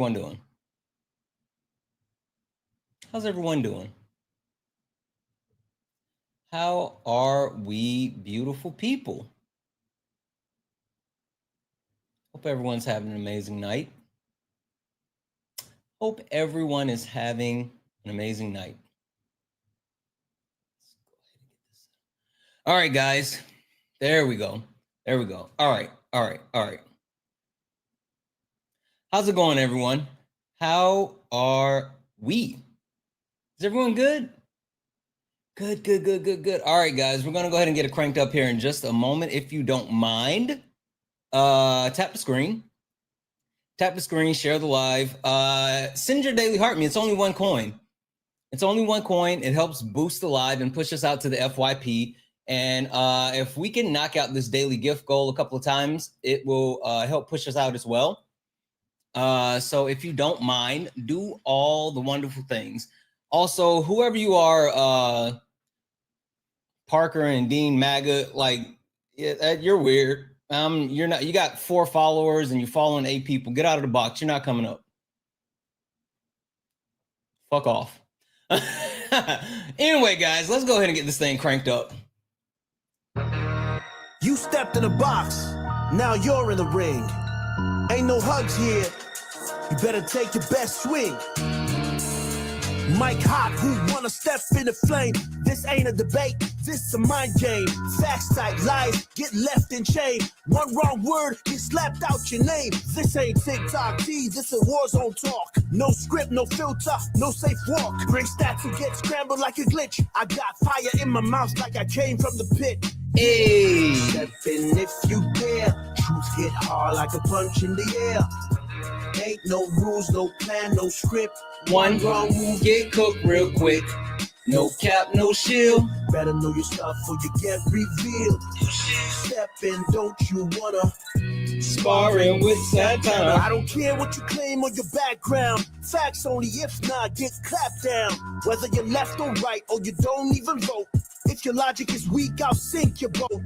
everyone doing? How's everyone doing? How are we beautiful people? Hope everyone's having an amazing night. Hope everyone is having an amazing night. All right, guys. There we go. There we go. All right. How's it going, everyone? How are we? Is everyone good? Good. All right, guys. We're going to go ahead and get it cranked up here in just a moment, if you don't mind. Tap the screen. Tap the screen, share the live. Send your daily heart me. It's only one coin. It's only one coin. It helps boost the live and push us out to the FYP. And if we can knock out this daily gift goal a couple of times, it will help push us out as well. So if you don't mind, do all the wonderful things. Also, whoever you are, Parker and Dean MAGA, like, you're weird. You're not. You got 4 followers and you're following 8 people. Get out of the box. You're not coming up. Fuck off. Anyway, guys, let's go ahead and get this thing cranked up. You stepped in the box. Now you're in the ring. Ain't no hugs here. You better take your best swing. Mike Hot, who wanna step in the flame? This ain't a debate, this a mind game. Facts type lies, get left in chain. One wrong word, get slapped out your name. This ain't TikTok T, this a war zone talk. No script, no filter, no safe walk. Bring stats and get scrambled like a glitch. I got fire in my mouth like I came from the pit. Hey! Step in if you dare. Truth hit hard like a punch in the air. Ain't no rules, no plan, no script. One wrong move, get cooked real quick. No cap, no shield. Better know your stuff or you get revealed. Step in, don't you wanna? Sparring with Santana. I don't care what you claim or your background. Facts only, if not, get clapped down. Whether you're left or right or you don't even vote. If your logic is weak, I'll sink your boat.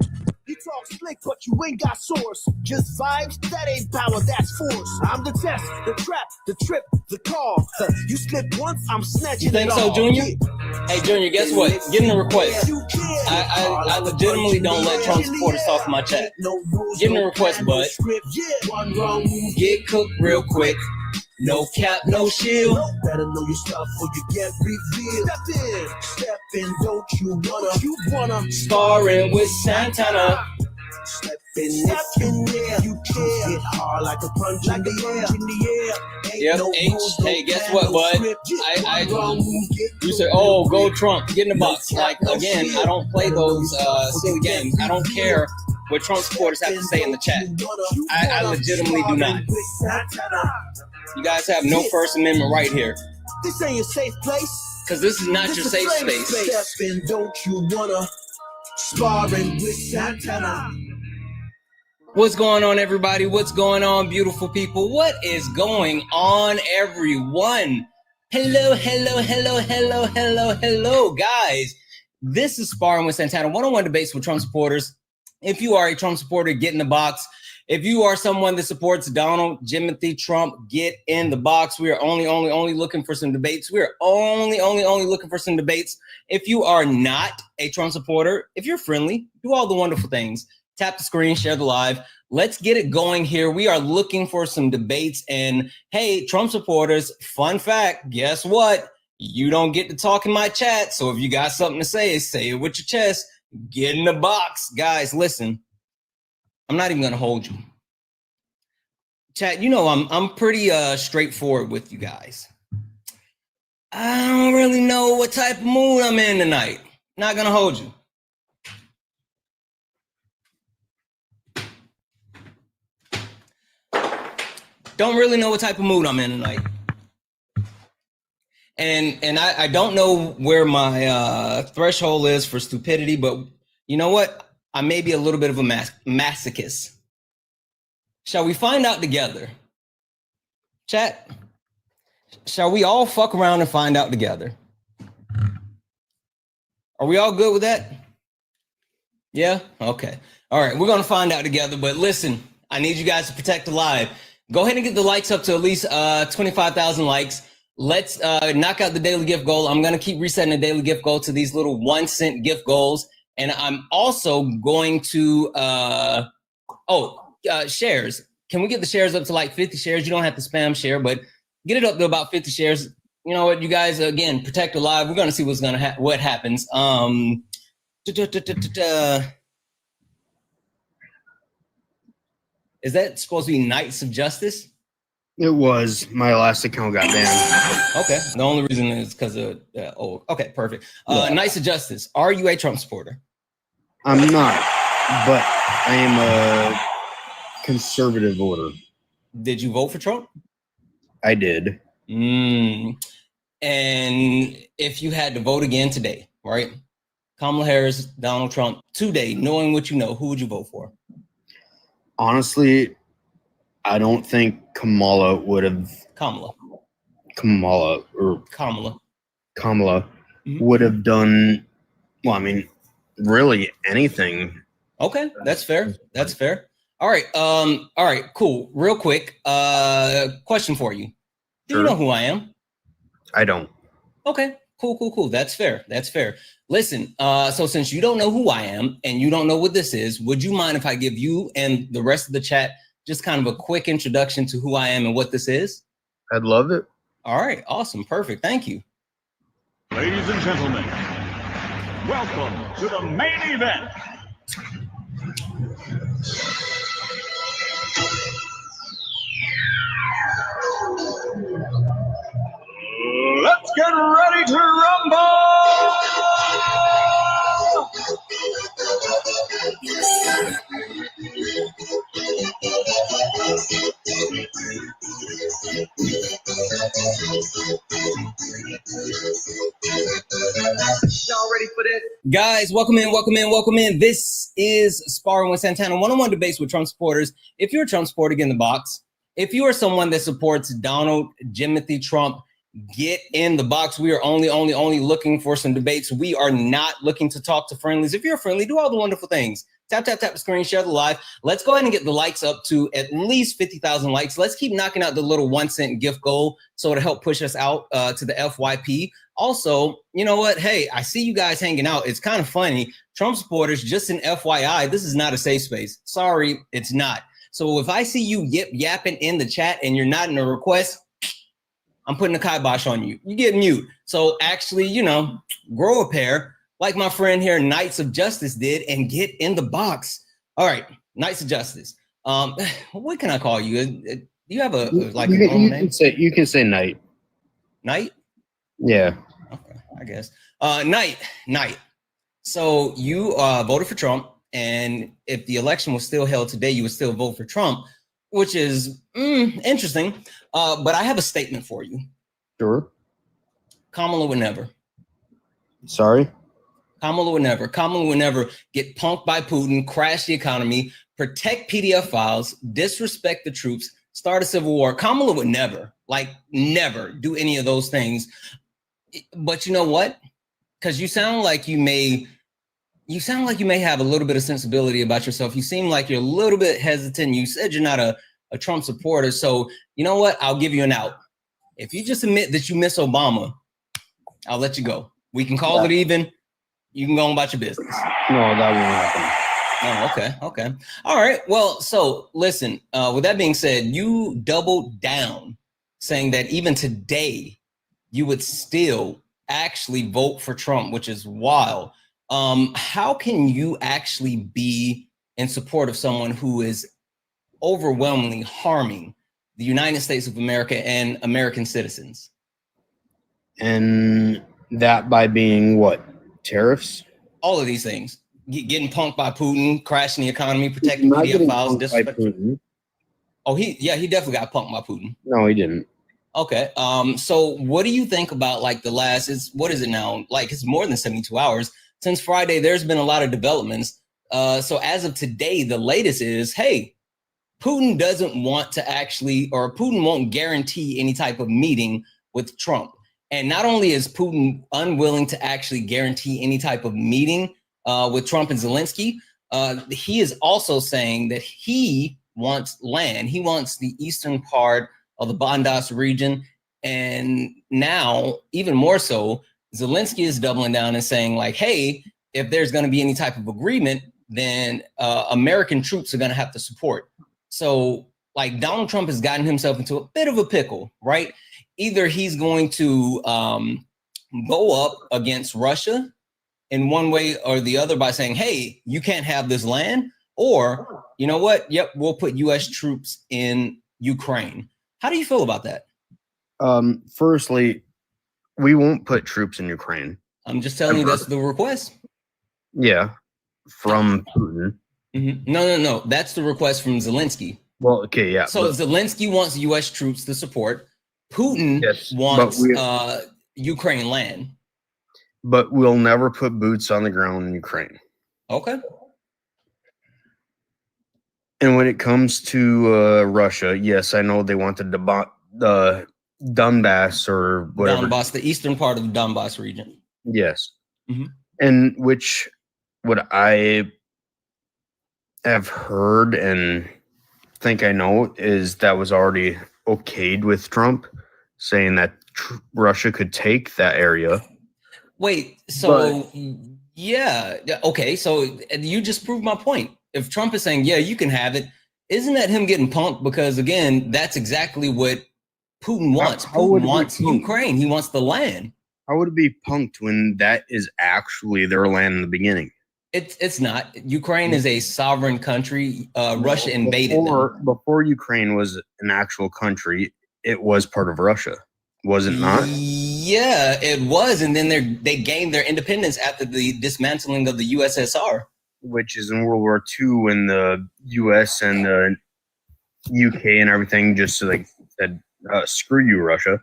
You talk slick, but you ain't got source. Just vibes, that ain't power, that's force. I'm the test, the trap, the trip, the call. You slip once, I'm snatching it all. You think so, Junior? Hey, Junior, guess what? Give him a request. I legitimately don't let Trump supporters talk in my chat. Give him a request, bud. Get cooked real quick. No cap, no shield. Better know your stuff or you get revealed. Step in, don't you wanna? Sparring with Santana. Step in, you can hit hard like a punch in the air. Yep, H. Hey, guess what, bud? You say, oh, go Trump, get in the box. Like, again, I don't play those silly games. I don't care what Trump supporters have to say in the chat. I legitimately do not. You guys have no First Amendment right here. This ain't your safe place. Because this is not your safe space. Step in, don't you wanna? Sparring with Santana. What's going on, everybody? What's going on, beautiful people? What is going on, everyone? Hello, guys. This is Sparring with Santana, one-on-one debates with Trump supporters. If you are a Trump supporter, get in the box. If you are someone that supports Donald Jimothy Trump, get in the box. We are only looking for some debates. We are only looking for some debates. If you are not a Trump supporter, if you're friendly, do all the wonderful things. Tap the screen, share the live. Let's get it going here. We are looking for some debates. And hey, Trump supporters, fun fact, guess what? You don't get to talk in my chat. So if you got something to say it with your chest. Get in the box. Guys, listen. I'm not even going to hold you. Chat, you know I'm pretty straightforward with you guys. I don't really know what type of mood I'm in tonight. Not going to hold you. Don't really know what type of mood I'm in tonight. And I don't know where my threshold is for stupidity, but you know what? I may be a little bit of a masochist. Shall we find out together? Chat, shall we all fuck around and find out together? Are we all good with that? Yeah? Okay. All right, we're going to find out together, but listen, I need you guys to protect the live. Go ahead and get the likes up to at least 25,000 likes. Let's knock out the daily gift goal. I'm going to keep resetting the daily gift goal to these little 1-cent gift goals. And I'm also going to, shares. Can we get the shares up to like 50 shares? You don't have to spam share, but get it up to about 50 shares. You know what, you guys, again, protect the live. We're going to see what happens. Is that supposed to be Knights of Justice? It was. My last account got banned. Okay. The only reason is because of, okay, perfect. Knights of Justice. Are you a Trump supporter? I'm not, but I am a conservative voter. Did you vote for Trump? I did. And if you had to vote again today, right? Kamala Harris, Donald Trump, today, knowing what you know, who would you vote for? Honestly, I don't think Kamala would have. Kamala would have done. Well, I mean, really anything. Okay, that's fair. That's fair. All right. All right. Cool. Real quick. Question for you. Do you know who I am? I don't. Okay. Cool. That's fair. Listen, so since you don't know who I am and you don't know what this is, would you mind if I give you and the rest of the chat just kind of a quick introduction to who I am and what this is? I'd love it. All right. Awesome. Perfect. Thank you. Ladies and gentlemen, welcome to the main event. Let's get ready to rumble! Y'all ready for that? Guys, welcome in. This is Sparring with Santana, one-on-one debates with Trump supporters. If you're a Trump supporter, get in the box. If you are someone that supports Donald Timothy Trump, get in the box. We are only looking for some debates. We are not looking to talk to friendlies. If you're friendly, do all the wonderful things. Tap the screen, share the live. Let's go ahead and get the likes up to at least 50,000 likes. Let's keep knocking out the little 1-cent gift goal so to help push us out to the FYP. Also, you know what? Hey, I see you guys hanging out. It's kind of funny. Trump supporters, just an FYI, this is not a safe space. Sorry, it's not. So if I see you yapping in the chat and you're not in a request, I'm putting a kibosh on you. You get mute. So actually, grow a pair like my friend here, Knights of Justice did, and get in the box. All right, Knights of Justice. What can I call you? Do you have a name? You can say Knight. Knight? Yeah. Okay, I guess. Knight. So you voted for Trump, and if the election was still held today, you would still vote for Trump, which is interesting. But I have a statement for you. Sure. Kamala would never. Sorry? Kamala would never get punked by Putin, crash the economy, protect PDF files, disrespect the troops, start a civil war. Kamala would never do any of those things. But you know what? Because you sound like you may have a little bit of sensibility about yourself. You seem like you're a little bit hesitant. You said you're not a Trump supporter. So you know what? I'll give you an out. If you just admit that you miss Obama, I'll let you go. We can call it even. You can go on about your business. No, that won't happen. Oh, okay. All right. Well, so listen, with that being said, you doubled down saying that even today you would still actually vote for Trump, which is wild. How can you actually be in support of someone who is overwhelmingly harming the United States of America and American citizens? And that by being what? Tariffs? All of these things. Getting punked by Putin, crashing the economy, protecting PDF files. Oh, he definitely got punked by Putin. No, he didn't. Okay. So what do you think about like the last, what is it now? Like it's more than 72 hours. Since Friday, there's been a lot of developments. So as of today, the latest is, hey, Putin doesn't want to Putin won't guarantee any type of meeting with Trump. And not only is Putin unwilling to actually guarantee any type of meeting with Trump and Zelensky, he is also saying that he wants land. He wants the eastern part of the Donbass region. And now, even more so, Zelensky is doubling down and saying, like, hey, if there's going to be any type of agreement, then American troops are going to have to support. So, like, Donald Trump has gotten himself into a bit of a pickle, right? Either he's going to go up against Russia in one way or the other by saying, hey, you can't have this land, or, you know what? Yep, we'll put U.S. troops in Ukraine. How do you feel about that? Firstly, we won't put troops in Ukraine. I'm just telling you that's the request. Yeah, from Putin. Mm-hmm. No. That's the request from Zelensky. Well, okay, yeah. So Zelensky wants U.S. troops to support. Putin wants Ukraine land. But we'll never put boots on the ground in Ukraine. Okay. And when it comes to Russia, yes, I know they want the Donbass or whatever. Donbass, the eastern part of the Donbass region. Yes. Mm-hmm. And which what I have heard and think I know is that was already okayed with Trump, saying that Russia could take that area. Wait, so yeah, okay, so you just proved my point. If Trump is saying, yeah, you can have it, isn't that him getting punked? Because again, that's exactly what Putin wants. Putin wants Ukraine. He wants the land. How would it be punked when that is actually their land in the beginning? It's not. Ukraine is a sovereign country. Russia invaded them. Before Ukraine was an actual country, it was part of Russia. Was it not? Yeah, it was. And then they gained their independence after the dismantling of the USSR. Which is in World War II when the US and the UK and everything just like said, screw you, Russia.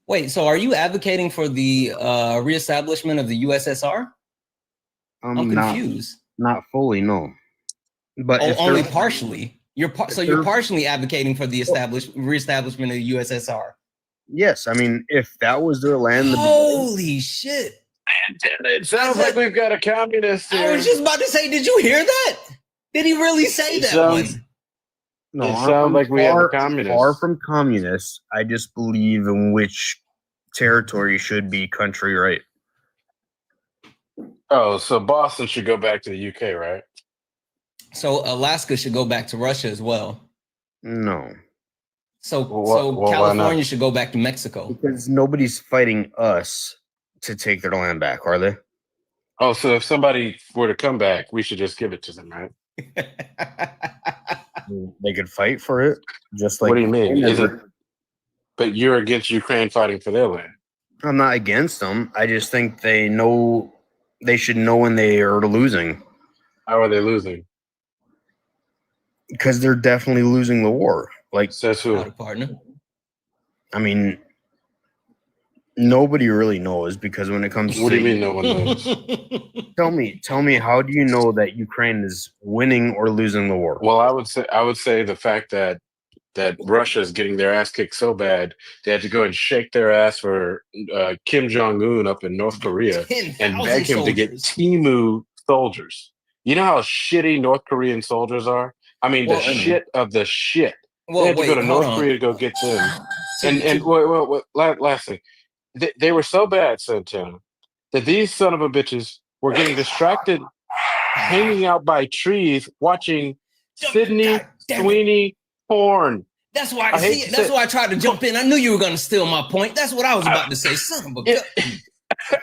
Wait, so are you advocating for the reestablishment of the USSR? I'm confused. Not fully, no. But only partially. You're partially advocating for the reestablishment of the USSR. Yes, I mean, if that was their land, holy shit! It sounds like we've got a communist here. I was just about to say, did you hear that? Did he really say that one? No, it sounds like we have a communist. Far from communists. I just believe in which territory should be country right. Oh, so Boston should go back to the UK, right? So Alaska should go back to Russia as well. No. So California should go back to Mexico. Because nobody's fighting us to take their land back, are they? Oh, so if somebody were to come back, we should just give it to them, right? They could fight for it, just like. What do you mean? But you're against Ukraine fighting for their land. I'm not against them. I just think they should know when they are losing. How are they losing? Because they're definitely losing the war. Like, says who? Partner. I mean, nobody really knows, because when it comes what do you mean no one knows? Tell me, how do you know that Ukraine is winning or losing the war? Well, I would say the fact that Russia is getting their ass kicked so bad they had to go and shake their ass for Kim Jong-un up in North Korea and beg him to get Timu soldiers. You know how shitty North Korean soldiers are? I mean, the shit of the shit. They had to go to North Korea to go get them. And wait, last thing. They were so bad, Santana, that these son of a bitches were getting distracted hanging out by trees watching Sydney Sweeney porn. That's why I tried to jump in. I knew you were going to steal my point. That's what I was about to say. Son of a bitch.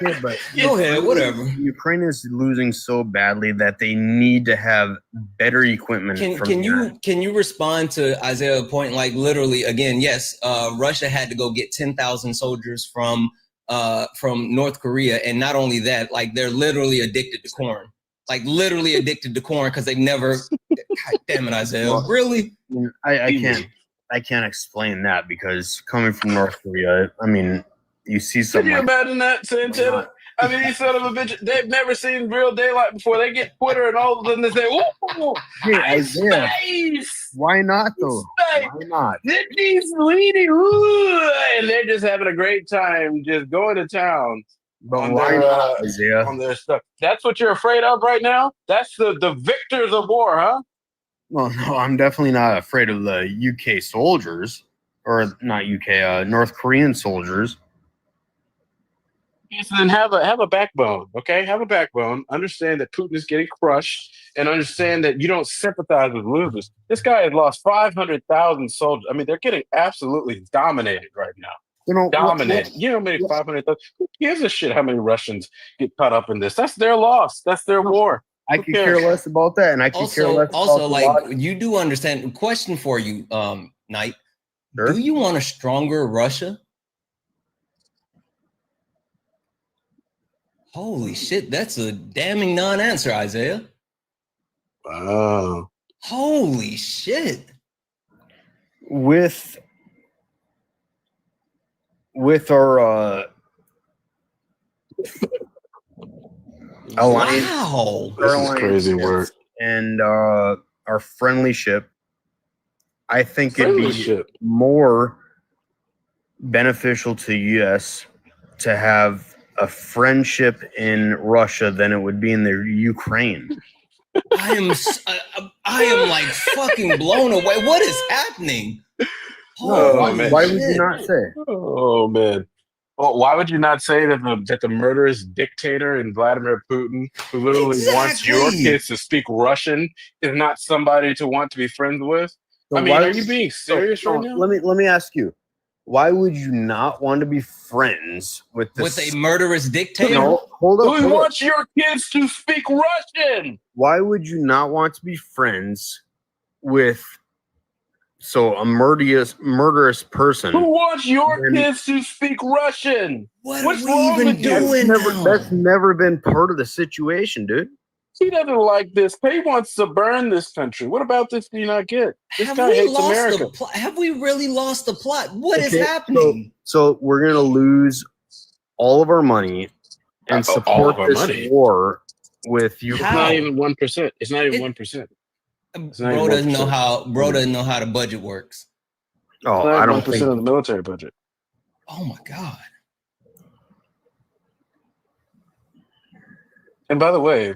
Yeah, but go ahead, whatever. Ukraine is losing so badly that they need to have better equipment. Can you respond to Isaiah's point? Like, literally, again, yes, Russia had to go get 10,000 soldiers from North Korea, and not only that, like, they're literally addicted to corn. Like, literally addicted to corn because they've never. God damn it, Isaiah! Well, really? I can't explain that, because coming from North Korea, I mean. You see something. Can you imagine that, Santana? I mean, these son of a bitch, they've never seen real daylight before. They get Twitter and all of them, they say, "Ooh, hey, space." Why not, though? Space. Why not? These sweetie, ooh, and they're just having a great time, just going to town. But why not, Isaiah? On their stuff. That's what you're afraid of right now? That's the victors of war, huh? Well, no, I'm definitely not afraid of the UK soldiers, or not UK, North Korean soldiers. Yes, then have a backbone, okay? Have a backbone. Understand that Putin is getting crushed, and understand that you don't sympathize with losers. This guy has lost 500,000 soldiers. I mean, they're getting absolutely dominated right now. You know, Dominated. You know, maybe 500,000. Who gives a shit how many Russians get caught up in this? That's their loss. That's their war. I could care less about that, and I could care less also, about like, you do understand. Question for you, Knight. Sure. Do you want a stronger Russia? Holy shit, that's a damning non-answer, Isaiah. Wow. Holy shit. With our alliance, Wow. This is crazy work. And our friendlyship, I think it'd be more beneficial to U.S. to have a friendship in Russia than it would be in the Ukraine. I am like fucking blown away. What is happening? Why would you not say? Oh man. Well, why would you not say that the murderous dictator in Vladimir Putin, who literally wants your kids to speak Russian, is not somebody to want to be friends with? So I mean, are you being serious right now? Let me ask you. Why would you not want to be friends with a murderous dictator? No, hold up. Who wants your kids to speak Russian? Why would you not want to be friends with a murderous person? Who wants your kids to speak Russian? What's wrong with doing? That's never been part of the situation, dude. He doesn't like this. He wants to burn this country. What about this do you not get? This guy hates America. Have we really lost the plot? What is happening? So we're going to lose all of our money and support this war with you. It's not even 1%. It's not even 1%. Bro doesn't know how the budget works. Oh, I don't think 1% of the military budget. Oh my God. And by the way,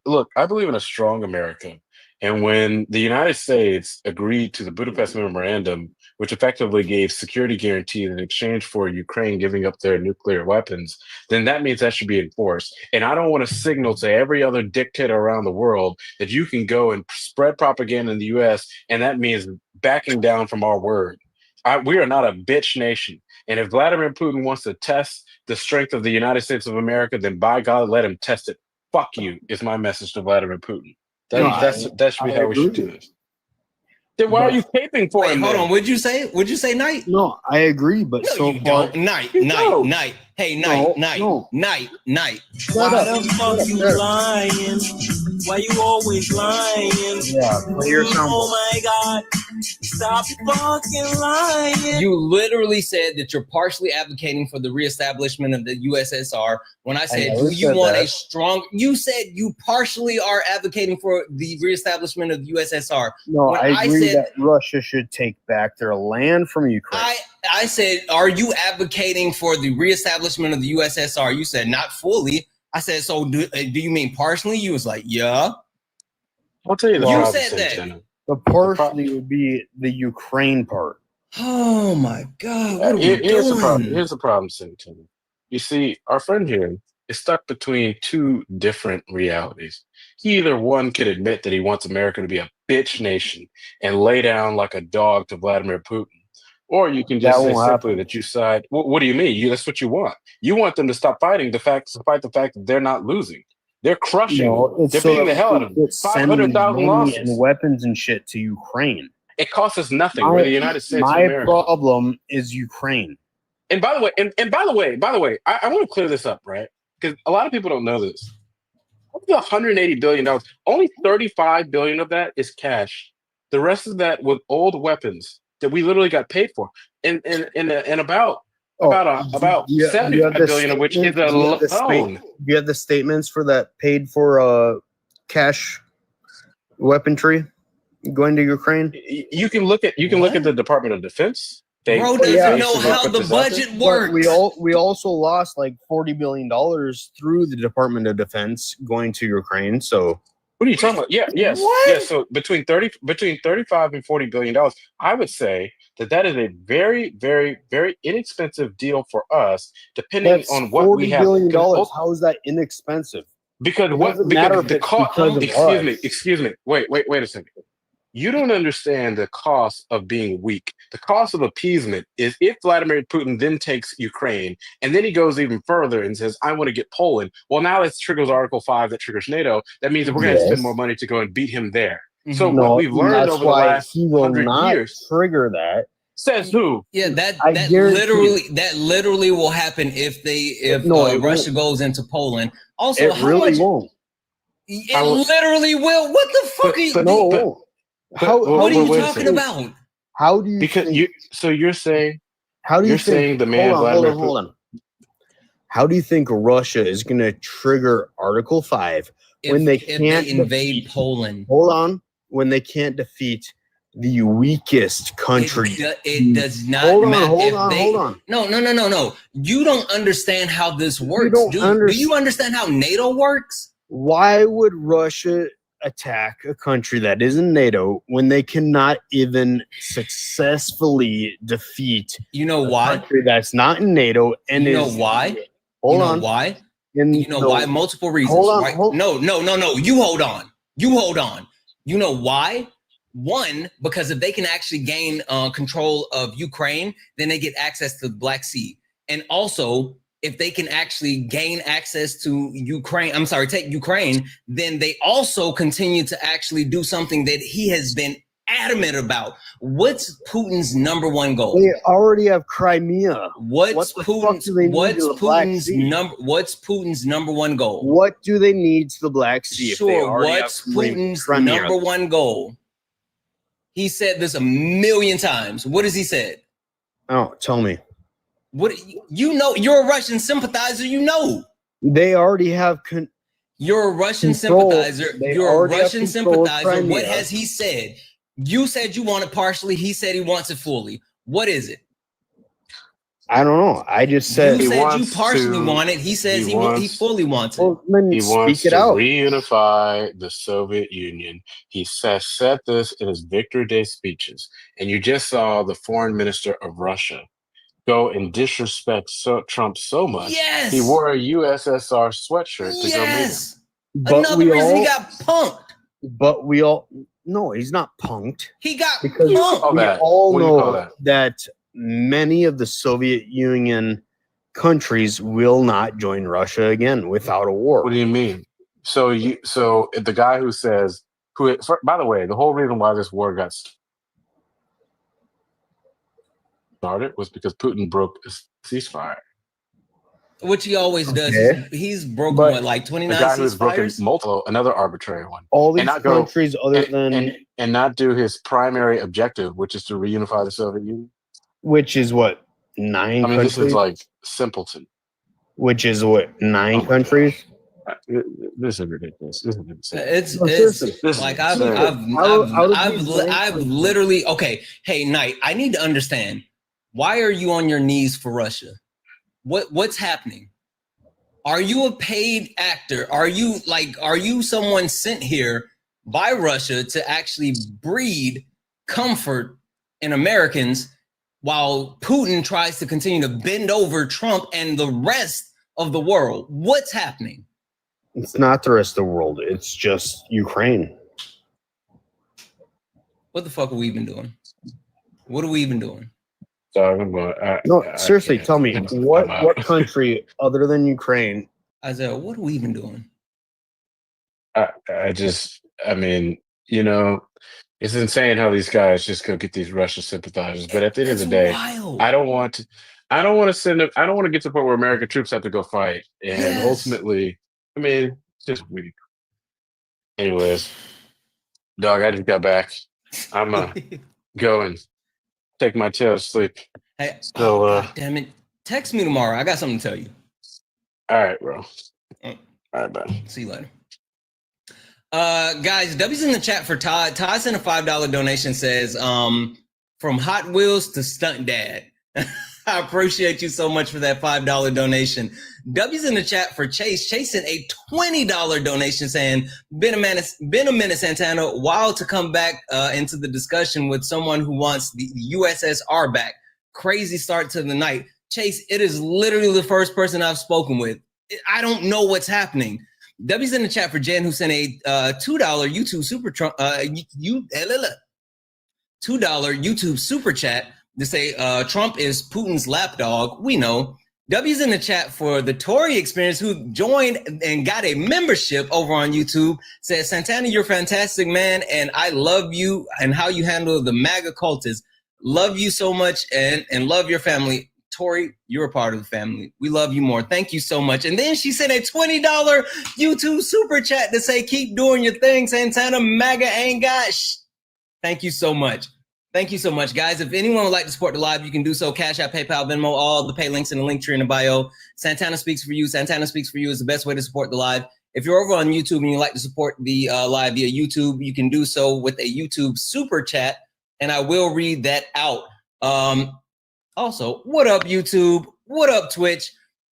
look, I believe in a strong America. And when the United States agreed to the Budapest Memorandum, which effectively gave security guarantees in exchange for Ukraine giving up their nuclear weapons, then that means that should be enforced. And I don't want to signal to every other dictator around the world that you can go and spread propaganda in the U.S., and that means backing down from our word. We are not a bitch nation. And if Vladimir Putin wants to test the strength of the United States of America, then by God, let him test it. Fuck you is my message to Vladimir Putin. That should be how we should do this. Then why are you caping for him? Hold on. Would you say, Knight? No, I agree, but no, you don't. Knight. Hey, Knight. Why the fuck you lying? Why you always lying? Yeah, oh my God. Stop fucking lying. You literally said that you're partially advocating for the reestablishment of the USSR. When I said, do you want a strong... You said you partially are advocating for the reestablishment of the USSR. No, I agree that Russia should take back their land from Ukraine. I said, are you advocating for the reestablishment of the USSR? You said, not fully. I said, so do you mean partially? You was like, yeah. I'll tell you the You said that. The partially would be the Ukraine part. Oh my God. What are we here's doing? the problem. Here's the problem, Santana. You see, our friend here is stuck between two different realities. He either one could admit that he wants America to be a bitch nation and lay down like a dog to Vladimir Putin. Or you can just say simply that you side. What do you mean? That's what you want. You want them to stop fighting to fight the fact that they're not losing. They're crushing. They're beating the hell out of them. 500,000 losses and weapons and shit to Ukraine. It costs us nothing. We're the United States of America. My problem is Ukraine. And by the way, I want to clear this up, right? Because a lot of people don't know this. Of the $180 billion, only $35 billion of that is cash. The rest of that was old weapons that we literally got paid for, and about 75 billion of which is a loan. Do you have the statements for that paid for cash weaponry going to Ukraine? You can look at the Department of Defense. Bro doesn't know how the budget works. We also lost like $40 billion through the Department of Defense going to Ukraine. So What are you talking about? Yeah, yes, What? yes. So between 35 and $40 billion, I would say that is a very, very, very inexpensive deal for us, depending That's on what we $40 have. billion. How is that inexpensive? Because It what? doesn't Because matter if the it's cost. because of us. Excuse me. Wait a second. You don't understand the cost of being weak. The cost of appeasement is if Vladimir Putin then takes Ukraine and then he goes even further and says, I want to get Poland. Well, now it triggers Article 5 that triggers NATO. That means that we're going to spend more money to go and beat him there. So No, what we've learned that's over the why last he will 100 not years trigger that. says who? Yeah, I that guarantee literally will happen if No, it Russia won't. goes into Poland. Also, It how really much? won't. It literally will. What the fuck are you? No, it won't. What are you wait a talking second. about? How do you Because think, you. So you're saying how do you you're think, saying the man Vladimir Putin. hold on. How do you think Russia is going to trigger Article 5 when they If can't they invade defeat, Poland? hold on, when they can't defeat the weakest country? It does not Hold on, matter. hold on. No. You don't understand how this works. don't Do you understand how NATO works? Why would Russia attack a country that isn't NATO when they cannot even successfully defeat You know a why? country that's not in NATO? And You know is, why? Hold You know on. why? In You know the- why? Multiple reasons. Hold on, right? hold- No. You hold on. You know why? One, because if they can actually gain control of Ukraine, then they get access to the Black Sea. And also, if they can actually gain access to take Ukraine, then they also continue to actually do something that he has been adamant about. What's Putin's number one goal? They already have Crimea. What's What the fuck do they need to the Black Sea? What's Putin's number one goal? What do they need to the Black Sea? If they Sure, already what's have Putin's Crimea? number one goal? He said this a million times. What has he said? Oh, tell me. What you know? You're a Russian sympathizer. You know. They already have. You're a Russian Control. sympathizer. They You're a already have Russian control of sympathizer. What Crimea. has he said? You said you want it partially. He said he wants it fully. What is it? I don't know. I just said. You He said you wants partially to- want it. He says he he wants- fully wants it. Well, then He wants speak it to out. reunify the Soviet Union. He said this in his Victory Day speeches. And you just saw the foreign minister of Russia go and disrespect Trump so much. Yes. He wore a USSR sweatshirt to go meet him. Yes. But Another we reason all. he got punked. But we all. No, he's not punked. He got Because punked. we that? all What do you call know that? that many of the Soviet Union countries will not join Russia again without a war. What do you mean? So the guy who says by the way, the whole reason why this war got started was because Putin broke a ceasefire. Which he always does. Okay. He's broken But what, like The 29 guy who's broken ceasefires? multiple, another arbitrary one, All these and not go countries, other than and not do his primary objective, which is to reunify the Soviet Union. which is what 9 I mean, countries. this is like simpleton. Which is what 9 Oh my countries. This is ridiculous. This is insane. It's No, seriously. This is like insane. I've literally okay. Hey, Knight, I need to understand. Why are you on your knees for Russia? What's happening? Are you a paid actor? Are you someone sent here by Russia to actually breed comfort in Americans while Putin tries to continue to bend over Trump and the rest of the world? What's happening? It's not the rest of the world. It's just Ukraine. What the fuck are we even doing? What are we even doing? Dog, I'm going, No, I seriously, can't. tell me I'm what out. country other than Ukraine? Isaiah, what are we even doing? I mean, it's insane how these guys just go get these Russian sympathizers. But at the end of the day, wild. I don't want to send them. I don't want to get to the point where American troops have to go fight. And Yes. ultimately, I mean, it's just weak. Anyways, dog, I just got back. I'm go and take my tail to sleep. Hey, So, God damn it. Text me tomorrow. I got something to tell you. All right, bro. Mm. All right, bye. See you later. Guys, W's in the chat for Todd. Todd sent a $5 donation, says, from Hot Wheels to Stunt Dad. I appreciate you so much for that $5 donation. W's in the chat for Chase. Chase sent a $20 donation saying, been a minute, Santana. Wild to come back into the discussion with someone who wants the USSR back. Crazy start to the night. Chase, it is literally the first person I've spoken with. I don't know what's happening. W's in the chat for Jen, who sent a $2 YouTube super $2 YouTube super chat to say Trump is Putin's lapdog. We know. W's in the chat for the Tory Experience, who joined and got a membership over on YouTube. Says, Santana, you're fantastic, man, and I love you and how you handle the MAGA cultists. Love you so much and love your family. Tori, you're a part of the family. We love you more. Thank you so much. And then she sent a $20 YouTube super chat to say, keep doing your thing, Santana. MAGA ain't got sh. Thank you so much. Thank you so much, guys. If anyone would like to support the live, you can do so. Cash App, PayPal, Venmo, all the pay links in the link tree in the bio. Santana Speaks for You. Santana Speaks for You is the best way to support the live. If you're over on YouTube and you'd like to support the live via YouTube, you can do so with a YouTube super chat, and I will read that out. Also, what up, YouTube? What up, Twitch?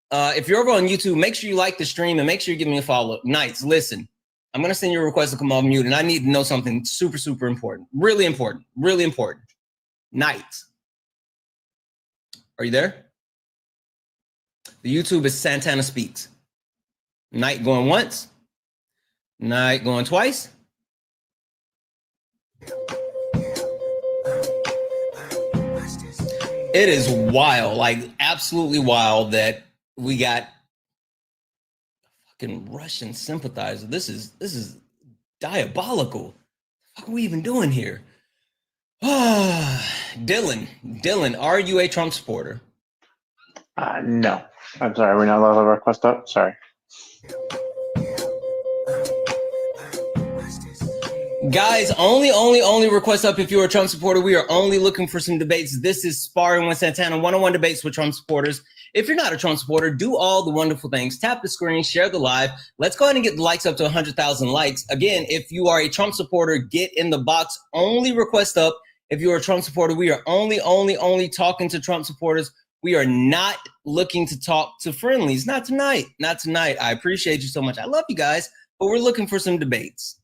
If you're over on YouTube, make sure you like the stream and make sure you give me a follow. Knights, listen, I'm going to send you a request to come off mute, and I need to know something super, super important. Really important. Really important. Knights, are you there? The YouTube is Santana Speaks. Knight going once. Knight going twice. It is wild, like absolutely wild that we got a fucking Russian sympathizer. This is diabolical. What are we even doing here? Dylan, are you a Trump supporter? No. I'm sorry, we're not allowed to request up. Sorry. Guys, only request up if you're a Trump supporter. We are only looking for some debates. This is Sparring with Santana, one-on-one debates with Trump supporters. If you're not a Trump supporter, do all the wonderful things. Tap the screen, share the live. Let's go ahead and get the likes up to 100,000 likes. Again, if you are a Trump supporter, get in the box. Only request up if you're a Trump supporter. We are only talking to Trump supporters. We are not looking to talk to friendlies. Not tonight. Not tonight. I appreciate you so much. I love you guys, but we're looking for some debates.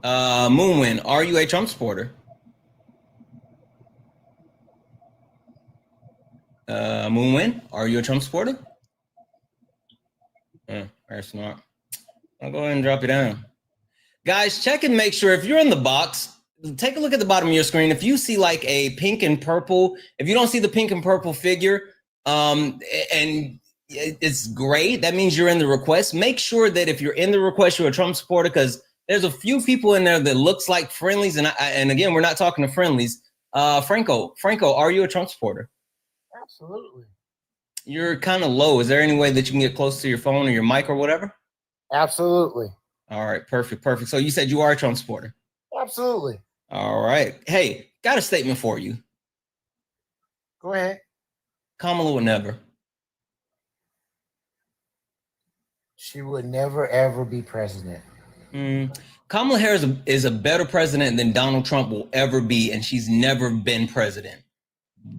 Moonwind, are you a Trump supporter? Moonwind, are you a Trump supporter? That's not. I'll go ahead and drop it down. Guys, check and make sure if you're in the box, take a look at the bottom of your screen. If you see like a pink and purple, if you don't see the pink and purple figure, and it's gray, that means you're in the request. Make sure that if you're in the request, you're a Trump supporter, because there's a few people in there that looks like friendlies, and again, we're not talking to friendlies. Franco, are you a Trump supporter? Absolutely. You're kind of low. Is there any way that you can get close to your phone or your mic or whatever? Absolutely. All right, perfect. So you said you are a Trump supporter? Absolutely. All right. Hey, got a statement for you. Go ahead. Kamala would never. She would never, ever be president. Kamala Harris is a better president than Donald Trump will ever be, and she's never been president.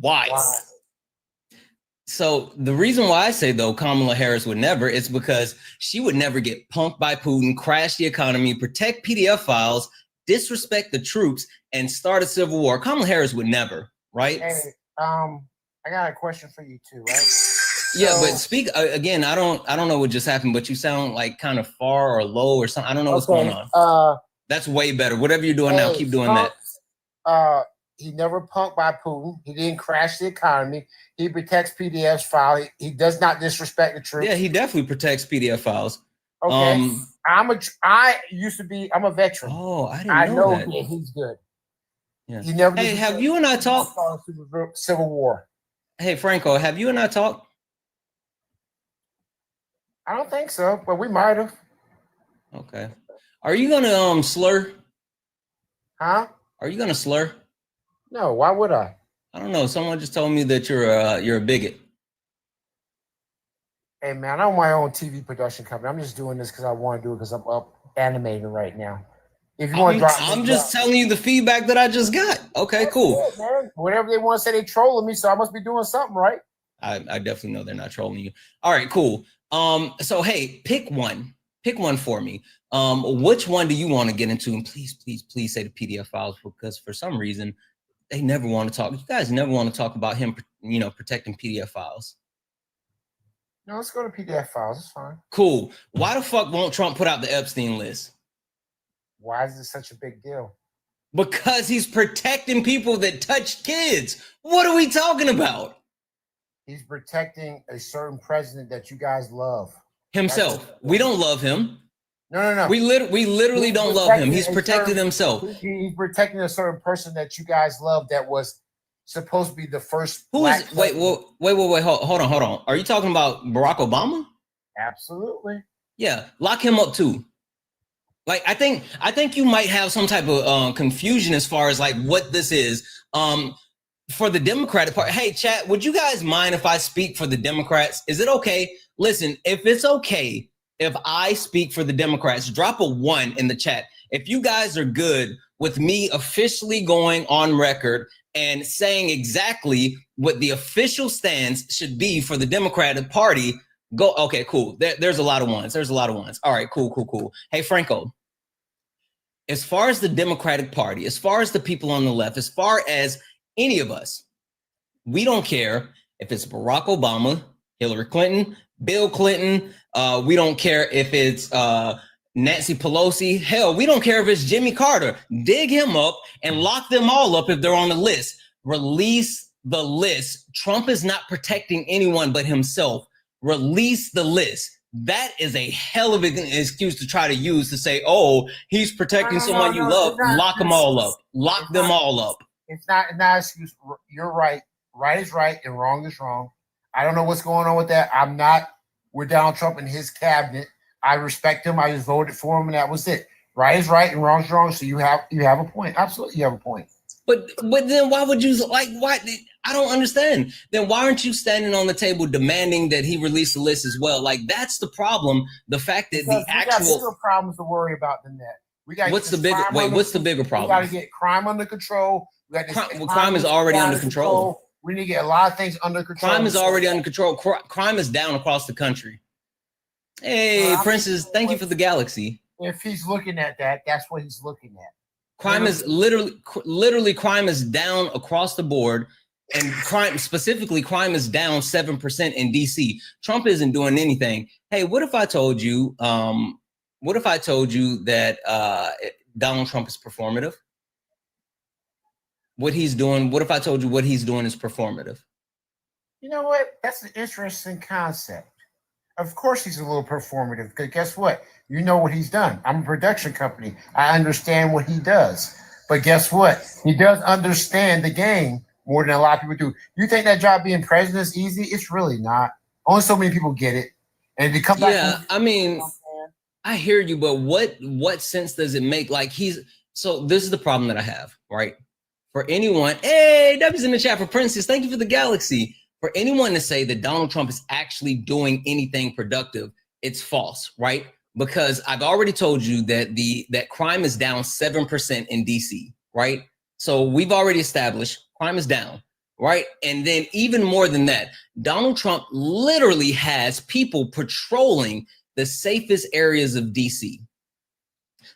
Why? So the reason why I say, though, Kamala Harris would never, is because she would never get punked by Putin, crash the economy, protect PDF files, disrespect the troops, and start a civil war. Kamala Harris would never, right? Hey, I got a question for you too, right? Yeah, but speak again. I don't know what just happened, but you sound like kind of far or low or something. I don't know what's going on. That's way better. Whatever you're doing now, keep doing that. He never punked by Putin. He didn't crash the economy. He protects PDF's file. He does not disrespect the troops. Yeah, he definitely protects PDF files. Okay. I'm a veteran. Oh, I didn't know that. He's good. Yeah. He never. Hey, have you and I talked? Civil War. Hey, Franco, have you and I talked? I don't think so, but we might have. Okay. Are you gonna slur? Huh? Are you gonna slur? No. Why would I? I don't know. Someone just told me that you're a bigot. Hey man, I own my own TV production company. I'm just doing this because I want to do it because I'm up animating right now. If you want to drop, I'm just telling you the feedback that I just got. Okay, cool. Good, man. Whatever they want to say, they trolling me, so I must be doing something right. I definitely know they're not trolling you. All right, cool. So hey, pick one for me. Which one do you want to get into? And please say the PDF files, because for some reason they never want to talk. You guys never want to talk about him, protecting PDF files. No, let's go to PDF files. It's fine. Cool. Why the fuck won't Trump put out the Epstein list? Why is this such a big deal? Because he's protecting people that touch kids. What are we talking about? He's protecting a certain president that you guys love. Himself. We don't love him. No. We literally don't love him. He's protected himself. He's protecting a certain person that you guys love that was supposed to be the first. Who is? Wait. Hold on. Are you talking about Barack Obama? Absolutely. Yeah, lock him up too. Like I think you might have some type of confusion as far as like what this is. For the Democratic Party. Hey, chat, would you guys mind if I speak for the Democrats? Is it okay? Listen, if it's okay if I speak for the Democrats, drop a 1 in the chat. If you guys are good with me officially going on record and saying exactly what the official stance should be for the Democratic Party, go. Okay, cool. There's a lot of ones. All right, cool. Hey, Franco, as far as the Democratic Party, as far as the people on the left, as far as any of us, we don't care if it's Barack Obama, Hillary Clinton, Bill Clinton. We don't care if it's Nancy Pelosi. Hell, we don't care if it's Jimmy Carter. Dig him up and lock them all up if they're on the list. Release the list. Trump is not protecting anyone but himself. Release the list. That is a hell of an excuse to try to use to say, oh, he's protecting someone you love. Lock them all up. Lock them all up. It's not an excuse. You're right. Right is right and wrong is wrong. I don't know what's going on with that. I'm not with Donald Trump and his cabinet. I respect him. I just voted for him, and that was it. Right is right and wrong is wrong. So you have a point. Absolutely, you have a point. But then why would you why? I don't understand. Then why aren't you standing on the table demanding that he release the list as well? Like that's the problem. The fact that because the actual we got bigger problems to worry about than that. We got what's the bigger problem? We got to get crime under control. Crime is already under control. We need to get a lot of things under control. Crime is already under control. Crime is down across the country. Hey, Princess, thank you for the galaxy. If he's looking at that, that's what he's looking at. Crime is literally crime is down across the board, and crime is down 7% in DC. Trump isn't doing anything. Hey, what if I told you that Donald Trump is performative? What he's doing, what if I told you what he's doing is performative? You know what? That's an interesting concept. Of course he's a little performative, because guess what? You know what he's done. I'm a production company. I understand what he does. But guess what? He does understand the game more than a lot of people do. You think that job being president is easy? It's really not. Only so many people get it. And to come back. Yeah, I mean, I hear you, but what sense does it make? Like so this is the problem that I have, right? For anyone, hey, W's in the chat for Princess, thank you for the galaxy. For anyone to say that Donald Trump is actually doing anything productive, it's false, right? Because I've already told you that crime is down 7% in DC, right? So we've already established crime is down, right? And then even more than that, Donald Trump literally has people patrolling the safest areas of DC.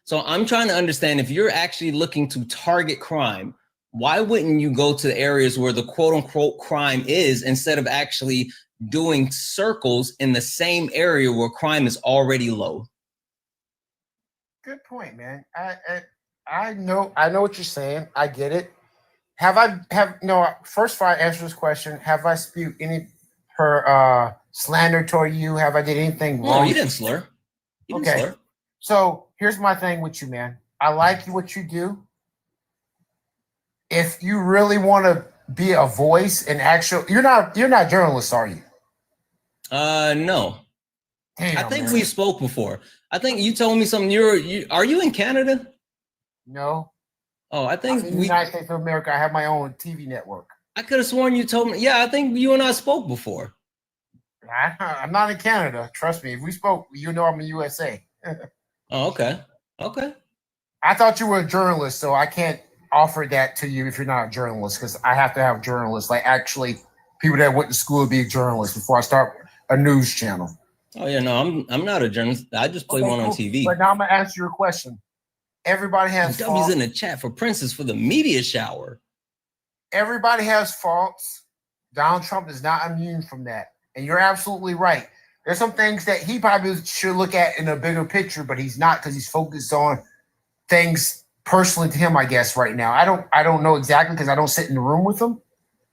So I'm trying to understand, if you're actually looking to target crime, why wouldn't you go to the areas where the quote unquote crime is, instead of actually doing circles in the same area where crime is already low? Good point, man. I know what you're saying. I get it. First before I answer this question, have I spewed any slander toward you? Have I did anything wrong? No, you didn't slur. Okay. So here's my thing with you, man. I like what you do. If you really want to be a voice and you're not journalists, are you? No. Damn, I think man. we spoke before. I think you told me something. Are you in Canada? No. Oh, I think I'm in the United States of America. I have my own TV network. I could have sworn you told me. Yeah, I think you and I spoke before. I'm not in Canada. Trust me. If we spoke, you know I'm in USA. Oh, okay. Okay. I thought you were a journalist, so I can't offer that to you if you're not a journalist, because I have to have journalists, like actually people that went to school to be a journalist before I start a news channel. Oh yeah, no, I'm not a journalist. I just play one on TV. But now I'm gonna answer your question. Everybody has W's in the chat for Princess for the media shower. Everybody has faults. Donald Trump is not immune from that. And you're absolutely right. There's some things that he probably should look at in a bigger picture, but he's not, because he's focused on things personally to him, I guess, right now. I don't know exactly, because I don't sit in the room with him,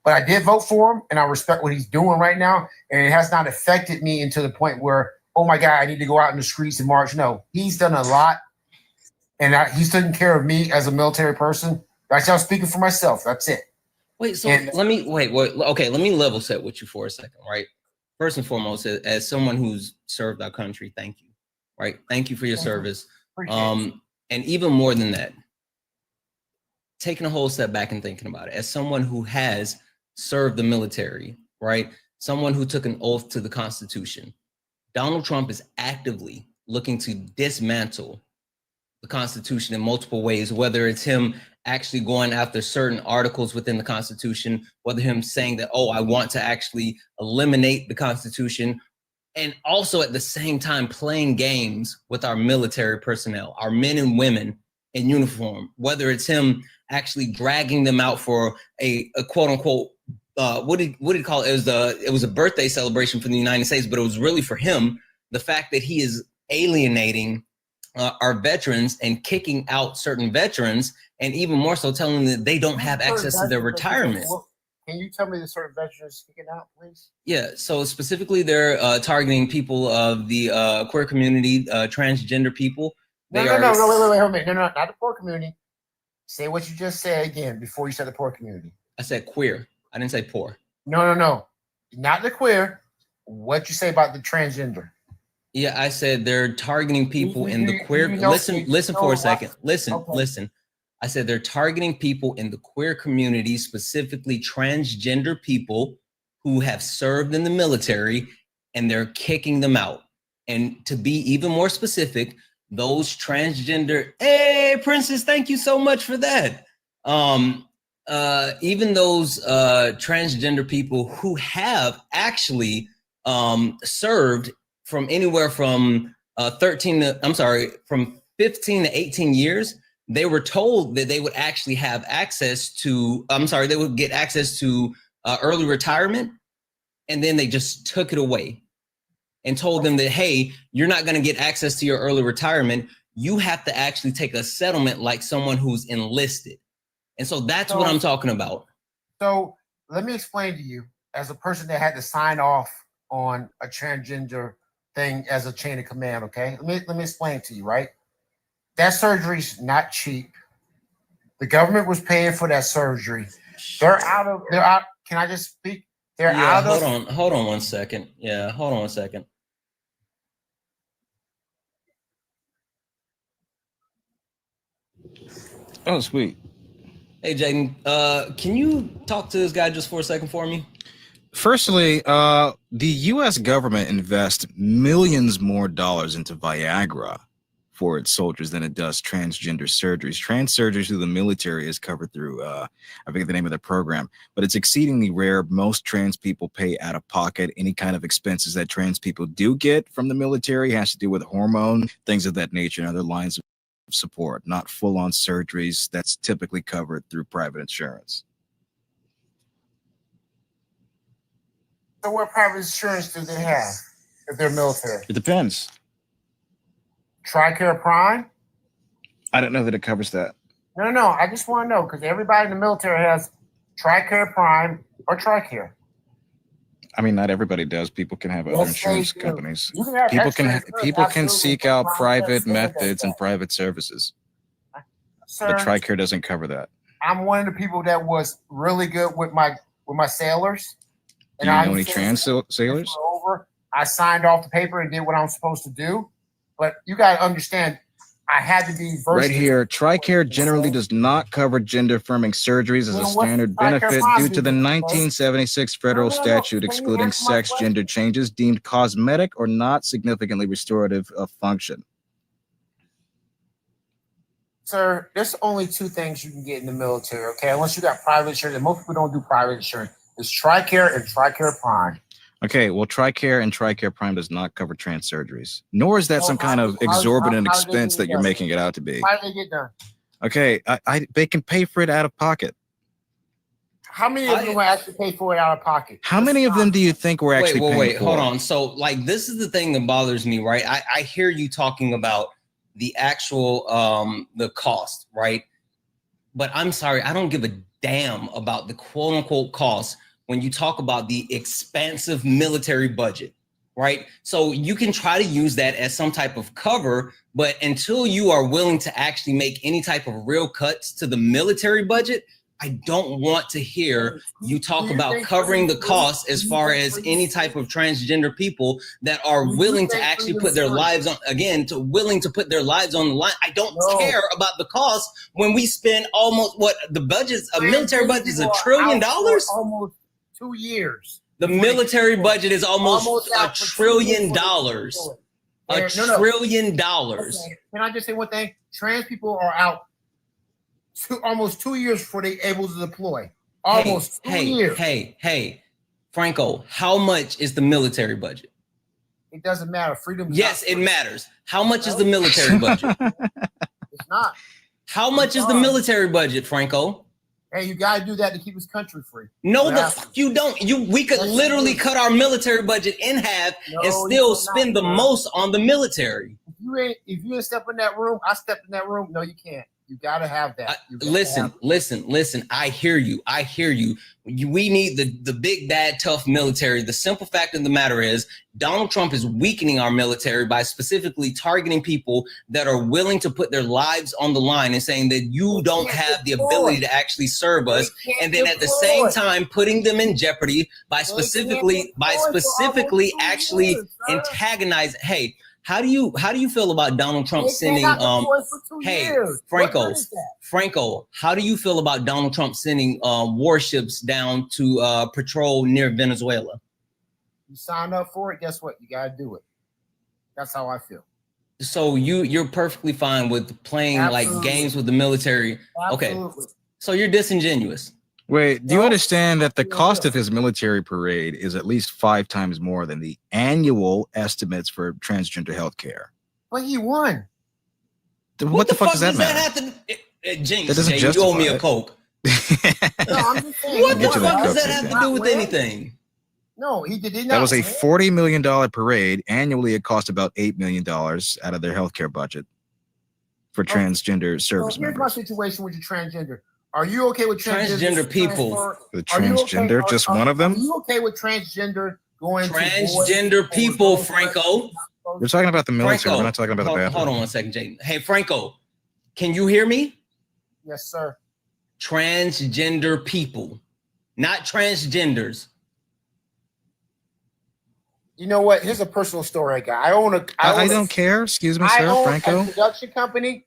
but I did vote for him, and I respect what he's doing right now. And it has not affected me until the point where, oh my God, I need to go out in the streets and march. No, he's done a lot. And he's taking care of me as a military person. That's how I'm speaking for myself. That's it. Wait, so let me okay, let me level set with you for a second, right? First and foremost, as someone who's served our country, thank you, right? Thank you for your service. And even more than that, taking a whole step back and thinking about it, as someone who has served the military, right? Someone who took an oath to the Constitution, Donald Trump is actively looking to dismantle the Constitution in multiple ways, whether it's him actually going after certain articles within the Constitution, whether him saying that, oh, I want to actually eliminate the Constitution, and also at the same time playing games with our military personnel, our men and women in uniform, whether it's him actually dragging them out for a quote unquote, what did he call it? It was a birthday celebration for the United States, but it was really for him, the fact that he is alienating our veterans and kicking out certain veterans, and even more so telling them that they don't have access to their retirement. Can you tell me the certain veterans kicking out, please? Yeah, so specifically they're targeting people of the queer community, transgender people. No, wait, not the poor community. Say what you just said again before you said the poor community. I said queer. I didn't say poor. No. Not the queer. What you say about the transgender? Yeah, I said they're targeting people in the queer. Listen for a second. Listen. I said they're targeting people in the queer community, specifically transgender people who have served in the military, and they're kicking them out. And to be even more specific, those transgender, hey, Princess, thank you so much for that. Even those transgender people who have actually served from anywhere from 15 to 18 years, they were told that they would actually have access to, they would get access to early retirement. And then they just took it away and told them that, hey, you're not going to get access to your early retirement. You have to actually take a settlement like someone who's enlisted. And so that's what I'm talking about. So let me explain to you, as a person that had to sign off on a transgender thing as a chain of command, okay? Let me explain it to you, right? That surgery's not cheap. The government was paying for that surgery. They're out. Can I just speak? Hold on 1 second. Yeah, hold on 1 second. Oh, sweet. Hey, Jaden, can you talk to this guy just for a second for me? Firstly, the U.S. government invests millions more dollars into Viagra for its soldiers than it does transgender surgeries. Trans surgeries through the military is covered through, I forget the name of the program, but it's exceedingly rare. Most trans people pay out of pocket. Any kind of expenses that trans people do get from the military has to do with hormone, things of that nature, and other lines of support, not full-on surgeries. That's typically covered through private insurance. So what private insurance do they have if they're military? It depends. TRICARE Prime? I don't know that it covers that. No. I just want to know, because everybody in the military has TRICARE Prime or TRICARE. I mean, not everybody does. People can have other insurance companies. People can seek out private methods and private services. But TRICARE doesn't cover that. I'm one of the people that was really good with my sailors. Do you know any trans sailors? I signed off the paper and did what I'm supposed to do. But you got to understand, I had to be versed. Right here, TRICARE generally does not cover gender-affirming surgeries as a standard benefit due to the 1976 federal statute excluding sex gender changes deemed cosmetic or not significantly restorative of function. Sir, there's only two things you can get in the military, okay? Unless you got private insurance, and most people don't do private insurance. It's TRICARE and TRICARE Prime. Okay, well, TRICARE and TRICARE Prime does not cover trans surgeries, nor is that some kind of exorbitant expense that you're making it out to be. How do they get done? Okay, they can pay for it out of pocket. How many of them will actually pay for it out of pocket? How many of them do you think we're actually paying wait, for? hold on. So, like, this is the thing that bothers me, right? I hear you talking about the actual the cost, right? But I'm sorry, I don't give a damn about the quote unquote cost when you talk about the expansive military budget, right? So you can try to use that as some type of cover, but until you are willing to actually make any type of real cuts to the military budget, I don't want to hear you talk about covering the costs as far as any type of transgender people that are willing to actually put their lives on, again, willing to put their lives on the line. I don't care about the cost when we spend almost what the budget's, a military budget is $1 trillion? Almost 2 years. The military budget is almost $1 trillion. $1 trillion. Can I just say one thing? Trans people are out almost 2 years before they're able to deploy. Almost 2 years. Hey, Franco, how much is the military budget? It doesn't matter. Freedom. Yes, it matters. How much is the military budget? It's not. How much is the military budget, Franco? Hey, you gotta do that to keep his country free. No, the fuck you don't. We could literally cut our military budget in half and still spend the most on the military. If you ain't step in that room, I stepped in that room. No, you can't. You gotta have that. Listen. I hear you. We need the big, bad, tough military. The simple fact of the matter is Donald Trump is weakening our military by specifically targeting people that are willing to put their lives on the line and saying that you don't have the ability to actually serve us. And then at the same time, putting them in jeopardy by specifically actually antagonizing. Hey, how do you feel about Donald Trump sending Franco, how do you feel about Donald Trump sending warships down to patrol near Venezuela? You sign up for it, guess what? You gotta do it. That's how I feel. So you're perfectly fine with playing like games with the military. Absolutely. Okay. So you're disingenuous. Wait, do you understand that the cost of his military parade is at least 5 times more than the annual estimates for transgender health care? But he won. What the fuck does that matter? James, you owe me a Coke. No, I'm just saying. What the fuck does that have to do with anything? No, he did not. That was a $40 million parade. Annually, it cost about $8 million out of their healthcare budget for transgender service members. Here's my situation with your transgender. Are you okay with transgender people? The transgender, just one of them? Are you okay with transgender going transgender people, Franco? We're talking about the military. Franco, we're not talking about the bathroom. Hold on one second, Jaden. Hey, Franco, can you hear me? Yes, sir. Transgender people, not transgenders. You know what? Here's a personal story I got. I don't care. Excuse me, sir, Franco. I own a production company.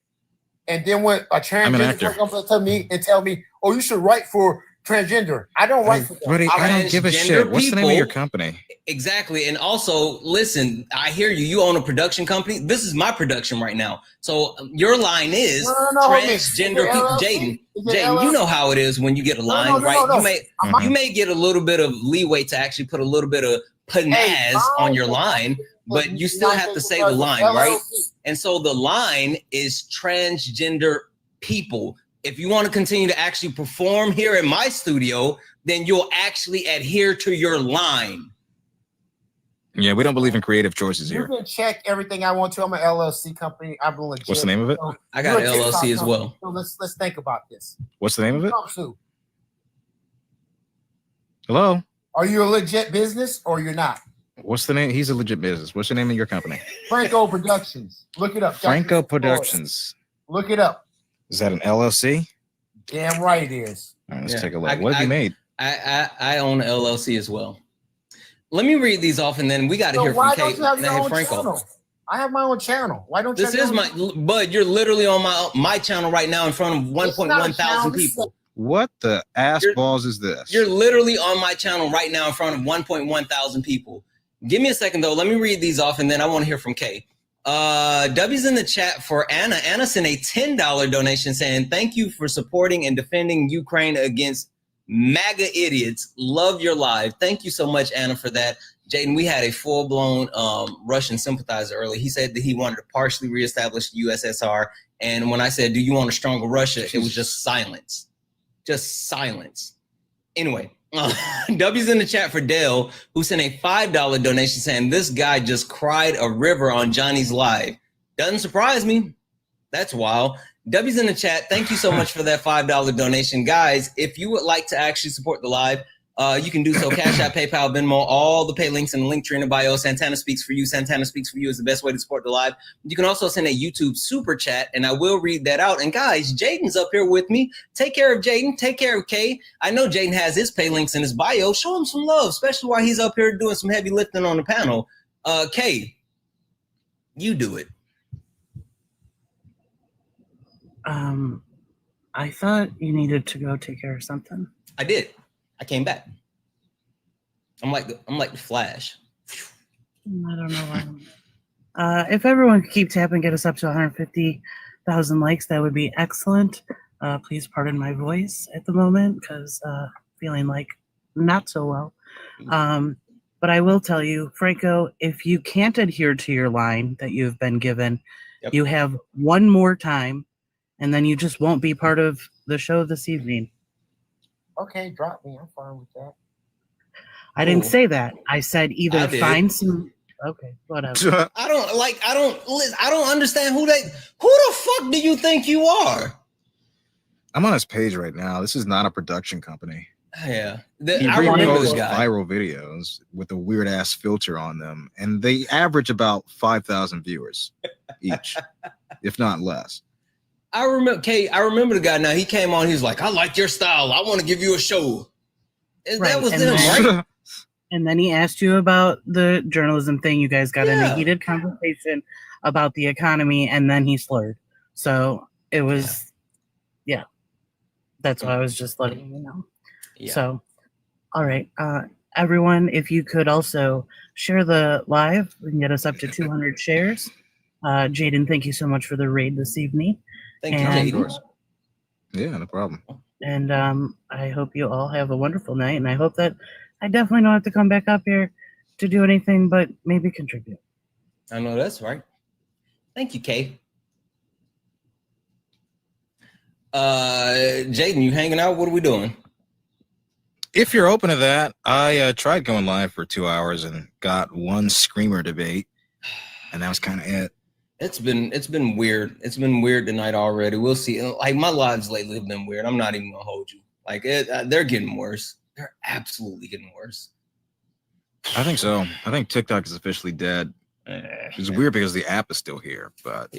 And then when a transgender comes to me and tell me, "Oh, you should write for transgender," I don't write for that. Buddy, I don't give a shit. What's the name of your company? Exactly. And also, listen, I hear you. You own a production company. This is my production right now. So your line is transgender people. Jaden, you know how it is when you get a line, right? You may get a little bit of leeway to actually put a little bit of panaz on your line, but you still have to say the line, right? And so the line is transgender people. If you want to continue to actually perform here in my studio, then you'll actually adhere to your line. Yeah, we don't believe in creative choices here. You can check everything I want to. I'm an LLC company. I'm legit. What's the name of it? I got an LLC as well. So let's think about this. What's the name of it? Hello? Are you a legit business or you're not? What's the name? He's a legit business. What's the name of your company? Franco Productions. Look it up. Franco Productions. Look it up. Is that an LLC? Damn right it is. All right, let's take a look. What have you made? I own an LLC as well. Let me read these off, and then we got to hear from Kate. Hey, Franco. I have my own channel. Why don't you? This is my, bud. You're literally on my channel right now in front of 1.1 thousand people. What the ass balls is this? You're literally on my channel right now in front of 1.1 thousand people. Give me a second though. Let me read these off, and then I want to hear from Kay. W's in the chat for Anna. Anna sent a $10 donation saying, thank you for supporting and defending Ukraine against MAGA idiots. Love your live. Thank you so much, Anna, for that. Jaden, we had a full-blown Russian sympathizer earlier. He said that he wanted to partially reestablish the USSR. And when I said, do you want a stronger Russia? It was just silence. Just silence. Anyway, W's in the chat for Dale, who sent a $5 donation saying, this guy just cried a river on Johnny's live. Doesn't surprise me. That's wild. W's in the chat. Thank you so much for that $5 donation. Guys, if you would like to actually support the live, you can do so. Cash App, PayPal, Venmo, all the pay links in the link tree in the bio. Santana Speaks for You. Santana Speaks for You is the best way to support the live. You can also send a YouTube super chat, and I will read that out. And guys, Jaden's up here with me. Take care of Jaden. Take care of Kay. I know Jaden has his pay links in his bio. Show him some love, especially while he's up here doing some heavy lifting on the panel. Kay, you do it. I thought you needed to go take care of something. I did. I came back. I'm like the Flash. I don't know why. If everyone could keep tapping, get us up to 150,000 likes, that would be excellent. Please pardon my voice at the moment because feeling like not so well. But I will tell you, Franco, if you can't adhere to your line that you've been given, you have one more time, and then you just won't be part of the show this evening. Okay, drop me. I'm fine with that. I didn't say that. I said either find some. Okay, whatever. I don't understand who the fuck do you think you are? I'm on his page right now. This is not a production company. Yeah, I remember those viral videos with a weird ass filter on them, and they average about 5,000 viewers each, if not less. I remember the guy. Now he came on. He was like, "I like your style. I want to give you a show." That was him, right? And then he asked you about the journalism thing. You guys got in a heated conversation about the economy, and then he slurred. So it was, that's why I was just letting you know. Yeah. So, all right, everyone, if you could also share the live, we can get us up to 200 shares. Jaden, thank you so much for the raid this evening. Thank you, Jaden. Yeah, no problem. And I hope you all have a wonderful night. And I hope that I definitely don't have to come back up here to do anything but maybe contribute. I know that's right. Thank you, Kay. Jaden, you hanging out? What are we doing? If you're open to that, I tried going live for 2 hours and got one screamer debate, and that was kind of it. It's been weird. It's been weird tonight already. We'll see. Like my lives lately have been weird. I'm not even gonna hold you. Like they're getting worse. They're absolutely getting worse. I think so. I think TikTok is officially dead. It's weird because the app is still here, but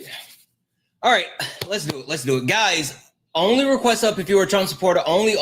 all right, let's do it. Let's do it, guys. Only request up if you're a Trump supporter. Only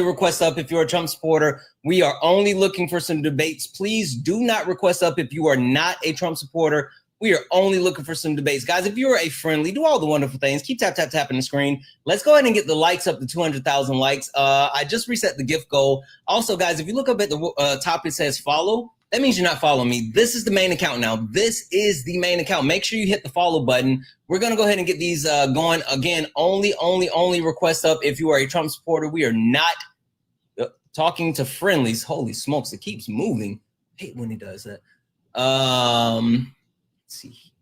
request up if you're a Trump supporter. We are only looking for some debates. Please do not request up if you are not a Trump supporter. We are only looking for some debates. Guys, if you're a friendly, do all the wonderful things. Keep tapping the screen. Let's go ahead and get the likes up to 200,000 likes. I just reset the gift goal. Also, guys, if you look up at the top, it says follow. That means you're not following me. This is the main account now. This is the main account. Make sure you hit the follow button. We're going to go ahead and get these going. Again, only request up if you are a Trump supporter. We are not talking to friendlies. Holy smokes, it keeps moving. I hate when he does that. Let's see here.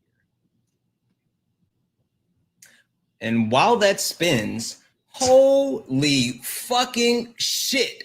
And while that spins, holy fucking shit.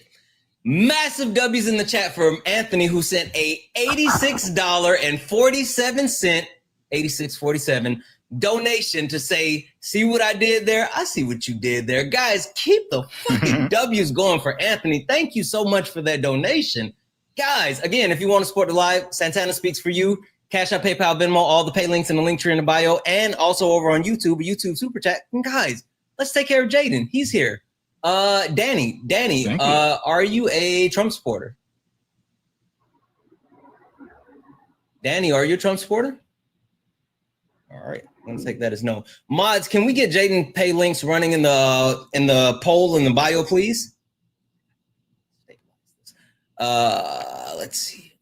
Massive W's in the chat from Anthony, who sent a $86.47, 86.47 donation to say, see what I did there? I see what you did there. Guys, keep the fucking W's going for Anthony. Thank you so much for that donation. Guys, again, if you want to support the live, Santana Speaks for You. Cash App, PayPal, Venmo, all the pay links in the link tree in the bio, and also over on YouTube, Super Chat. And guys, let's take care of Jaden. He's here. Danny, are you a Trump supporter? Danny, are you a Trump supporter? All right, I'm gonna take that as no. Mods, can we get Jaden pay links running in the poll in the bio, please? Let's see.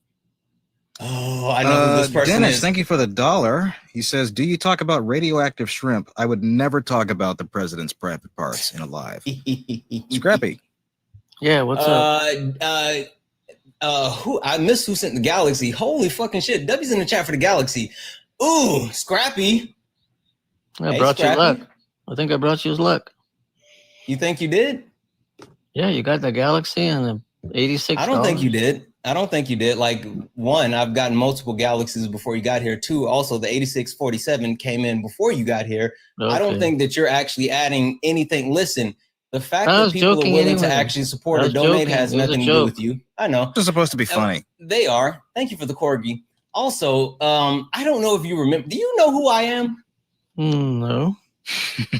Oh, I know who this person Dennis, is. thank you for the $1. He says, do you talk about radioactive shrimp? I would never talk about the president's private parts in a live. Scrappy. Yeah, what's up? Who I missed who sent the Galaxy. Holy fucking shit. W's in the chat for the Galaxy. Ooh, Scrappy. I brought you luck. I think I brought you luck. You think you did? Yeah, you got the Galaxy and the 86. I don't think you did. I don't think you did. Like, one, I've gotten multiple Galaxies before you got here. Two, also the 8647 came in before you got here. Okay. I don't think that you're actually adding anything. Listen, the fact that people are willing to actually support or donate has nothing to do with you. I know. It's supposed to be funny. They are. Thank you for the corgi. Also, I don't know if you remember. Do you know who I am? No.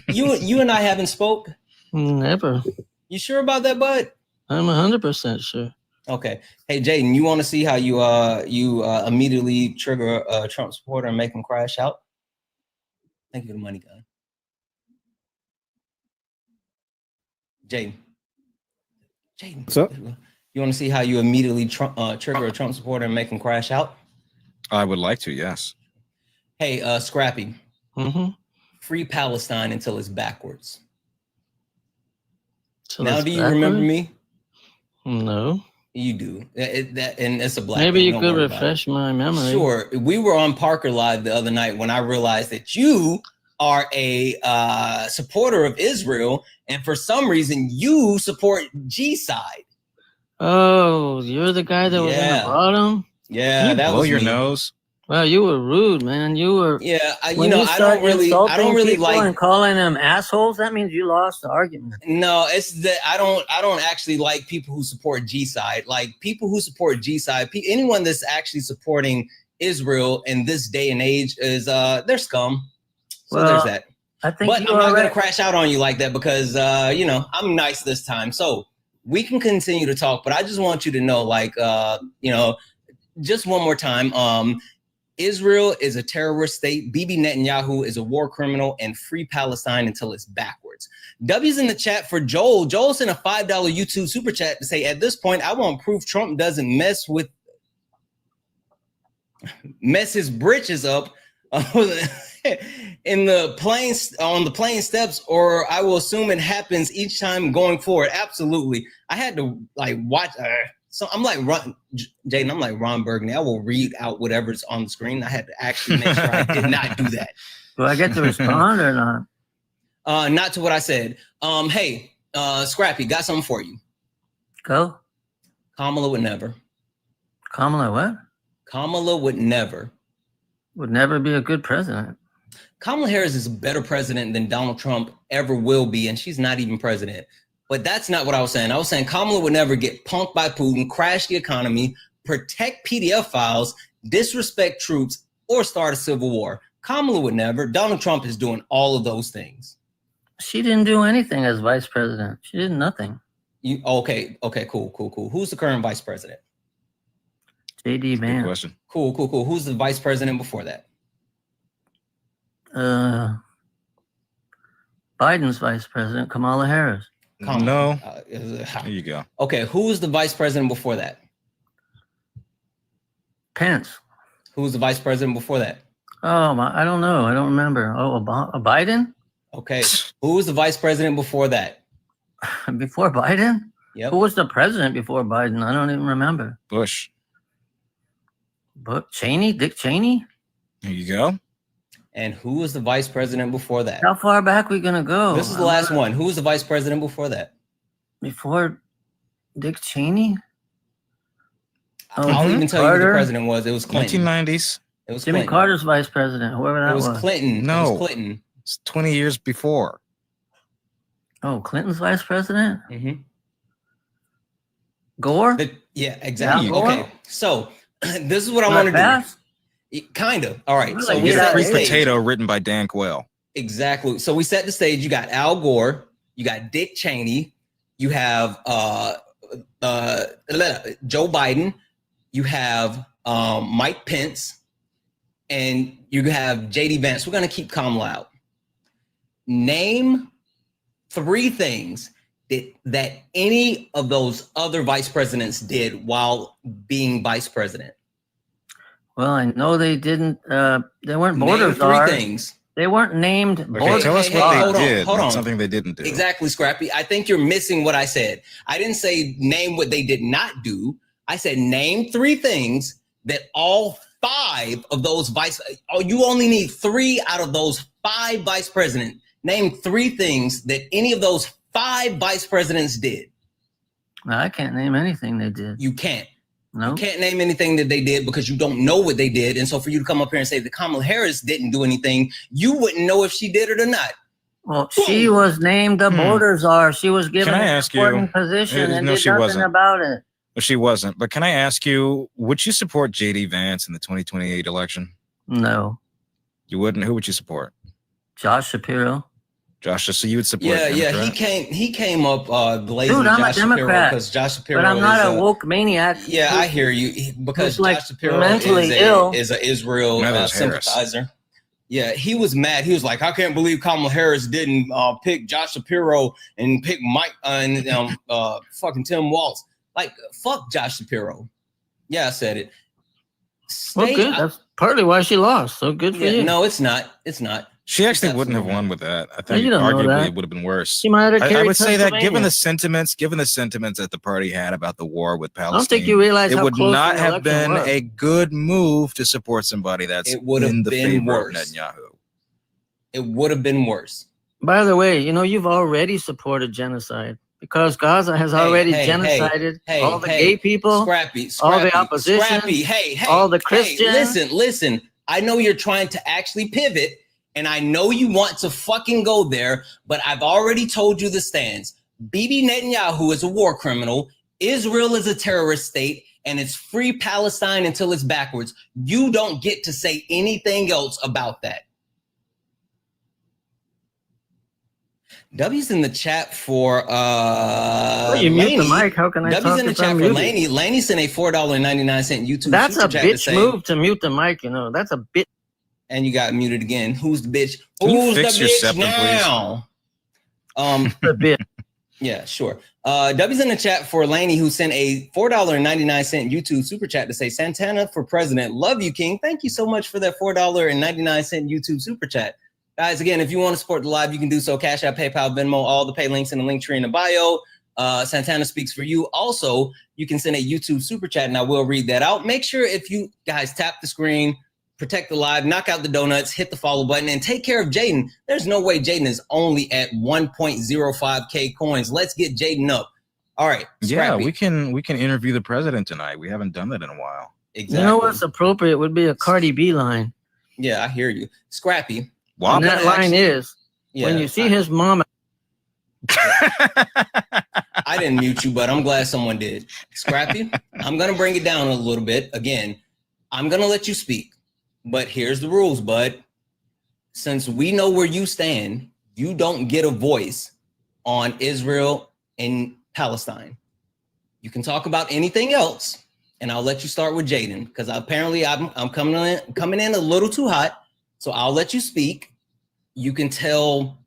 You and I haven't spoke? Never. You sure about that, bud? I'm 100% sure. Okay. Hey, Jaden, you want to see how you immediately trigger a Trump supporter and make him crash out? Thank you for the money, gun. Jaden. What's up? You want to see how you immediately trigger a Trump supporter and make him crash out? I would like to, yes. Hey, Scrappy. Mm-hmm. Free Palestine until it's backwards. So now, do you remember me? No. You do. And it's a black. Maybe you could refresh my memory. Sure. We were on Parker Live the other night when I realized that you are a supporter of Israel, and for some reason you support G side. Oh, you're the guy that was in the bottom? Yeah, that blow was your me. nose. Wow, you were rude, man. You were. Yeah, I When don't really people like and calling them assholes. That means you lost the argument. No, it's that I don't actually like people who support G side. Like people who support G side, anyone that's actually supporting Israel in this day and age is they're scum. So there's that. I think but I'm not gonna crash out on you like that because I'm nice this time. So we can continue to talk, but I just want you to know, like just one more time. Israel is a terrorist state. Bibi Netanyahu is a war criminal, and free Palestine until it's backwards. W's in the chat for Joel. Joel sent a $5 YouTube super chat to say, at this point, I want proof Trump doesn't mess his britches up in the on the plane steps, or I will assume it happens each time going forward. Absolutely. I had to watch. So I'm like Jaden. I'm like Ron Burgundy. I will read out whatever's on the screen. I had to actually make sure I did not do that. Do I get to respond or not? Not to what I said. Hey, Scrappy, got something for you. Go. Kamala would never. Kamala what? Kamala would never. Would never be a good president. Kamala Harris is a better president than Donald Trump ever will be, and she's not even president. But that's not what I was saying. I was saying Kamala would never get punked by Putin, crash the economy, protect PDF files, disrespect troops, or start a civil war. Kamala would never. Donald Trump is doing all of those things. She didn't do anything as vice president. She did nothing. Okay, cool. Who's the current vice president? JD Vance. Good question. Cool. Who's the vice president before that? Biden's vice president, Kamala Harris. No. There you go. Okay, who was the vice president before that? Pence. Who was the vice president before that? Oh, I don't know. I don't remember. Oh, Biden? Okay. Who was the vice president before that? Before Biden? Yep. Who was the president before Biden? I don't even remember. Bush. Cheney? Dick Cheney? There you go. And who was the vice president before that? How far back are we going to go? This is the last one. Who was the vice president before that? Before Dick Cheney? I'll even tell you who the president was. It was Clinton. 1990s. It was Jimmy Clinton. Carter's vice president, whoever that was. It was Clinton. No. It was Clinton. It's 20 years before. Oh, Clinton's vice president? Mm-hmm. Gore? Yeah, exactly. Yeah, Gore? Okay, so this is what I want to do. Kind of. All right. So we Get a set free the stage. potato written by Dan Quayle. Exactly. So we set the stage. You got Al Gore. You got Dick Cheney. You have Joe Biden. You have Mike Pence. And you have JD Vance. We're going to keep Kamala out. Name 3 things that any of those other vice presidents did while being vice president. Well, I know they didn't. They weren't Name border three czars. things. They weren't named Okay, border tell us hey, what hey, they hold on, did, hold not on. something they didn't do. Exactly, Scrappy. I think you're missing what I said. I didn't say name what they did not do. I said name 3 things that all 5 of those you only need 3 out of those 5 vice presidents. Name 3 things that any of those 5 vice presidents did. I can't name anything they did. You can't. No. You can't name anything that they did because you don't know what they did. And so for you to come up here and say that Kamala Harris didn't do anything, you wouldn't know if she did it or not. Well, she was named the border czar. She was given Can I an ask you- important position and No, did she nothing wasn't. about it. Well, she wasn't. But can I ask you, would you support J.D. Vance in the 2028 election? No. You wouldn't? Who would you support? Josh Shapiro. Josh, so you would support Yeah, him, yeah. correct? He came up glazing Dude, I'm Josh a Shapiro Democrat, because Josh Shapiro but I'm not is a woke maniac. Yeah, I hear you. Because who's, like, Josh Shapiro mentally ill. is an Israel That was Harris. sympathizer. Yeah, he was mad. He was like, I can't believe Kamala Harris didn't pick Josh Shapiro and pick Mike and fucking Tim Walz. Like, fuck Josh Shapiro. Yeah, I said it. Well, good. That's partly why she lost. So good for you. No, it's not. It's not. She actually wouldn't have won with that. I think you don't know arguably that. it would have been worse. She might have I carried would say that given Pennsylvania. the sentiments that the party had about the war with Palestine, I don't think you realize it how would close not the have election been was. a good move to support somebody that's It would have in the been favor of worse. Netanyahu. It would have been worse. By the way, you know, you've already supported genocide because Gaza has already genocided all the gay people, Scrappy, all the opposition, Scrappy, hey, all the Christians. Hey, listen. I know you're trying to actually pivot, and I know you want to fucking go there, but I've already told you the stance. Bibi Netanyahu is a war criminal. Israel is a terrorist state, and it's free Palestine until it's backwards. You don't get to say anything else about that. W's in the chat for you mute the mic. How can I W's talk in the if chat I'm for muted? Laney. Laney sent a $4.99 YouTube That's a super chat to bitch say, move to mute the mic. You know, that's a bitch. and you got muted again. Who's the bitch? Can you Who's fix the your bitch septum, now? The bitch. Yeah, sure. W's in the chat for Laney, who sent a $4.99 YouTube super chat to say, Santana for president. Love you, King. Thank you so much for that $4.99 YouTube super chat. Guys, again, if you want to support the live, you can do so. Cash App, PayPal, Venmo, all the pay links in the link tree in the bio. Santana speaks for you. Also, you can send a YouTube super chat, and I will read that out. Make sure if you guys tap the screen, protect the live, knock out the donuts, hit the follow button, and take care of Jaden. There's no way Jaden is only at 1.05K coins. Let's get Jaden up. All right. Yeah, Scrappy. we can interview the president tonight. We haven't done that in a while. Exactly. You know what's appropriate would be a Cardi B line. Yeah, I hear you. Scrappy. Wow. And that line is, Yeah, when you see his mama. I didn't mute you, but I'm glad someone did. Scrappy, I'm going to bring it down a little bit. Again, I'm going to let you speak, but here's the rules, bud. Since we know where you stand, you don't get a voice on Israel and Palestine. You can talk about anything else, and I'll let you start with Jaden, because apparently I'm coming in a little too hot, so I'll let you speak. You can tell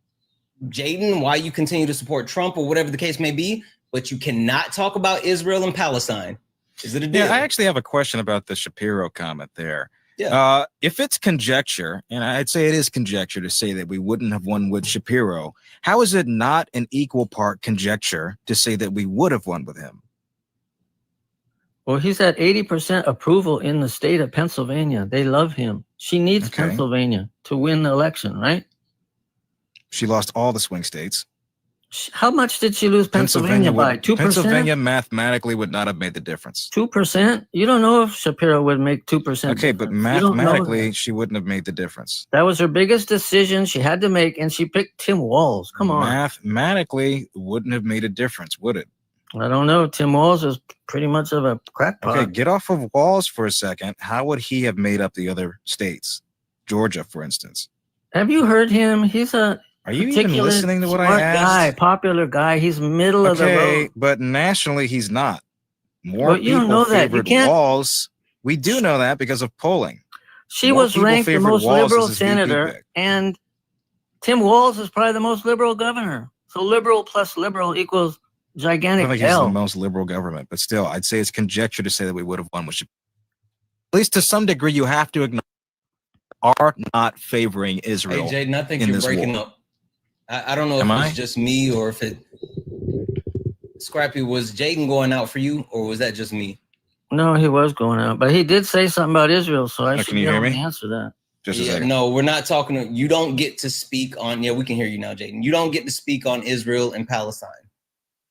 Jaden why you continue to support Trump or whatever the case may be, but you cannot talk about Israel and Palestine. Is it a deal? Yeah, I actually have a question about the Shapiro comment there. Yeah. If it's conjecture, and I'd say it is conjecture to say that we wouldn't have won with Shapiro, how is it not an equal part conjecture to say that we would have won with him? Well, he's at 80% approval in the state of Pennsylvania. They love him. She needs Pennsylvania to win the election, right? She lost all the swing states. How much did she lose Pennsylvania by? 2%? Pennsylvania mathematically would not have made the difference. 2%? You don't know if Shapiro would make 2%. Okay, but mathematically, she wouldn't have made the difference. That was her biggest decision she had to make, and she picked Tim Walz. Come on. Mathematically, wouldn't have made a difference, would it? I don't know. Tim Walz is pretty much of a crackpot. Okay, get off of Walz for a second. How would he have made up the other states? Georgia, for instance. Have you heard him? He's a Are you even listening to what I smart asked? guy, popular guy. He's middle of the road. But nationally, he's not. More But you don't people know that. You favored can't- Walz. We do know that because of polling. She More was people ranked the favored most Walz liberal as his VP senator, pick. and Tim Walz is probably the most liberal governor. So liberal plus liberal equals I gigantic don't think he's L. the most liberal government, but still, I'd say it's conjecture to say that we would have won with Shapiro. least to some degree, you have to acknowledge are not favoring Israel. Hey, Jaden, I think in you're this breaking war. up. I don't know if it's just me or if it. Scrappy, was Jaden going out for you, or was that just me? No, he was going out, but he did say something about Israel, so I should can be you hear able to me? answer that. Just a Yeah, second. no, we're not talking. You don't get to speak on. Yeah, we can hear you now, Jaden. You don't get to speak on Israel and Palestine.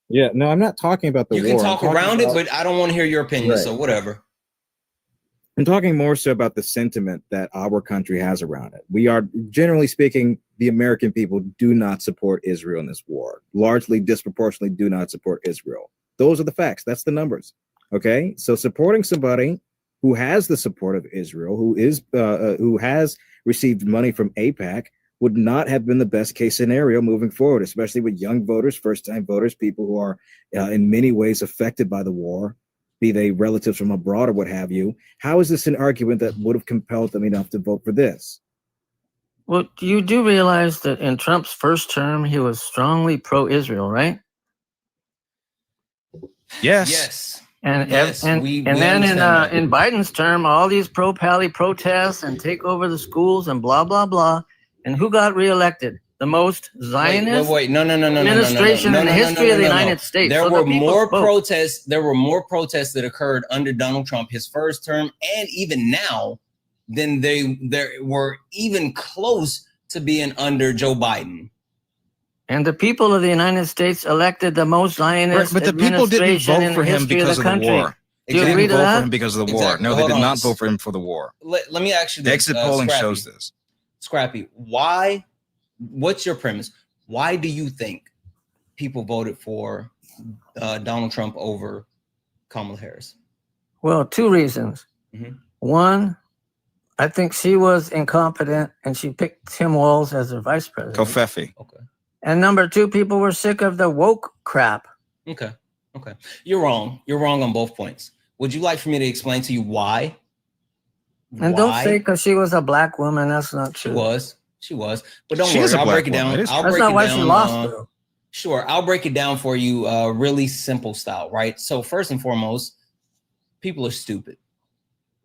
Yeah, no, I'm not talking about the You war. can talk around it, but I don't want to hear your opinion. Right. So whatever. I'm talking more so about the sentiment that our country has around it. We are, generally speaking, the American people do not support Israel in this war. Largely, disproportionately do not support Israel. Those are the facts. That's the numbers. Okay? So supporting somebody who has the support of Israel, who has received money from AIPAC, would not have been the best case scenario moving forward, especially with young voters, first-time voters, people who are in many ways affected by the war, be they relatives from abroad or what have you. How is this an argument that would have compelled them enough to vote for this? Well, you do realize that in Trump's first term, he was strongly pro-Israel, right? Yes. Yes. And Yes, and we then understand that. in Biden's term, all these pro-Pally protests and take over the schools and blah blah blah. And who got reelected? The most Zionist Wait. No. administration in the history of the United States. There So were the people more spoke. protests. There were more protests that occurred under Donald Trump, his first term, and even now, than there were even close to being under Joe Biden. And the people of the United States elected the most Zionist But the people didn't administration vote in for the him history of because the of the country. war. Do you They agree didn't to vote for that? him because of the war. Exactly. No, they Hold did on. not vote for him for the war. Let me ask you The this. exit polling Scrappy. shows this. Scrappy, why? What's your premise? Why do you think people voted for Donald Trump over Kamala Harris? Well, two reasons. Mhm. One, I think she was incompetent and she picked Tim Walz as her vice president. Kofefi. Okay. And number two, people were sick of the woke crap. Okay. You're wrong. You're wrong on both points. Would you like for me to explain to you why? And don't say because she was a black woman. That's not true. She was. But don't She worry. is a I'll black break it down. woman. It is I'll That's break not it why down. she lost, though. Sure. I'll break it down for you really simple style, right? So first and foremost, people are stupid.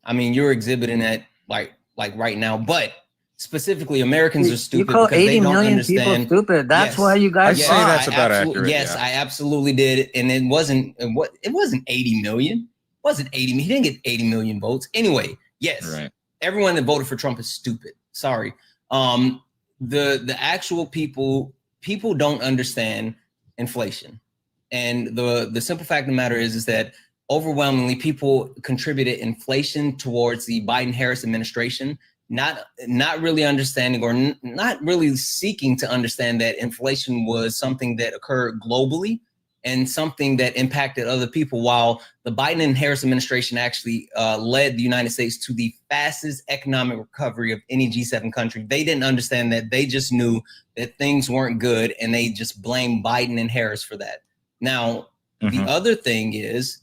I mean, you're exhibiting that like right now, but specifically Americans are stupid You call because 80 they don't million understand. people stupid. That's Yes. why you guys I'd say lost. that's about accurate. Yes, Yeah. I absolutely did. And it wasn't 80 million. It wasn't 80 million. He didn't get 80 million votes. Anyway, yes. Right. Everyone that voted for Trump is stupid. Sorry. The actual people don't understand inflation. And the simple fact of the matter is that overwhelmingly people contributed inflation towards the Biden-Harris administration, not really understanding or not really seeking to understand that inflation was something that occurred globally and something that impacted other people, while the Biden and Harris administration actually led the United States to the fastest economic recovery of any G7 country. They didn't understand that. They just knew that things weren't good, and they just blamed Biden and Harris for that. Now, the other thing is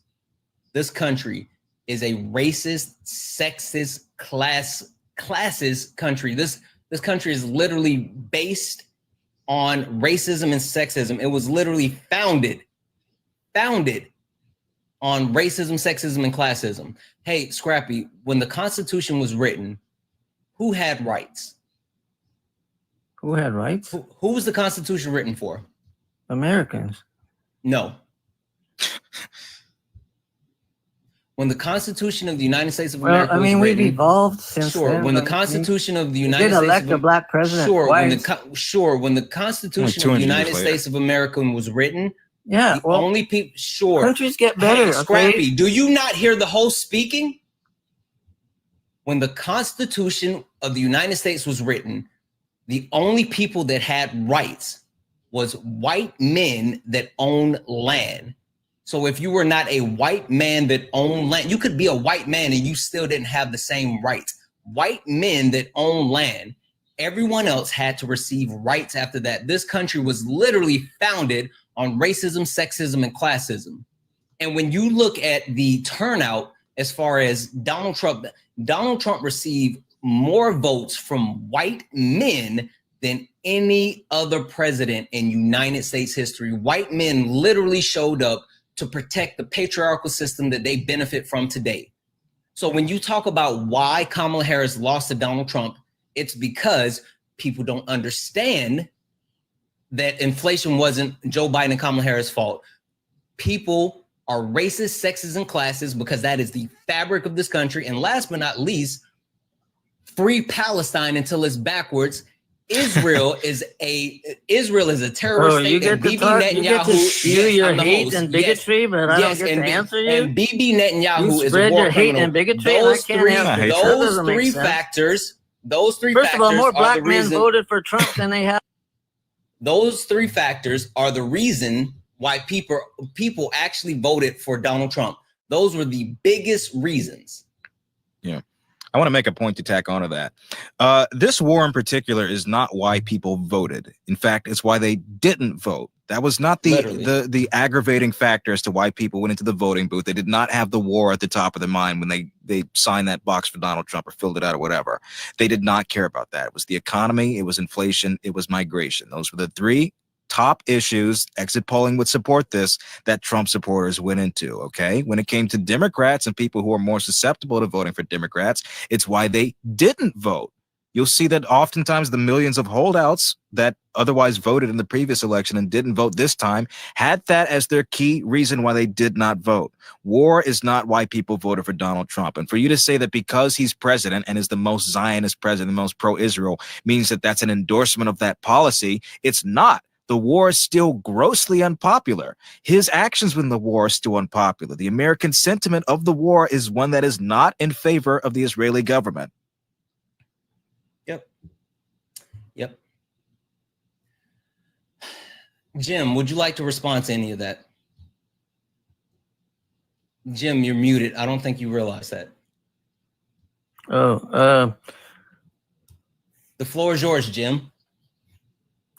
this country is a racist, sexist, classist country. This country is literally based on racism and sexism. It was literally founded on racism, sexism, and classism. Hey, Scrappy, when the Constitution was written, who had rights? Who had rights? Who was the Constitution written for? Americans. No. When the Constitution of the United States of America was we've written, evolved since sure. then. When the Constitution of the You United did States elect a black president twice. When the Constitution of 200 the years United later. States of America was written, Yeah, the well, only people, sure. countries get better. Hey, Scrappy, Okay? do you not hear the host speaking? When the Constitution of the United States was written, the only people that had rights was white men that owned land. So if you were not a white man that owned land, you could be a white man and you still didn't have the same rights. White men that own land, everyone else had to receive rights after that. This country was literally founded on racism, sexism, and classism. And when you look at the turnout as far as Donald Trump received more votes from white men than any other president in United States history. White men literally showed up to protect the patriarchal system that they benefit from today. So when you talk about why Kamala Harris lost to Donald Trump, it's because people don't understand that inflation wasn't Joe Biden and Kamala Harris' fault. People are racist, sexist, and classist because that is the fabric of this country. And last but not least, free Palestine until it's backwards. Israel is a terrorist state. You get to spew your hate and bigotry, but I don't get to answer you. And Bibi Netanyahu is a spread war your hate criminal. and bigotry, and I can't answer you. Those three factors. First of all, more black men voted for Trump than they have. Those three factors are the reason why people actually voted for Donald Trump. Those were the biggest reasons. Yeah. I want to make a point to tack onto that. This war in particular is not why people voted. In fact, it's why they didn't vote. That was not the aggravating factor as to why people went into the voting booth. They did not have the war at the top of their mind when they signed that box for Donald Trump or filled it out or whatever. They did not care about that. It was the economy, it was inflation, it was migration. Those were the three top issues, exit polling would support this, that Trump supporters went into, okay? When it came to Democrats and people who are more susceptible to voting for Democrats, it's why they didn't vote. You'll see that oftentimes the millions of holdouts that otherwise voted in the previous election and didn't vote this time had that as their key reason why they did not vote. War is not why people voted for Donald Trump. And for you to say that because he's president and is the most Zionist president, the most pro-Israel, means that that's an endorsement of that policy, it's not. The war is still grossly unpopular. His actions within the war are still unpopular. The American sentiment of the war is one that is not in favor of the Israeli government. Yep. Jim, would you like to respond to any of that? Jim, you're muted. I don't think you realize that. The floor is yours, Jim.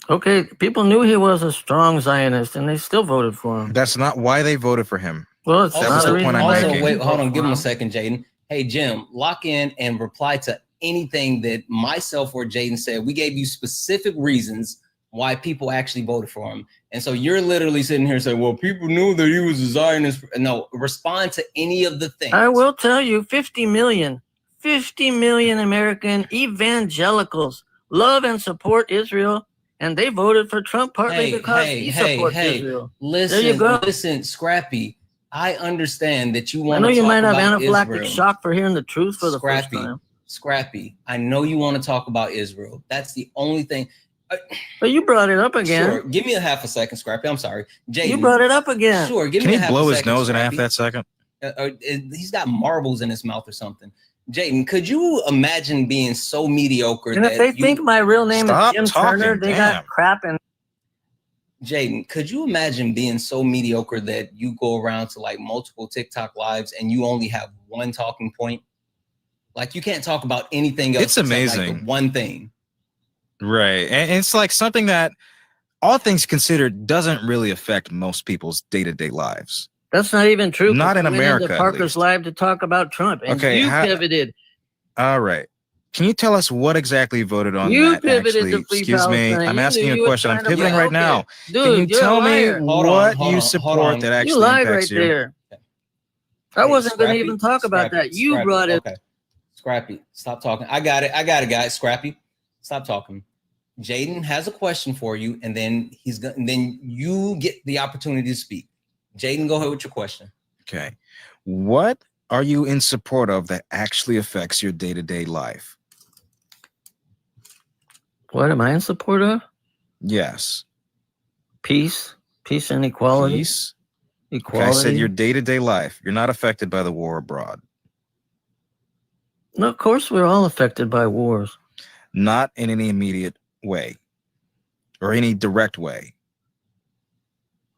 Okay, people knew he was a strong Zionist, and they still voted for him. That's not why they voted for him. Well, it's Also, not a reason why they wait, hold on, voted give for him a him. second, Jaden. Hey, Jim, lock in and reply to anything that myself or Jaden said. We gave you specific reasons why people actually voted for him. And so you're literally sitting here saying, well, people knew that he was a Zionist. No, respond to any of the things. I will tell you, 50 million American evangelicals love and support Israel, and they voted for Trump partly because he supports Israel. Listen, there you go. Listen, Scrappy, I understand that you I want know to you talk might have about anaphylactic Israel. shock for hearing the truth for the first time. Scrappy, I know you want to talk about Israel. That's the only thing. But you brought it up again. Sure, give me a half a second, Scrappy. I'm sorry. Jaden, You brought it up again. Sure, give Can me he a half blow a his second, nose in half Scrappy. that second? He's got marbles in his mouth or something. Jaden, could you imagine being so mediocre And that if they think my real name is Jim Turner, they got crap in. Jaden, could you imagine being so mediocre that you go around to like multiple TikTok lives and you only have one talking point? Like you can't talk about anything else. It's except, like, amazing. the one thing. Right. And it's like something that, all things considered, doesn't really affect most people's day-to-day lives. That's not even true. Not in We went America, into at Parker's least. Live to talk about Trump, and Okay, you pivoted. All right. Can you tell us what exactly you voted on You that, pivoted actually? to free Excuse me. Palestine. I'm You asking knew you you a were question. I'm trying to pivoting block right now. it. Dude, Can you tell me Hold on, what hold you on, support hold on. that actually You lied impacts right you? there. I wasn't going to Scrappy, even talk about Scrappy, that. You Scrappy, brought it. Okay. Scrappy, stop talking. I got it, guys. Scrappy, stop talking. Jaden has a question for you, and then then you get the opportunity to speak. Jaden, go ahead with your question. Okay. What are you in support of that actually affects your day-to-day life? What am I in support of? Yes. Peace and equality. Peace. Equality. Okay, I said your day-to-day life. You're not affected by the war abroad. No, of course, we're all affected by wars. Not in any immediate way or any direct way.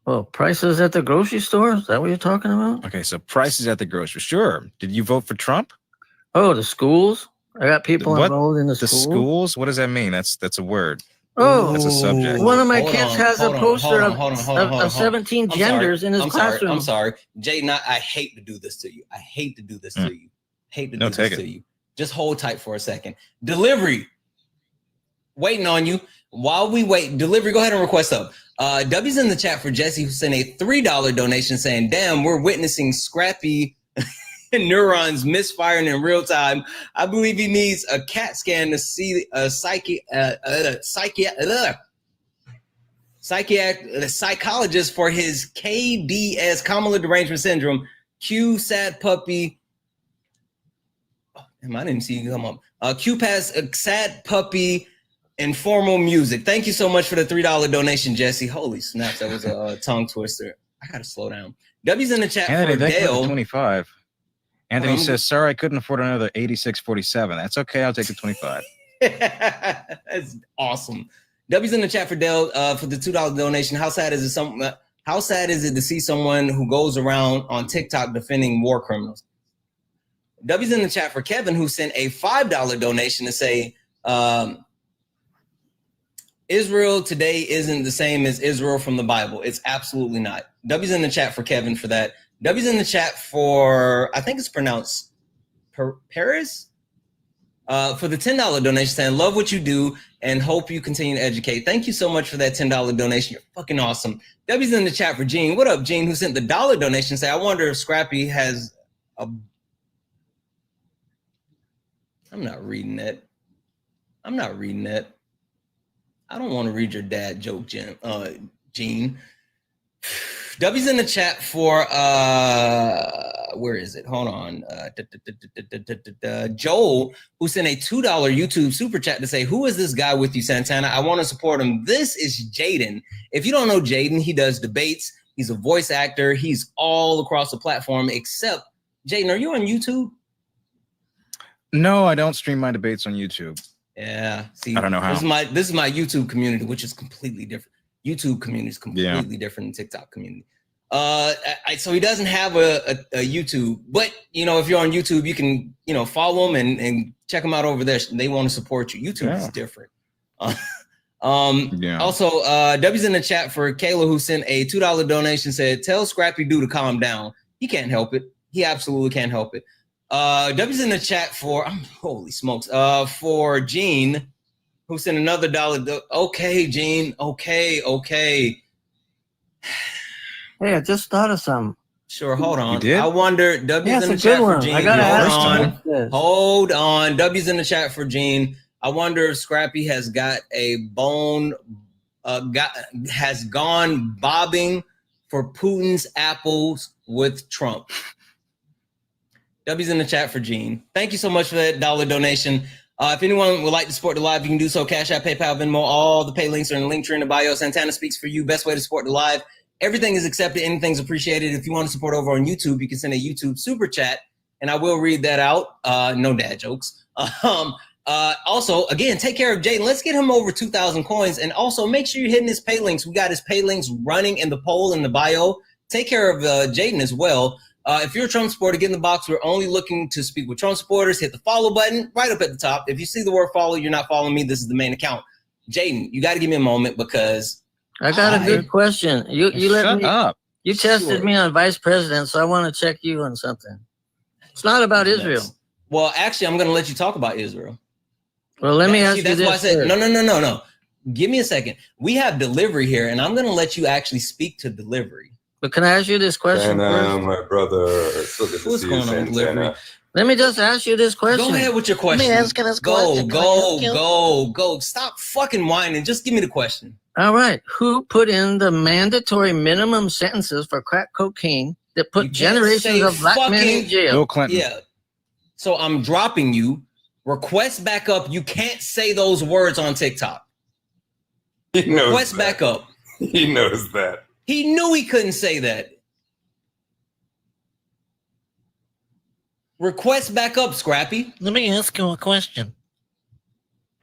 Oh, prices at the grocery store? Is that what you're talking about? Okay, so prices at the grocery. Sure. Did you vote for Trump? Oh, the schools? I got people What? involved in the The schools. schools? What does that mean? That's a word. Oh, that's a subject. one of my Hold kids on, has a hold on, poster hold on, of 17 genders in his classroom. I'm sorry. Jaden, I hate to do this to you. I hate to do this to you. Hate to do this to you. Just hold tight for a second. Delivery. Waiting on you. While we wait, delivery, go ahead and request up. W's in the chat for Jesse, who sent a $3 donation saying, damn, we're witnessing Scrappy neurons misfiring in real time. I believe he needs a CAT scan to see a psychologist for his KDS, common derangement syndrome. Q sad puppy. Oh, I didn't see you come up. Q pass sad puppy. Informal music. Thank you so much for the $3 donation, Jesse. Holy snaps, that was a tongue twister. I gotta slow down. W's in the chat Anthony, for Dale. 25. Anthony says, "Sorry, I couldn't afford another 86.47. That's okay. I'll take the 25." That's awesome. W's in the chat for Dale for the $2 donation. How sad is it? How sad is it to see someone who goes around on TikTok defending war criminals? W's in the chat for Kevin, who sent a $5 donation to say, Israel today isn't the same as Israel from the Bible. It's absolutely not. W's in the chat for Kevin for that. W's in the chat for, I think it's pronounced Paris, for the $10 donation saying, love what you do and hope you continue to educate. Thank you so much for that $10 donation. You're fucking awesome. W's in the chat for Gene. What up, Gene, who sent the $1 donation? Say, I wonder if Scrappy has a... I'm not reading that. I don't want to read your dad joke, Gene. W's in the chat for where is it? Hold on. Joel, who sent a $2 YouTube super chat to say, who is this guy with you, Santana? I want to support him. This is Jaden. If you don't know Jaden, he does debates. He's a voice actor. He's all across the platform except Jaden. Are you on YouTube? No, I don't stream my debates on YouTube. Yeah, see, I don't know how. This is my YouTube community, which is completely different. YouTube community is completely different than TikTok community. So he doesn't have a YouTube, but if you're on YouTube, you can follow him and check him out over there. They want to support you. YouTube is different. Also, W's in the chat for Kayla, who sent a $2 donation, said, "Tell Scrappy Doo to calm down. He can't help it. He absolutely can't help it." W's in the chat for holy smokes. For Gene, who sent another $1. Okay, Gene. Okay. Hey, I just thought of something. Sure, hold on. You did? I wonder. W's in the chat for Gene. I gotta ask you. Hold on. W's in the chat for Gene. I wonder if Scrappy has got a bone. Has gone bobbing for Putin's apples with Trump. W's in the chat for Gene. Thank you so much for that $1 donation. If anyone would like to support the live, you can do so. Cash App, PayPal, Venmo. All the pay links are in the link tree in the bio. Santana speaks for you. Best way to support the live. Everything is accepted. Anything's appreciated. If you want to support over on YouTube, you can send a YouTube super chat, and I will read that out. No dad jokes. Also, again, take care of Jaden. Let's get him over 2,000 coins, and also make sure you're hitting his pay links. We got his pay links running in the poll in the bio. Take care of Jaden as well. If you're a Trump supporter, get in the box. We're only looking to speak with Trump supporters. Hit the follow button right up at the top. If you see the word follow, you're not following me. This is the main account. Jaden, you got to give me a moment because I got a good question. You let me up. You tested me on vice president, so I want to check you on something. It's not about Israel. Well, actually, I'm going to let you talk about Israel. Well, let me ask you this. That's why I said no. Give me a second. We have delivery here, and I'm going to let you actually speak to delivery. But can I ask you this question first? My brother, so good to What's see going you, on, delivery? Let me just ask you this question. Go ahead with your question. Let me ask you this question. Go. Stop fucking whining. Just give me the question. All right. Who put in the mandatory minimum sentences for crack cocaine that put generations of black men in jail? Bill Clinton. Yeah. So I'm dropping you. Request back up. You can't say those words on TikTok. He knows Request that. back up. He knows that. He knew he couldn't say that. Request back up, Scrappy. Let me ask you a question.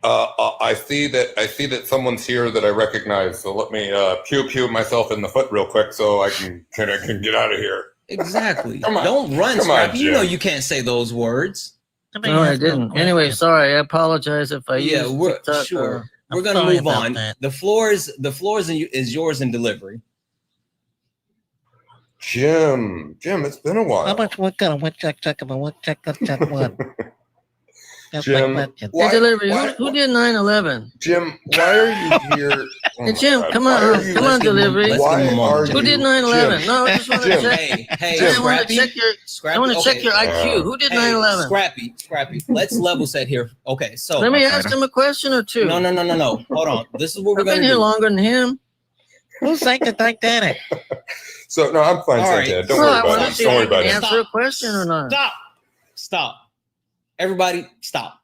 I see that someone's here that I recognize. So let me pew myself in the foot real quick so I can get out of here. Exactly. Come on. Don't run, Come Scrappy. on, You know Jim. you can't say those words. No, I didn't. Anyway, sorry. I apologize if I used we're TikTok sure. or- We're gonna move on. The floor is yours in delivery. Jim, it's been a while. How much what kind of what check what? Jim, Hey, Delivery, who did 9/11? Jim, why are you here? Hey, Jim, come on, Delivery. Who did 9/11? No, I just want to check. Hey, I want to check your. I want to check your IQ. Who did 9/11? Scrappy. Let's level set here. Okay, so let me ask him a question or two. No. Hold on. This is what we're gonna do. I've been here longer than him. Who's thinking Titanic? So no, I'm fine, Santana. Don't worry about it. Don't worry about it. Answer a question or not? Stop. Everybody, stop.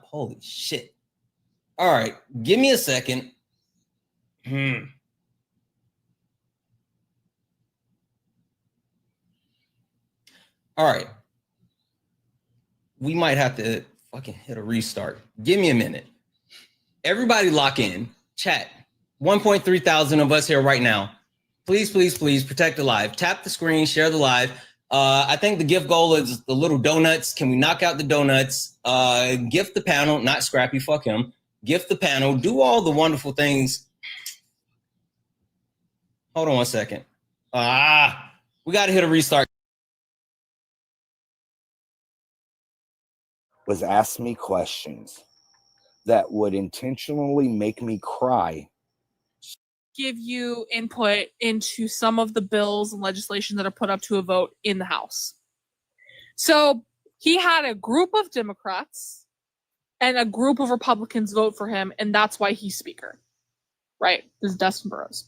Holy shit. All right, give me a second. All right. We might have to fucking hit a restart. Give me a minute. Everybody lock in. Chat. 1.3 thousand of us here right now. Please protect the live. Tap the screen, share the live. I think the gift goal is the little donuts. Can we knock out the donuts? Gift the panel, not Scrappy, fuck him. Gift the panel, do all the wonderful things. Hold on one second. We got to hit a restart. Was ask me questions that would intentionally make me cry. Give you input into some of the bills and legislation that are put up to a vote in the House. So he had a group of Democrats and a group of Republicans vote for him, and that's why he's speaker. Right? This is Dustin Burrows.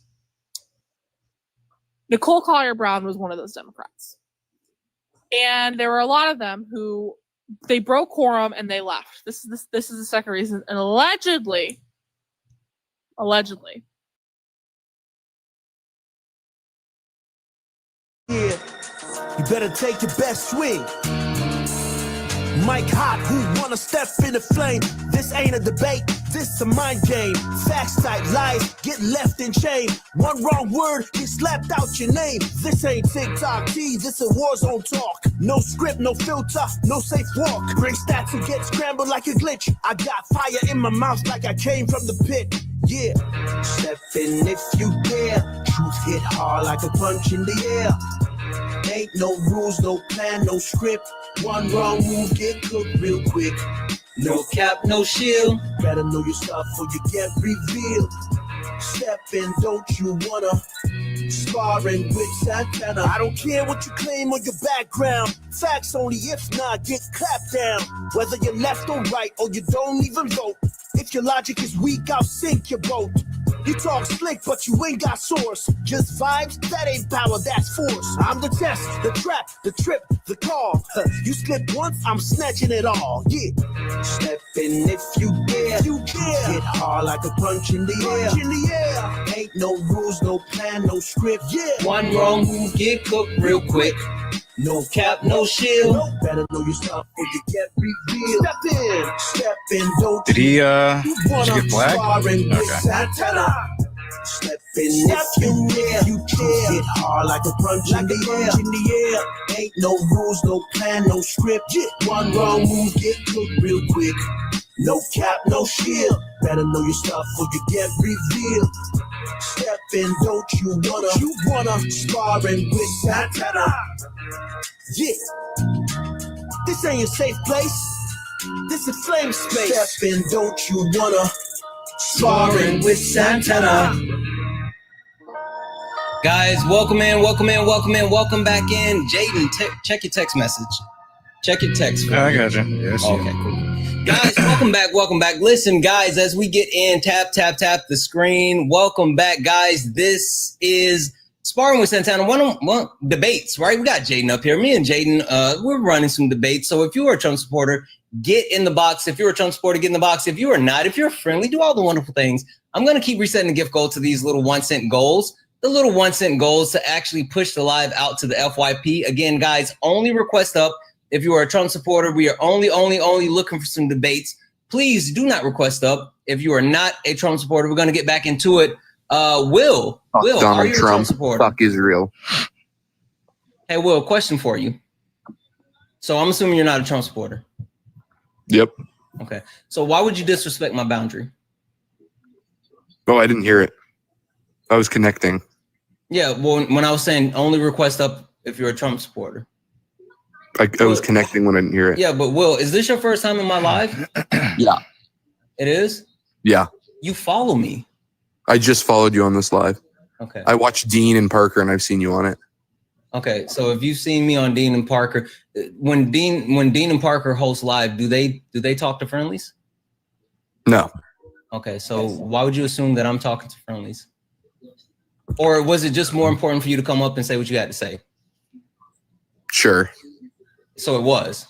Nicole Collier Brown was one of those Democrats. And there were a lot of them who they broke quorum and they left. This is the second reason. And allegedly, Yeah, you better take your best swing. Mike Hot, who wanna step in the flame? This ain't a debate, this a mind game. Facts type lies get left in shame. One wrong word get slapped out your name. This ain't TikTok T, this a war zone talk. No script, no filter, no safe walk. Bring stats and get scrambled like a glitch. I got fire in my mouth like I came from the pit. Yeah, step in if you dare. Truth hit hard like a punch in the air. Ain't no rules, no plan, no script. One wrong move, get cooked real quick. No cap, no shield. Better know your stuff or you get revealed. Step in, don't you wanna? Sparring with Santana. I don't care what you claim or your background. Facts only, if not, get clapped down. Whether you're left or right or you don't even vote. If your logic is weak, I'll sink your boat. You talk slick, but you ain't got source. Just vibes, that ain't power, that's force. I'm the test, the trap, the trip, the call. You slip once, I'm snatching it all. Yeah. Step in if you dare. Hit hard like a punch in the air. Ain't no rules, no plan, no script. Yeah. One wrong move, get cooked real quick. No cap, no shield. Better know your stuff or you get revealed. Step in, don't did he get flagged? Okay. Step in if you dare. Hit hard like a punch in the air. Ain't no rules, no plan, no script. One wrong move, get cooked real quick. No cap, no shield. Better know your stuff or you get revealed. Step in, don't you wanna sparring with Santana. Yeah, this ain't a safe place. This is flame space. Step in, don't you wanna sparring with Santana. Guys, welcome welcome back in. Jaden, check your text message. Check your text. I got you. Yes. Okay, cool. Guys, welcome back. Listen, guys, as we get in, tap the screen. Welcome back, guys. This is Sparring with Santana, one debates, right? We got Jaden up here. Me and Jaden, we're running some debates. So if you are a Trump supporter, get in the box. If you're a Trump supporter, get in the box. If you are not, if you're friendly, do all the wonderful things. I'm going to keep resetting the gift goal to these little 1 cent goals. The little 1 cent goals to actually push the live out to the FYP. Again, guys, only request up. If you are a Trump supporter, we are only looking for some debates. Please do not request up. If you are not a Trump supporter, we're going to get back into it. Will, are you a Trump supporter? Fuck Israel. Hey, Will, question for you. So I'm assuming you're not a Trump supporter. Yep. Okay. So why would you disrespect my boundary? Oh, I didn't hear it. I was connecting. Yeah, well, when I was saying only request up if you're a Trump supporter. I was connecting when I didn't hear it. Yeah, but Will, is this your first time in my live? Yeah. It is? Yeah. You follow me. I just followed you on this live. Okay. I watched Dean and Parker, and I've seen you on it. Okay, so if you've seen me on Dean and Parker, when Dean and Parker host live, do they talk to friendlies? No. Okay, so why would you assume that I'm talking to friendlies? Or was it just more important for you to come up and say what you had to say? Sure. So it was.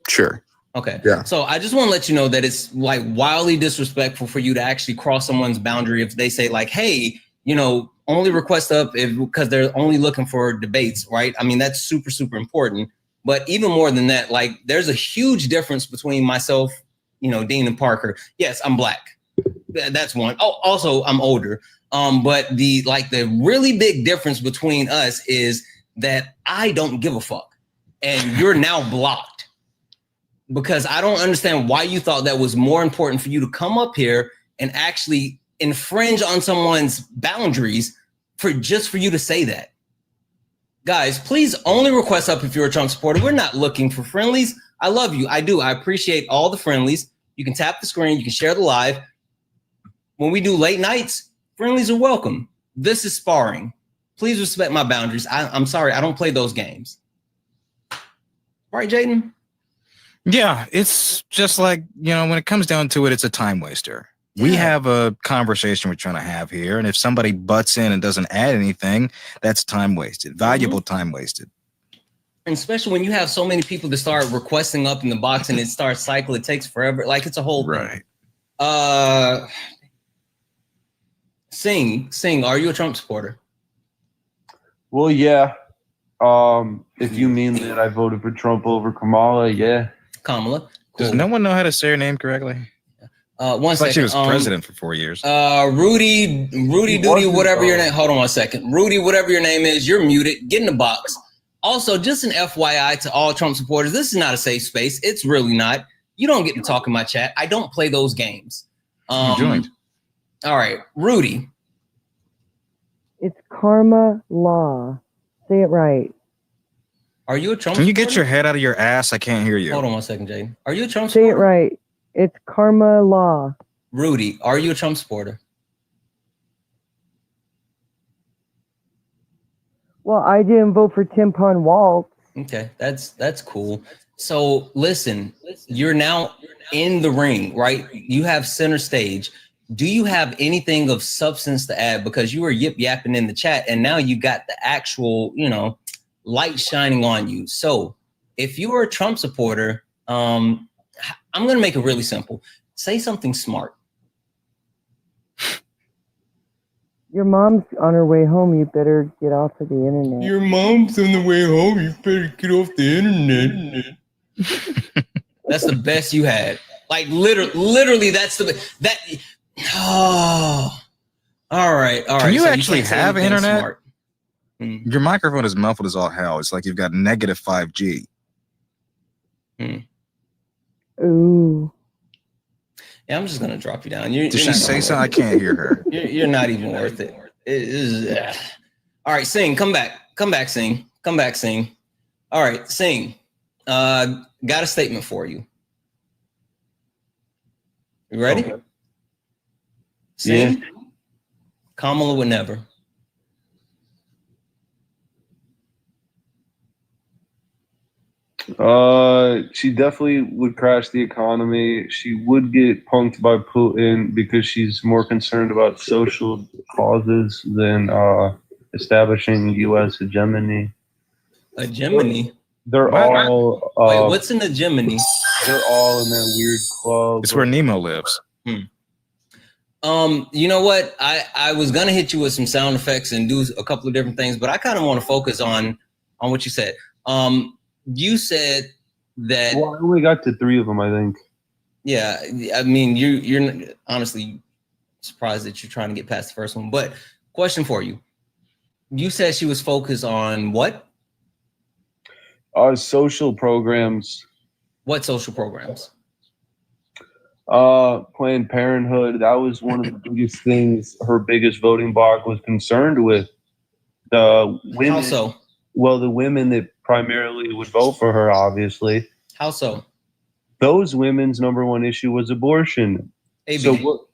Sure. Okay. Yeah. So I just want to let you know that it's like wildly disrespectful for you to actually cross someone's boundary if they say like, hey, only request up because they're only looking for debates, right? I mean, that's super, super important. But even more than that, like there's a huge difference between myself, Dean and Parker. Yes, I'm black. That's one. Oh, also I'm older. But the really big difference between us is that I don't give a fuck. And you're now blocked. Because I don't understand why you thought that was more important for you to come up here and actually infringe on someone's boundaries for you to say that. Guys, please only request up if you're a Trump supporter. We're not looking for friendlies. I love you. I do. I appreciate all the friendlies. You can tap the screen. You can share the live. When we do late nights, friendlies are welcome. This is sparring. Please respect my boundaries. I'm sorry. I don't play those games. Right, Jaden? Yeah, it's just like, when it comes down to it, it's a time waster. Yeah. We have a conversation we're trying to have here, and if somebody butts in and doesn't add anything, that's time wasted, valuable time wasted. And especially when you have so many people that start requesting up in the box and it starts cycling, it takes forever. Like it's a whole thing. Sing, are you a Trump supporter? Well, yeah. If you mean that I voted for Trump over Kamala, yeah. Kamala. Cool. Does no one know how to say her name correctly? One second. She was president for 4 years. Rudy Doody, whatever your name. Hold on 1 second. Rudy, whatever your name is, you're muted. Get in the box. Also, just an FYI to all Trump supporters, this is not a safe space. It's really not. You don't get to talk in my chat. I don't play those games. You joined. All right, Rudy. It's karma law. Say it right. Are you a Trump Can you supporter? get your head out of your ass? I can't hear you. Hold on 1 second, Jaden. Are you a Trump Say supporter? it right. It's karma law. Rudy, are you a Trump supporter? Well, I didn't vote for Tim Pun Waltz. Okay, that's cool. So listen, you're now in the ring, right? You have center stage. Do you have anything of substance to add? Because you were yip yapping in the chat, and now you got the actual, light shining on you. So if you are a Trump supporter, I'm going to make it really simple. Say something smart. Your mom's on her way home. You better get off of the internet. Your mom's on the way home. You better get off the internet. That's the best you had. Like literally that's that. Oh, all right. Can you so actually have internet? Smart. Your microphone is muffled as all hell. It's like you've got negative 5G. Ooh. Yeah, I'm just gonna drop you down. Did she say something? I can't hear her. You're not even worth it. All right, Sing, come back, Sing, Sing. All right, Sing. Got a statement for you. You ready? Okay. Sing. Yeah. Kamala would never. She definitely would crash the economy. She would get punked by Putin because she's more concerned about social causes than establishing U.S. hegemony. Hegemony? They're all. Wait, what's an hegemony? They're all in that weird club. It's where Nemo lives. You know what? I was gonna hit you with some sound effects and do a couple of different things, but I kind of want to focus on what you said. You said that. Well, I only got to 3 of them, I think. Yeah, I mean, you're honestly surprised that you're trying to get past the first one. But question for you: you said she was focused on what? Social programs. What social programs? Planned Parenthood. That was one of the biggest things her biggest voting bloc was concerned with. The women. How so? Well, the women that primarily would vote for her, obviously. How so? Those women's number one issue was abortion. AB. So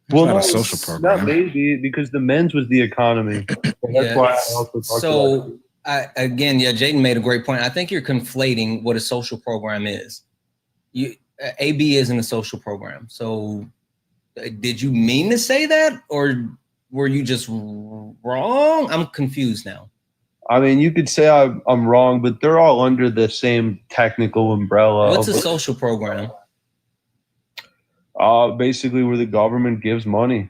well, not no, a social program. not maybe, because the men's was the economy. That's why I also talked about it. Again, Jaden made a great point. I think you're conflating what a social program is. AB isn't a social program. So did you mean to say that, or were you just wrong? I'm confused now. I mean, you could say I'm wrong, but they're all under the same technical umbrella. What's a social program? Basically where the government gives money.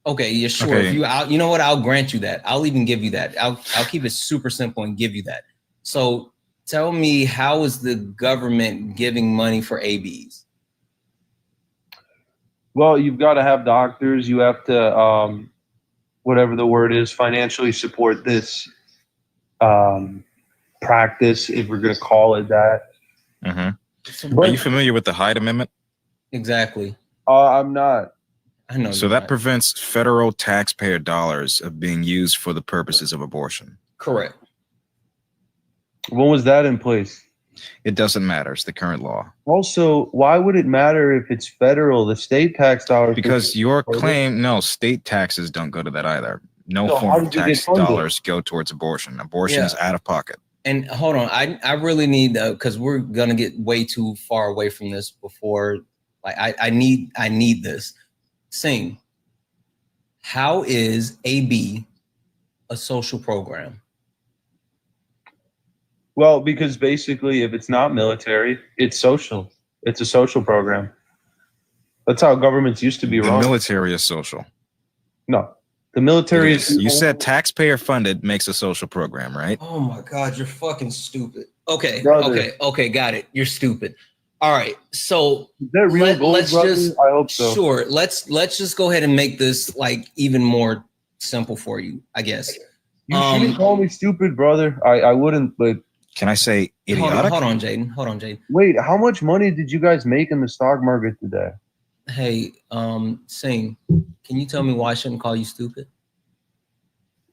Okay, yeah, sure. Okay. If you know what? I'll grant you that. I'll even give you that. I'll keep it super simple and give you that. So tell me, how is the government giving money for ABs? Well, you've got to have doctors. You have to, whatever the word is, financially support this practice, if we're going to call it that. Mm-hmm. Are you familiar with the Hyde Amendment? Exactly. I'm not. I know. So that prevents federal taxpayer dollars of being used for the purposes of abortion. Correct. When was that in place? It doesn't matter. It's the current law. Also, why would it matter if it's federal? The state tax dollars. Because your claim, no, state taxes don't go to that either. No So how form of did you get tax funded? dollars go towards abortion. Abortion Yeah. is out of pocket. And hold on, I really need, because we're gonna get way too far away from this before. Like I need this. Sing. How is AB a social program? Well, because basically, if it's not military, it's social. It's a social program. That's how governments used to be The run. military is social. No, the military It is. is. You said taxpayer funded makes a social program, right? Oh my God, you're fucking stupid. Okay, Brother. okay, got it. You're stupid. All right, so Is that real gold, let's brother? just I hope so. Sure. Let's just go ahead and make this like even more simple for you, I guess. You shouldn't call me stupid, brother. I wouldn't, but Can I say idiotic? Hold on, Jaden. wait, how much money did you guys make in the stock market today? Hey, Sing, can you tell me why I shouldn't call you stupid?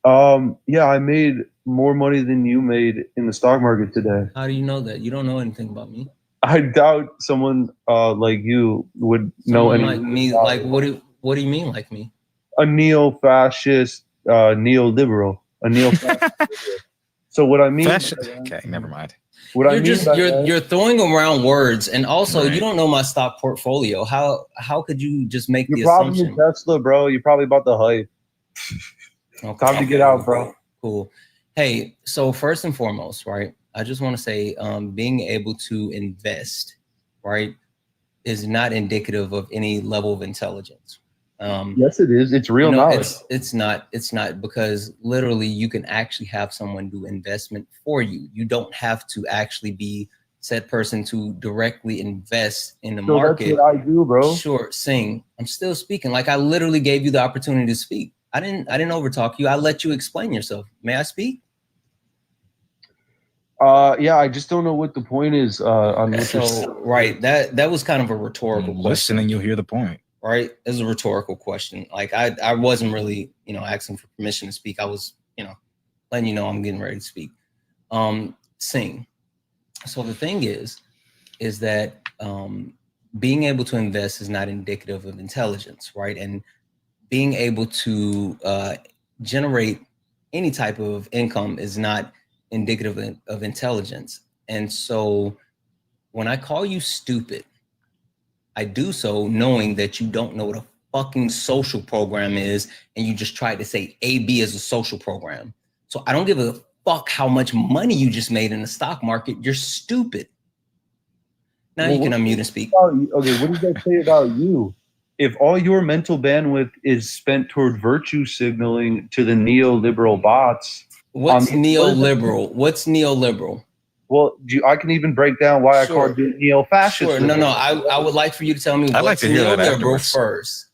Yeah, I made more money than you made in the stock market today. How do you know that? You don't know anything about me. I doubt someone like you would know Someone anything. like me. about Like it. what do you mean like me? A neo-fascist, neoliberal, a neo-fascist. So what I mean, Okay, never mind. what I mean by that- You're throwing around words, and also Right. you don't know my stock portfolio. How could you just make the your problem assumption? is Tesla, bro. You're probably about the hype. Time to get out, bro. Cool. Hey, so first and foremost, right? I just want to say, being able to invest, right, is not indicative of any level of intelligence. Yes, it is. It's real knowledge. It's not because literally you can actually have someone do investment for you. You don't have to actually be said person to directly invest in the So market. that's what I do, bro. Sure, Sing. I'm still speaking. Like I literally gave you the opportunity to speak. I didn't overtalk you. I let you explain yourself. May I speak? Yeah, I just don't know what the point is on what you're saying. So right, that was kind of a rhetorical question. Listen and you'll hear the point. Right? It's a rhetorical question. Like I wasn't really, asking for permission to speak. I was, letting you know I'm getting ready to speak. Sing. So the thing is that being able to invest is not indicative of intelligence, right? And being able to generate any type of income is not indicative of intelligence. And so when I call you stupid, I do so knowing that you don't know what a fucking social program is, and you just tried to say AB is a social program. So I don't give a fuck how much money you just made in the stock market. You're stupid. Now you can unmute and speak. Okay, what does that say about you? If all your mental bandwidth is spent toward virtue signaling to the neoliberal bots. What's neoliberal? What's neoliberal? Well, I can even break down why I called you neo-fascist. Sure. No. I would like for you to tell me I'd like what's to hear that neoliberal afterwards. first.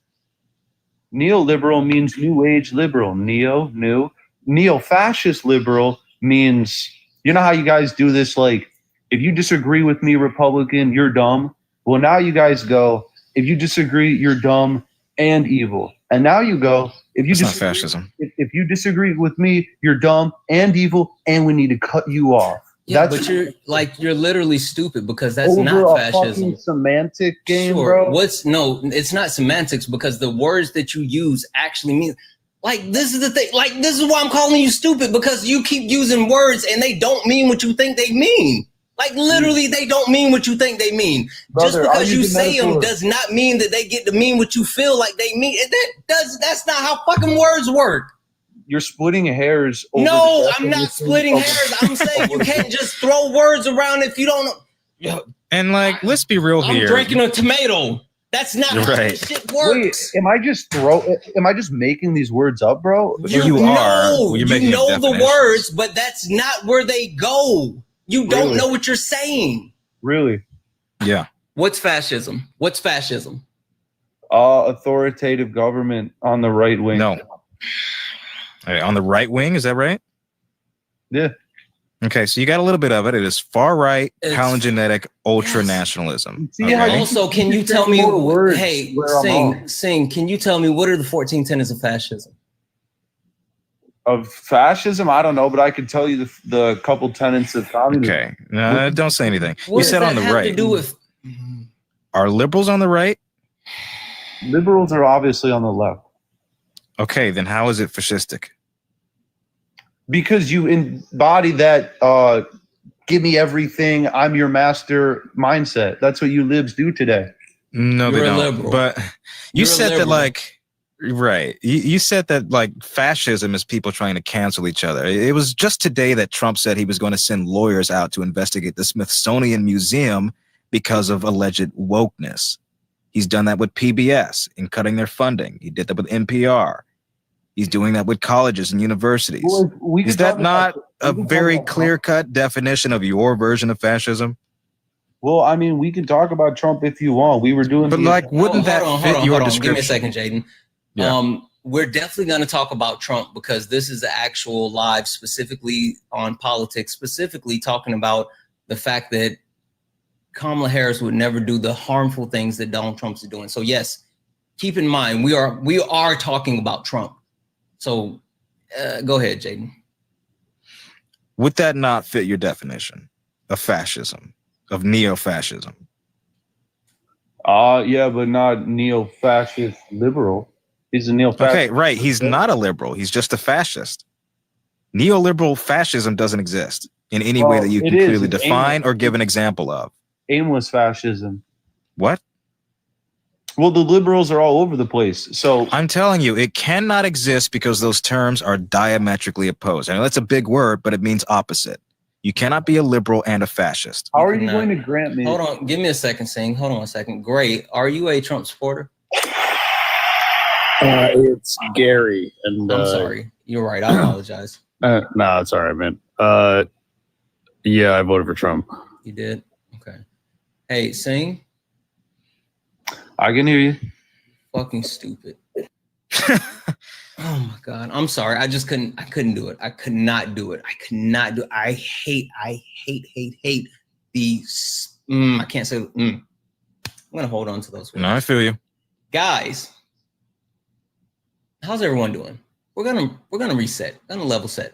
Neoliberal means new age liberal. New. Neo-fascist liberal means, you know how you guys do this, like, if you disagree with me, Republican, you're dumb. Well, now you guys go, if you disagree, you're dumb and evil. And now you go, if you It's not disagree, fascism. if you disagree with me, you're dumb and evil, and we need to cut you off. Yeah, but you're literally stupid because that's over not a fascism. fucking semantic game, Sure. bro. It's not semantics because the words that you use actually mean. Like, this is the thing. Like, this is why I'm calling you stupid, because you keep using words and they don't mean what you think they mean. Like, literally, they don't mean what you think they mean. Brother, just because you using say them metaphors. does not mean that they get to mean what you feel like they mean. That's not how fucking words work. You're splitting hairs. Over No, the I'm not definition splitting of- hairs. I'm saying you can't just throw words around if you don't know. And like, let's be real I'm here. drinking a tomato. That's not how Right. this shit works. Wait, am I just making these words up, bro? You are. No, You're making you know the definitions. words, but that's not where they go. You don't Really? know what you're saying. Really? Yeah. What's fascism? What's fascism? Authoritative government on the right wing. No. Hey, on the right wing, is that right? Yeah. Okay, so you got a little bit of it. It is far right, It's- palingenetic, ultra nationalism. See how Okay? Also, can you tell me? more words Hey, where I'm wrong. sing. Can you tell me what are the 14 tenets of fascism? Of fascism, I don't know, but I can tell you the couple tenets of communism. Okay, no, don't say anything. What You does said that on the have to right. do with? Are liberals on the right? Liberals are obviously on the left Okay, then how is it fascistic? because you embody that give me everything, I'm your master mindset. That's what you libs do today. No, You're they a don't. liberal. But you You're a said that liberal. like, right. You said that like fascism is people trying to cancel each other. It was just today that Trump said he was going to send lawyers out to investigate the Smithsonian Museum because of alleged wokeness. He's done that with PBS in cutting their funding. He did that with NPR. He's doing that with colleges and universities. Well, we Is can that talk not about- a we can talk very about- clear-cut definition of your version of fascism? Well, I mean, we can talk about Trump if you want. We were doing, But like, wouldn't that fit your description? Give me a second, Jaden. Yeah. We're definitely going to talk about Trump because this is the actual live specifically on politics, specifically talking about the fact that Kamala Harris would never do the harmful things that Donald Trump's doing. So yes, keep in mind, we are talking about Trump. So go ahead, Jaden. Would that not fit your definition of fascism, of neo-fascism? yeah, but not neo-fascist liberal. He's a neo-fascist. Okay, right. He's not a liberal. He's just a fascist. Neoliberal fascism doesn't exist in any way that you it can is. clearly It's define or give an example of. Aimless fascism. What? Well, the liberals are all over the place. So I'm telling you, it cannot exist because those terms are diametrically opposed. I know that's a big word, but it means opposite. You cannot be a liberal and a fascist. how are you going to grant me? Hold on, give me a second, Sing. Hold on a second. Great. Are you a Trump supporter? It's Gary, and I'm sorry. You're right. I apologize. No, it's all right, man. Yeah, I voted for Trump. You did? Okay. Hey, Sing. I can hear you. Fucking stupid. Oh my God. I'm sorry. I couldn't do it. I could not do it. I hate these. I can't say. I'm going to hold on to those words. No, I feel you. Guys, how's everyone doing? We're gonna reset. Gonna level set.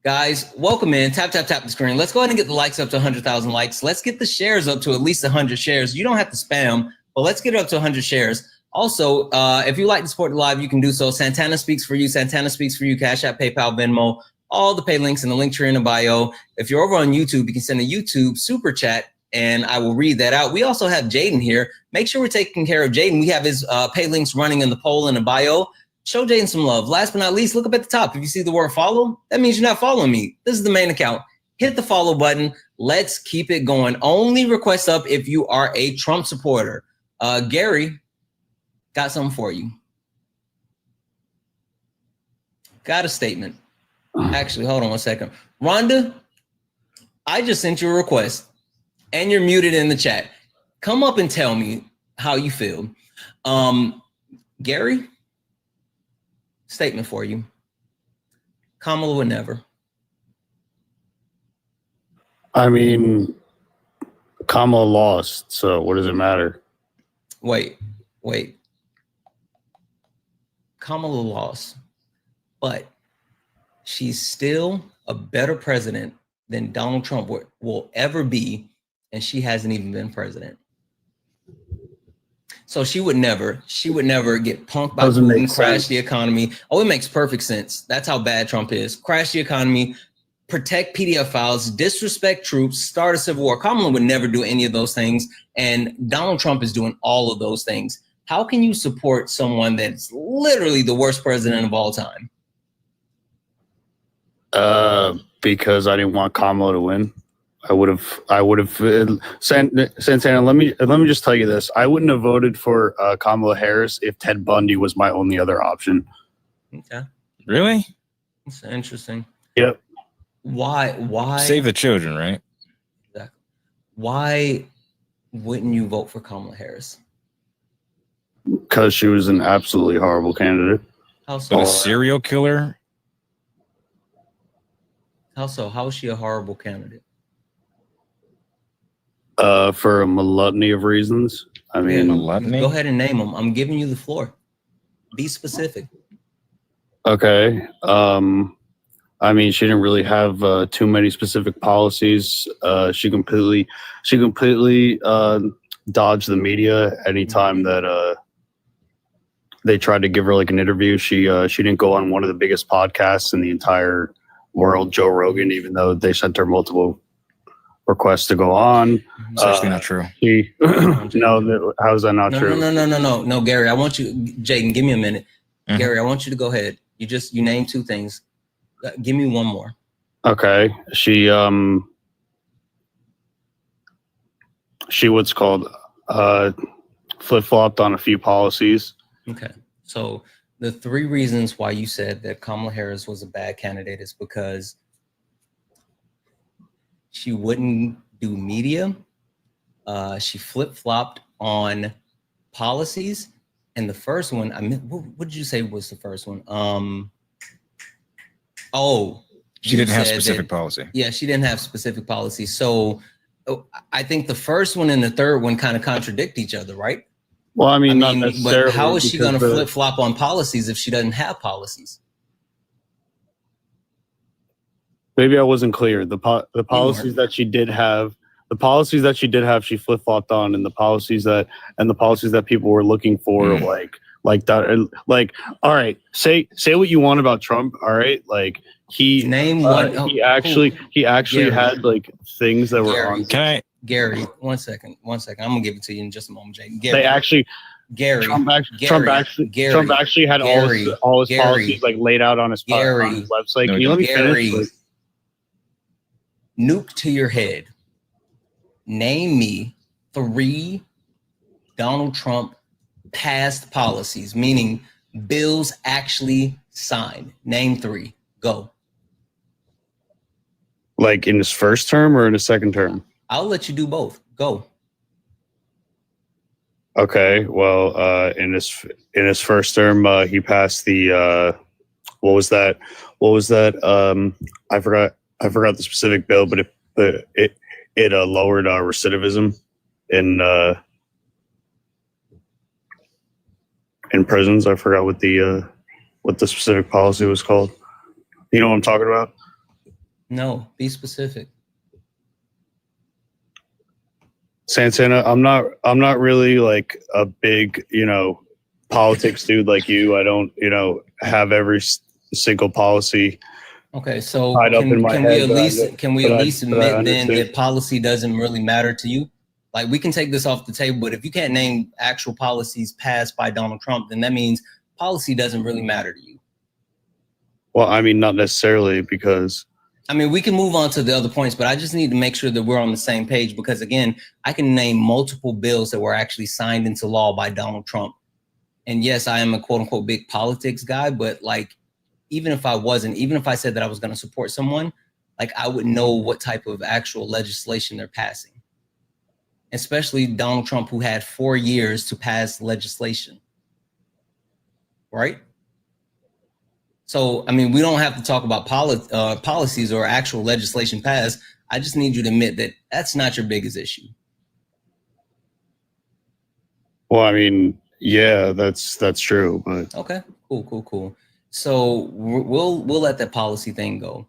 Guys, welcome in. Tap the screen. Let's go ahead and get the likes up to 100,000 likes. Let's get the shares up to at least 100 shares. You don't have to spam, but let's get it up to 100 shares. Also, if you like to support the live, you can do so. Santana speaks for you. Santana speaks for you. Cash App, PayPal, Venmo, all the pay links in the link tree in the bio. If you're over on YouTube, you can send a YouTube super chat and I will read that out. We also have Jaden here. Make sure we're taking care of Jaden. We have his pay links running in the poll in the bio. Show Jaden some love. Last but not least, look up at the top. If you see the word follow, that means you're not following me. This is the main account. Hit the follow button. Let's keep it going. Only request up if you are a Trump supporter. Gary, got something for you. Got a statement. Actually, hold on one second. Rhonda, I just sent you a request and you're muted in the chat. Come up and tell me how you feel. Gary, statement for you. Kamala would never. I mean, Kamala lost, so what does it matter? Wait. Kamala lost, but she's still a better president than Donald Trump will ever be, and she hasn't even been president. So she would never get punked by Putin, crash the economy. Oh, it makes perfect sense. That's how bad Trump is. Crash the economy, protect PDF files, disrespect troops, start a civil war. Kamala would never do any of those things, and Donald Trump is doing all of those things. How can you support someone that's literally the worst president of all time? Because I didn't want Kamala to win. I would have Santana. Let me just tell you this. I wouldn't have voted for Kamala Harris if Ted Bundy was my only other option. Okay. Really? That's interesting. Yep. Why save the children, right? Exactly. Why wouldn't you vote for Kamala Harris? Because she was an absolutely horrible candidate. How so? But a serial killer? How so? How is she a horrible candidate? For a multitude of reasons. I mean, go ahead and name them. I'm giving you the floor. Be specific. Okay. I mean, she didn't really have too many specific policies. She completely dodged the media anytime that they tried to give her like an interview. She didn't go on one of the biggest podcasts in the entire world, Joe Rogan, even though they sent her multiple requests to go on. It's actually not true. No, how is that not true? No, Gary, I want you, Jaden, give me a minute. Gary, I want you to go ahead. You named two things. Give me one more. Okay. She what's called flip-flopped on a few policies. Okay. So the three reasons why you said that Kamala Harris was a bad candidate is because she wouldn't do media. She flip-flopped on policies. And the first one, what did you say was the first one? She didn't have specific policy. Yeah, she didn't have specific policy. So I think the first one and the third one kind of contradict each other, right? Well, I mean not necessarily. But how is she going to flip-flop on policies if she doesn't have policies? Maybe I wasn't clear. The policies that she did have, she flip-flopped on, and the policies that people were looking for, like that, like, all right, say what you want about Trump, all right, like he actually Gary had like things that were on. Gary, one second. I'm gonna give it to you in just a moment, Jake. Gary, Trump actually had all his policies like laid out on his website. Can you let me finish? Nuke to your head. Name me 3 Donald Trump passed policies, meaning bills actually signed. Name 3. Go. Like in his first term or in his second term? I'll let you do both. Go. Okay. Well, in his first term, he passed the what was that? I forgot the specific bill, but it lowered recidivism in prisons. I forgot what the specific policy was called. You know what I'm talking about? No, be specific. Santana, I'm not really like a big, politics dude like you. I don't, have every single policy. Okay, so can we at least admit then that policy doesn't really matter to you? Like, we can take this off the table, but if you can't name actual policies passed by Donald Trump, then that means policy doesn't really matter to you. Well, I mean, not necessarily, because I mean, we can move on to the other points, but I just need to make sure that we're on the same page, because again, I can name multiple bills that were actually signed into law by Donald Trump. And yes, I am a quote unquote big politics guy, but like, even if I said that I was going to support someone, like, I would know what type of actual legislation they're passing. Especially Donald Trump, who had 4 years to pass legislation. Right? So, I mean, we don't have to talk about policies or actual legislation passed. I just need you to admit that that's not your biggest issue. Well, I mean, yeah, that's true, but okay, Cool. So we'll let that policy thing go.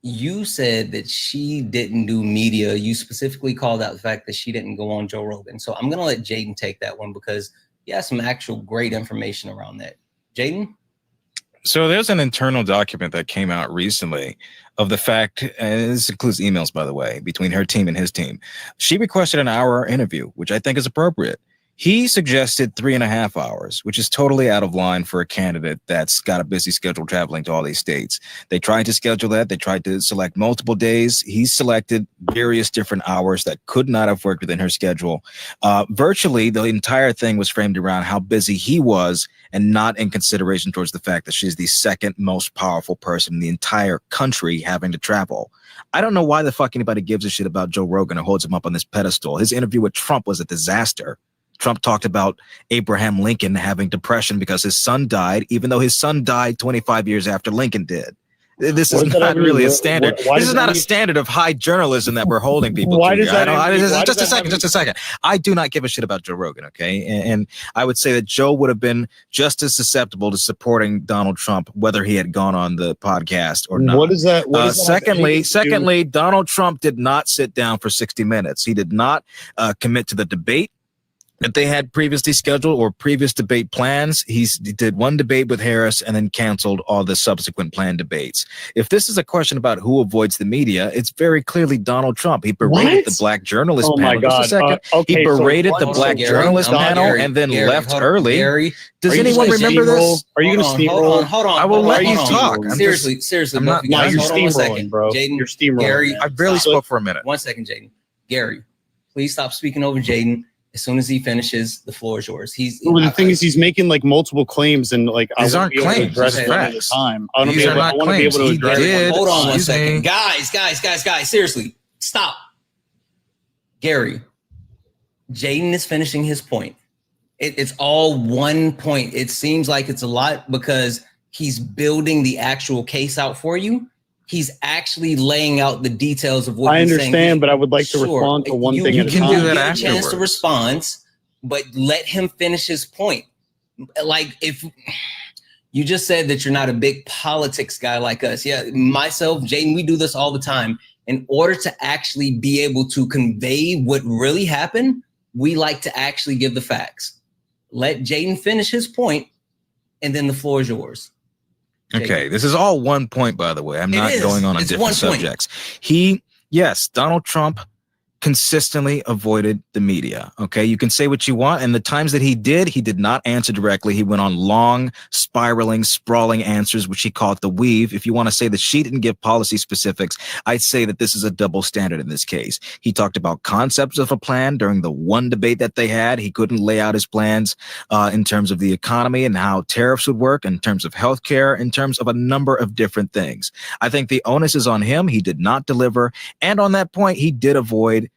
You said that she didn't do media. You specifically called out the fact that she didn't go on Joe Rogan. So I'm gonna let Jaden take that one because he has some actual great information around that. Jaden? So there's an internal document that came out recently of the fact, and this includes emails, by the way, between her team and his team. She requested an hour interview, which I think is appropriate. He suggested 3.5 hours, which is totally out of line for a candidate that's got a busy schedule traveling to all these states. They tried to schedule that. They tried to select multiple days. He selected various different hours that could not have worked within her schedule. Virtually, the entire thing was framed around how busy he was and not in consideration towards the fact that she's the second most powerful person in the entire country having to travel. I don't know why the fuck anybody gives a shit about Joe Rogan or holds him up on this pedestal. His interview with Trump was a disaster. Trump talked about Abraham Lincoln having depression because his son died, even though his son died 25 years after Lincoln did. This is not really a standard. This is not a standard of high journalism that we're holding people to. Just a second. I do not give a shit about Joe Rogan, okay? And I would say that Joe would have been just as susceptible to supporting Donald Trump, whether he had gone on the podcast or not. What is that? Secondly, Donald Trump did not sit down for 60 minutes. He did not commit to the debate that they had previously scheduled or previous debate plans. He did one debate with Harris and then canceled all the subsequent planned debates. If this is a question about who avoids the media, it's very clearly Donald Trump. He berated the black journalist panel. My God. Just a second. He berated the black journalist panel and then left early. Gary, does anyone remember this? Are you going to steamroll? Hold on. I will let you talk. Seriously. I'm not. No, you're hold on 1 second. steamrolling, bro. Jaden, You're steamrolling. Gary, I barely spoke for a minute. 1 second, Jaden. Gary, please stop speaking over Jaden. As soon as he finishes, the floor is yours. The thing is, he's making like multiple claims, and like these aren't claims. These are facts. I want to be able to address. Hold on 1 second, guys. Seriously, stop. Gary, Jaden is finishing his point. It's all 1 point. It seems like it's a lot because he's building the actual case out for you. He's actually laying out the details of what I he's understand, saying. but I would like to respond to one thing at a time. You can do that afterwards. A chance to respond, but let him finish his point. Like, if you just said that you're not a big politics guy like us. Yeah, myself, Jaden, we do this all the time. In order to actually be able to convey what really happened, we like to actually give the facts. Let Jaden finish his point, and then the floor is yours. Okay, this is all 1 point, by the way. I'm not going on different subjects. Donald Trump consistently avoided the media. Okay, you can say what you want. And the times that he did not answer directly. He went on long, spiraling, sprawling answers, which he called the weave. If you want to say that she didn't give policy specifics, I'd say that this is a double standard in this case. He talked about concepts of a plan during the one debate that they had. He couldn't lay out his plans in terms of the economy and how tariffs would work, in terms of healthcare, in terms of a number of different things. I think the onus is on him. He did not deliver. And on that point, he did avoid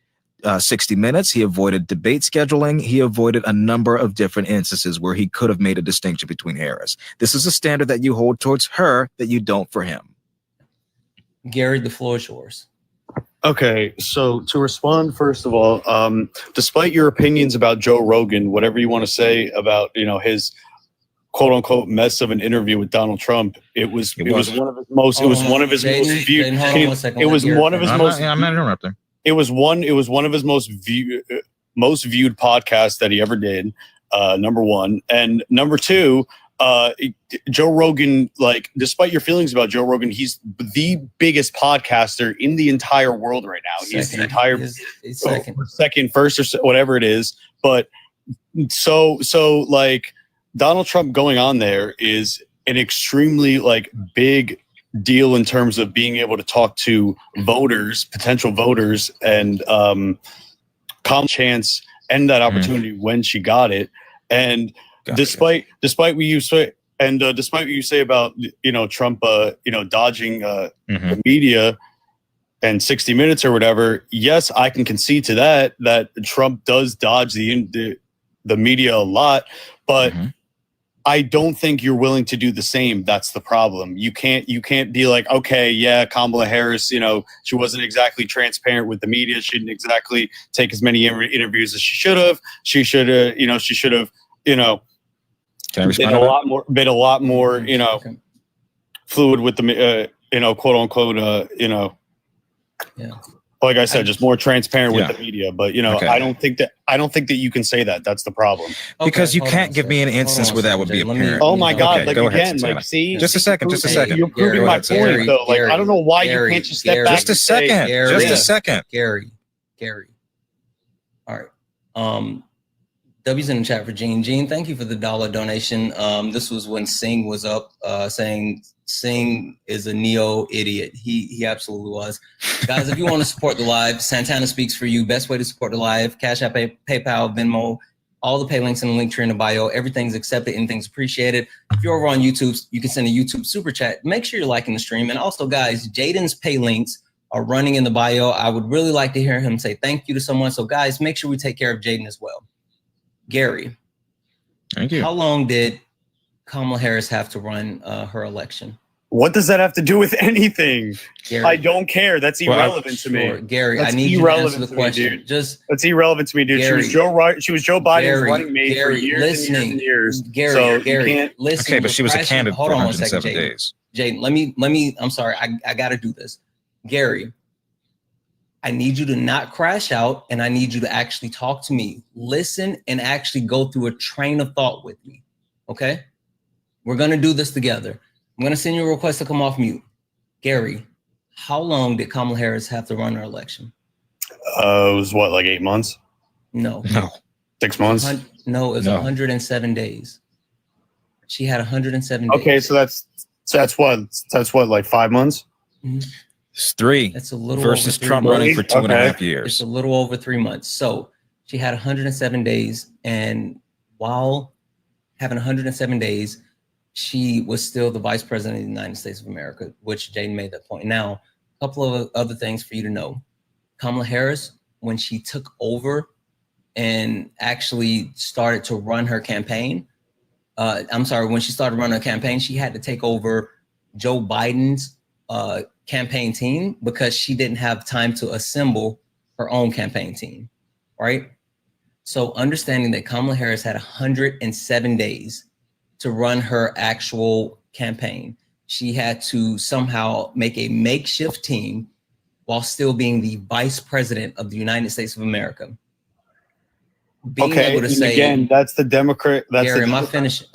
60 Minutes. He avoided debate scheduling. He avoided a number of different instances where he could have made a distinction between Harris. This is a standard that you hold towards her that you don't for him. Gary, the floor is yours. Okay, so to respond, first of all, despite your opinions about Joe Rogan, whatever you want to say about, his quote unquote mess of an interview with Donald Trump, it was one of his most viewed. I'm not interrupting. It was one of his most viewed podcasts that he ever did. Number one, and number two, Joe Rogan. Like, despite your feelings about Joe Rogan, he's the biggest podcaster in the entire world right now. He's the entire second, first, or whatever it is. But so like Donald Trump going on there is an extremely big deal in terms of being able to talk to potential voters, and chance and that opportunity when she got it. And despite what you say, and despite what you say about Trump dodging the media and 60 Minutes or whatever, yes, I can concede to that Trump does dodge the media a lot, but I don't think you're willing to do the same. That's the problem. You can't be like, okay, yeah, Kamala Harris, she wasn't exactly transparent with the media. She didn't exactly take as many interviews as she should have. She should have, Can I respond? Been a lot more, fluid with the, quote unquote, like I said, just more transparent with the media. But I don't think that you can say that. That's the problem. Because you can't give me an instance where that would be apparent. Oh my God! Okay, like go again, ahead, like see, just a second. You're proving my point, though. Like I don't know why you can't just step back. Just a second. Just a second. Gary. All right. W's in the chat for Gene. Gene, thank you for the $1 donation. This was when Singh was up saying Singh is a neo idiot. He absolutely was. Guys, if you want to support the live, Santana speaks for you. Best way to support the live: Cash App, PayPal, Venmo, all the pay links in the link tree in the bio. Everything's accepted, anything's appreciated. If you're over on YouTube, you can send a YouTube super chat. Make sure you're liking the stream. And also, guys, Jaden's pay links are running in the bio. I would really like to hear him say thank you to someone. So, guys, make sure we take care of Jaden as well. Gary, thank you. How long did Kamala Harris have to run her election? What does that have to do with anything? Gary, I don't care. That's irrelevant to me. Gary, that's I need you to answer the question. That's irrelevant to me, dude. Gary, she was Joe Biden's running mate for years and years. Gary, listen. Okay, but she was a candidate for 107 days. Jaden, let me. I'm sorry. I got to do this. Gary, I need you to not crash out, and I need you to actually talk to me. Listen and actually go through a train of thought with me. Okay? We're going to do this together. I'm going to send you a request to come off mute. Gary, how long did Kamala Harris have to run her election? It was what, like 8 months? No. 6 months? No, it was 107 days. She had 107 days. Okay, so that's what, like 5 months? Mm-hmm. It's 3. That's a little versus over 3 Trump months. running for 2.5 years. It's a little over 3 months. So she had 107 days, and while having 107 days, she was still the vice president of the United States of America, which Jaden made that point. Now, a couple of other things for you to know. Kamala Harris, when she took over and actually started to run her campaign, when she started running her campaign, she had to take over Joe Biden's campaign team because she didn't have time to assemble her own campaign team, right? So understanding that Kamala Harris had 107 days to run her actual campaign, she had to somehow make a makeshift team while still being the vice president of the United States of America. Being able to say, again, that's the Democrat. That's Gary, am I finished?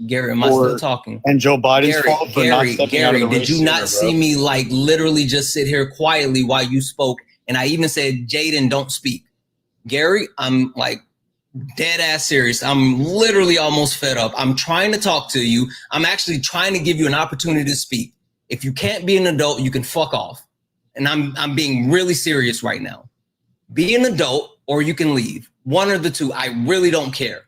Gary, am I still talking? And Joe Biden's fault for not stepping out of the race did you not see me like literally just sit here quietly while you spoke? And I even said, Jaden, don't speak. Gary, I'm like dead ass serious. I'm literally almost fed up. I'm trying to talk to you. I'm actually trying to give you an opportunity to speak. If you can't be an adult, you can fuck off. And I'm being really serious right now. Be an adult or you can leave. One or the two. I really don't care.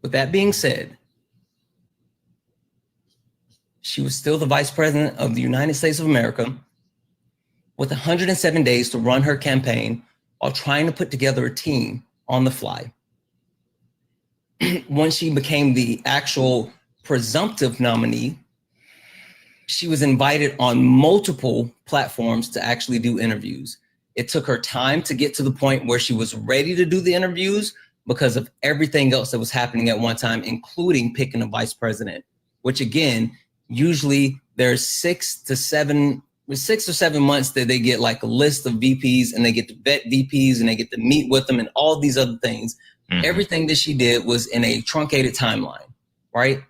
With that being said, she was still the vice president of the United States of America with 107 days to run her campaign while trying to put together a team on the fly. Once she became the actual presumptive nominee, she was invited on multiple platforms to actually do interviews. It took her time to get to the point where she was ready to do the interviews because of everything else that was happening at one time, including picking a vice president, which again, usually there's 6 or 7 months that they get like a list of VPs and they get to vet VPs and they get to meet with them and all these other things. Mm-hmm. Everything that she did was in a truncated timeline, right?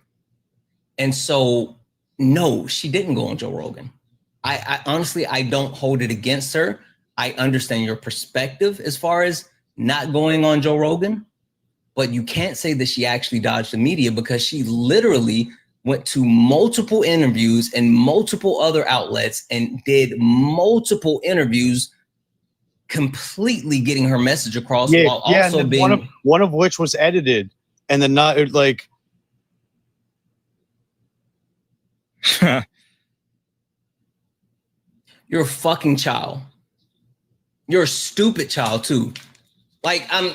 And so, no, she didn't go on Joe Rogan. I honestly, I don't hold it against her. I understand your perspective as far as not going on Joe Rogan, but you can't say that she actually dodged the media because she literally went to multiple interviews and multiple other outlets and did multiple interviews, completely getting her message across while also being one of which was edited and then not like. You're a fucking child. You're a stupid child too. Like I'm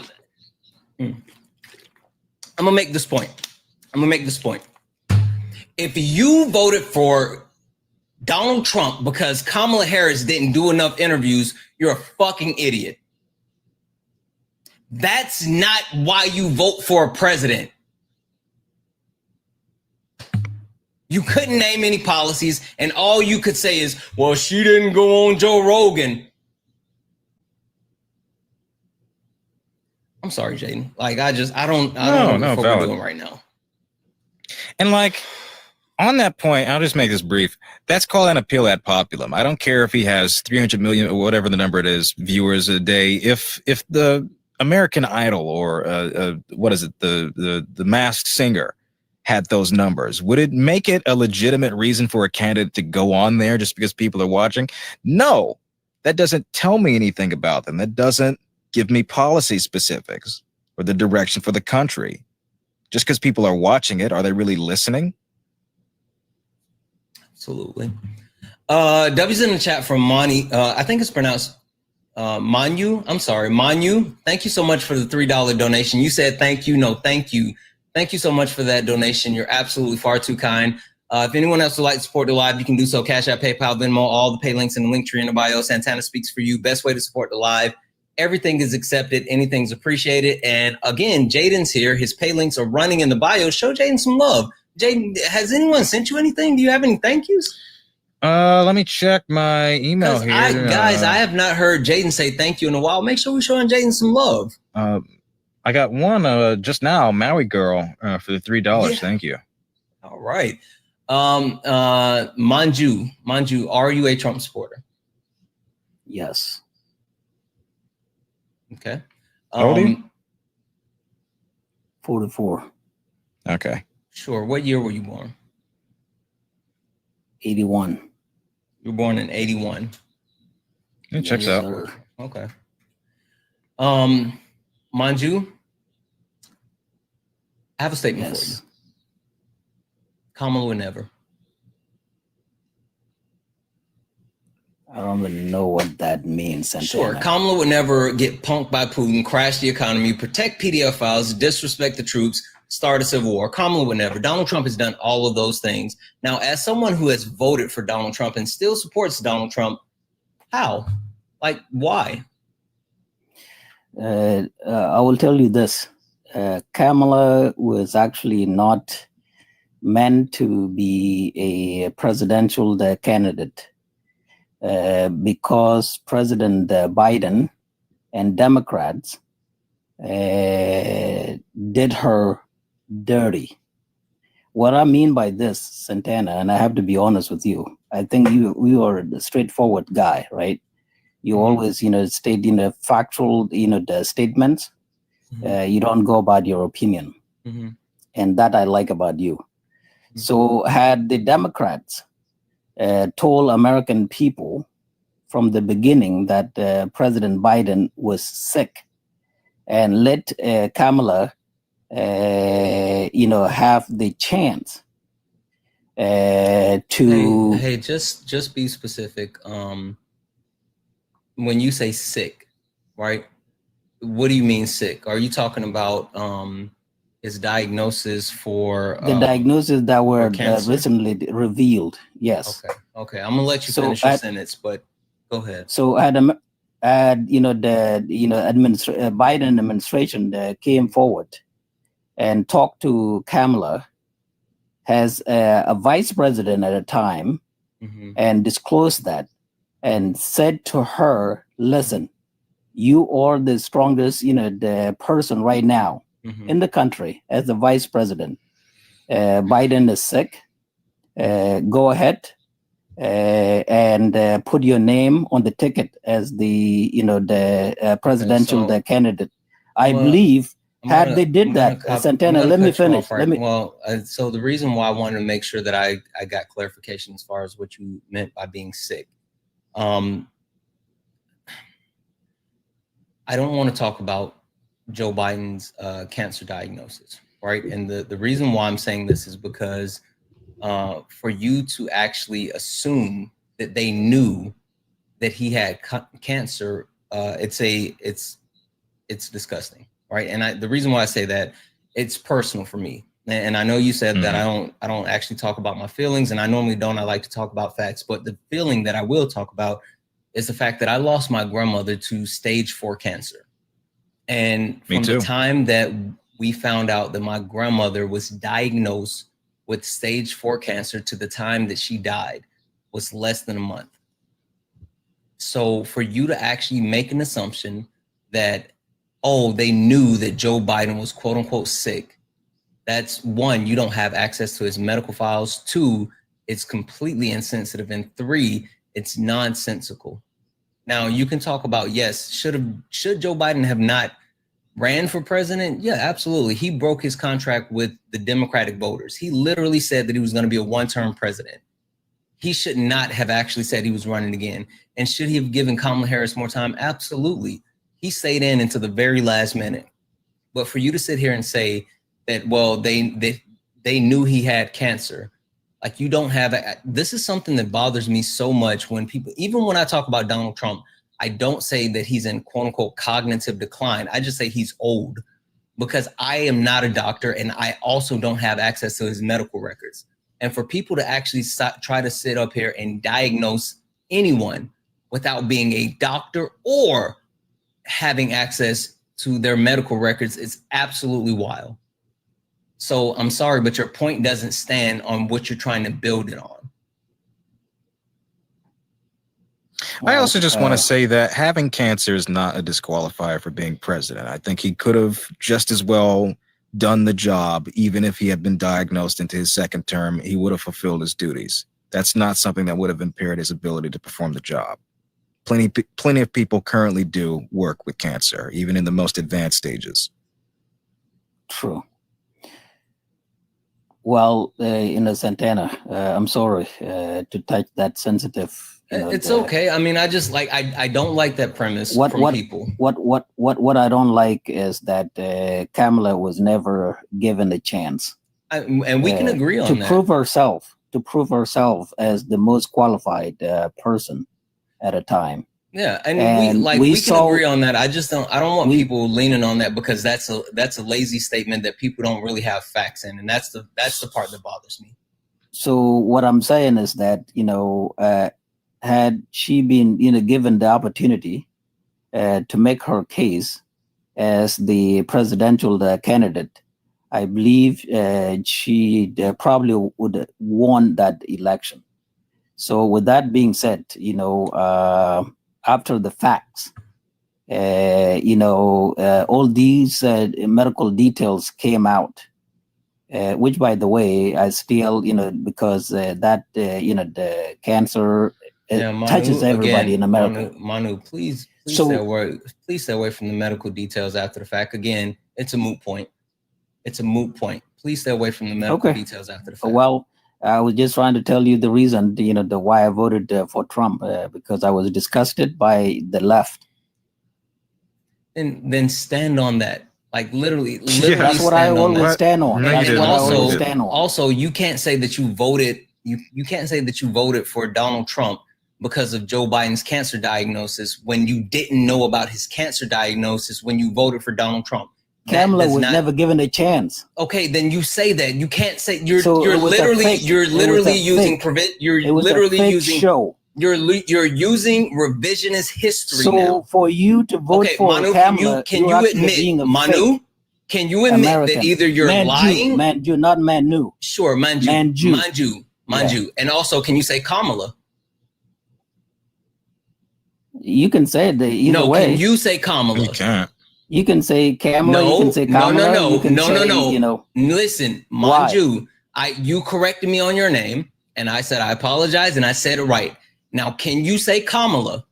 gonna make this point. If you voted for Donald Trump because Kamala Harris didn't do enough interviews, you're a fucking idiot. That's not why you vote for a president. You couldn't name any policies, and all you could say is, well, she didn't go on Joe Rogan. I'm sorry, Jaden. Like, I don't know what we're doing right now. And like, on that point, I'll just make this brief. That's called an appeal ad populum. I don't care if he has 300 million or whatever the number it is viewers a day. If the American Idol or what is it, the Masked Singer had those numbers, would it make it a legitimate reason for a candidate to go on there just because people are watching? No, that doesn't tell me anything about them. That doesn't give me policy specifics or the direction for the country. Just because people are watching it, are they really listening? Absolutely. W's in the chat from Mani. I think it's pronounced Manu. I'm sorry, Manu. Thank you so much for the $3 donation. You said thank you. No, thank you. Thank you so much for that donation. You're absolutely far too kind. If anyone else would like to support the live, you can do so. Cash App, PayPal, Venmo, all the pay links in the link tree in the bio. Santana speaks for you. Best way to support the live. Everything is accepted. Anything's appreciated. And again, Jaden's here. His pay links are running in the bio. Show Jaden some love. Jaden, has anyone sent you anything? Do you have any thank yous? Let me check my email here. Guys, I have not heard Jaden say thank you in a while. Make sure we're showing Jaden some love. I got one just now, Maui Girl, for the $3. Yeah. Thank you. All right. Manju, are you a Trump supporter? Yes. Okay. How old are you? 44. Okay. Sure. What year were you born? 81. You were born in 81. It checks out. Sir. Okay. Manju, I have a statement for you. Kamala would never. I don't even know what that means. Santana. Sure. Kamala would never get punked by Putin, crash the economy, protect PDF files, disrespect the troops, start a civil war. Kamala would never. Donald Trump has done all of those things. Now, as someone who has voted for Donald Trump and still supports Donald Trump, how? Like, why? I will tell you this. Kamala was actually not meant to be a presidential candidate because President Biden and Democrats did her dirty. What I mean by this, Santana, and I have to be honest with you, I think you are a straightforward guy, right? You always, state, factual, the statements. You don't go about your opinion. And that I like about you. So had the Democrats told American people from the beginning that President Biden was sick and let Kamala, have the chance to... Hey, just be specific. When you say sick, right? What do you mean sick? Are you talking about his diagnosis for the diagnosis that were recently revealed? Yes. Okay. I'm gonna let you finish your sentence, but go ahead. So Biden administration came forward and talked to Kamala as a vice president at a time, and disclosed that and said to her, listen, you are the strongest, the person right now in the country as the vice president. Biden is sick. Go ahead and put your name on the ticket as the, the presidential candidate. I believe they did that, Santana, let me finish. So the reason why I wanted to make sure that I got clarification as far as what you meant by being sick. I don't want to talk about Joe Biden's cancer diagnosis, right? And the reason why I'm saying this is because for you to actually assume that they knew that he had cancer, it's disgusting, right? And the reason why I say that, it's personal for me. and I know you said that I don't actually talk about my feelings, and I normally don't. I like to talk about facts, but the feeling that I will talk about is the fact that I lost my grandmother to stage 4 cancer. And from the time that we found out that my grandmother was diagnosed with stage 4 cancer to the time that she died was less than a month. So for you to actually make an assumption that, oh, they knew that Joe Biden was quote unquote sick, that's one, you don't have access to his medical files. 2, it's completely insensitive. And 3, it's nonsensical. Now you can talk about, yes, should Joe Biden have not ran for president? Yeah, absolutely. He broke his contract with the Democratic voters. He literally said that he was going to be a one-term president. He should not have actually said he was running again. And should he have given Kamala Harris more time? Absolutely. He stayed in until the very last minute. But for you to sit here and say that, well, they knew he had cancer, like you don't have this is something that bothers me so much when people, even when I talk about Donald Trump, I don't say that he's in quote unquote cognitive decline. I just say he's old, because I am not a doctor and I also don't have access to his medical records. And for people to actually try to sit up here and diagnose anyone without being a doctor or having access to their medical records is absolutely wild. So I'm sorry, but your point doesn't stand on what you're trying to build it on. I also just want to say that having cancer is not a disqualifier for being president. I think he could have just as well done the job. Even if he had been diagnosed into his second term, he would have fulfilled his duties. That's not something that would have impaired his ability to perform the job. Plenty of people currently do work with cancer, even in the most advanced stages. True. Well, Santana, I'm sorry to touch that sensitive. It's okay. I mean, I just like I don't like that premise from people. What I don't like is that Kamala was never given a chance, and we can agree on that, to prove herself as the most qualified person at a time. Yeah, and we can agree on that. I don't want people leaning on that, because that's a lazy statement that people don't really have facts in, and that's the part that bothers me. So what I'm saying is that, had she been given the opportunity to make her case as the presidential candidate, I believe she probably would have won that election. So with that being said, after the facts, all these medical details came out, which, by the way, I still, because the cancer touches everybody in America. Manu, please stay away from the medical details after the fact. Again, it's a moot point. It's a moot point. Please stay away from the medical details after the fact. Well, I was just trying to tell you the reason, the why I voted for Trump, because I was disgusted by the left. And then stand on that. Like literally that's what I always stand on. Also, you can't say that you voted. You can't say that you voted for Donald Trump because of Joe Biden's cancer diagnosis when you didn't know about his cancer diagnosis when you voted for Donald Trump. Kamala was never given a chance. Okay, then you say that. You can't say you're literally using revisionist history. So now. For you to vote for Manu, Kamala, can you admit, Manu? Can you admit that either you're lying? Manju, not Manu. Sure, Manju. And also, can you say Kamala? You can say it either way. Can you say Kamala? You can't. You can say Kamala. You can say Kamala. No. Listen, Manju, you corrected me on your name, and I said I apologize, and I said it right. Now, can you say Kamala?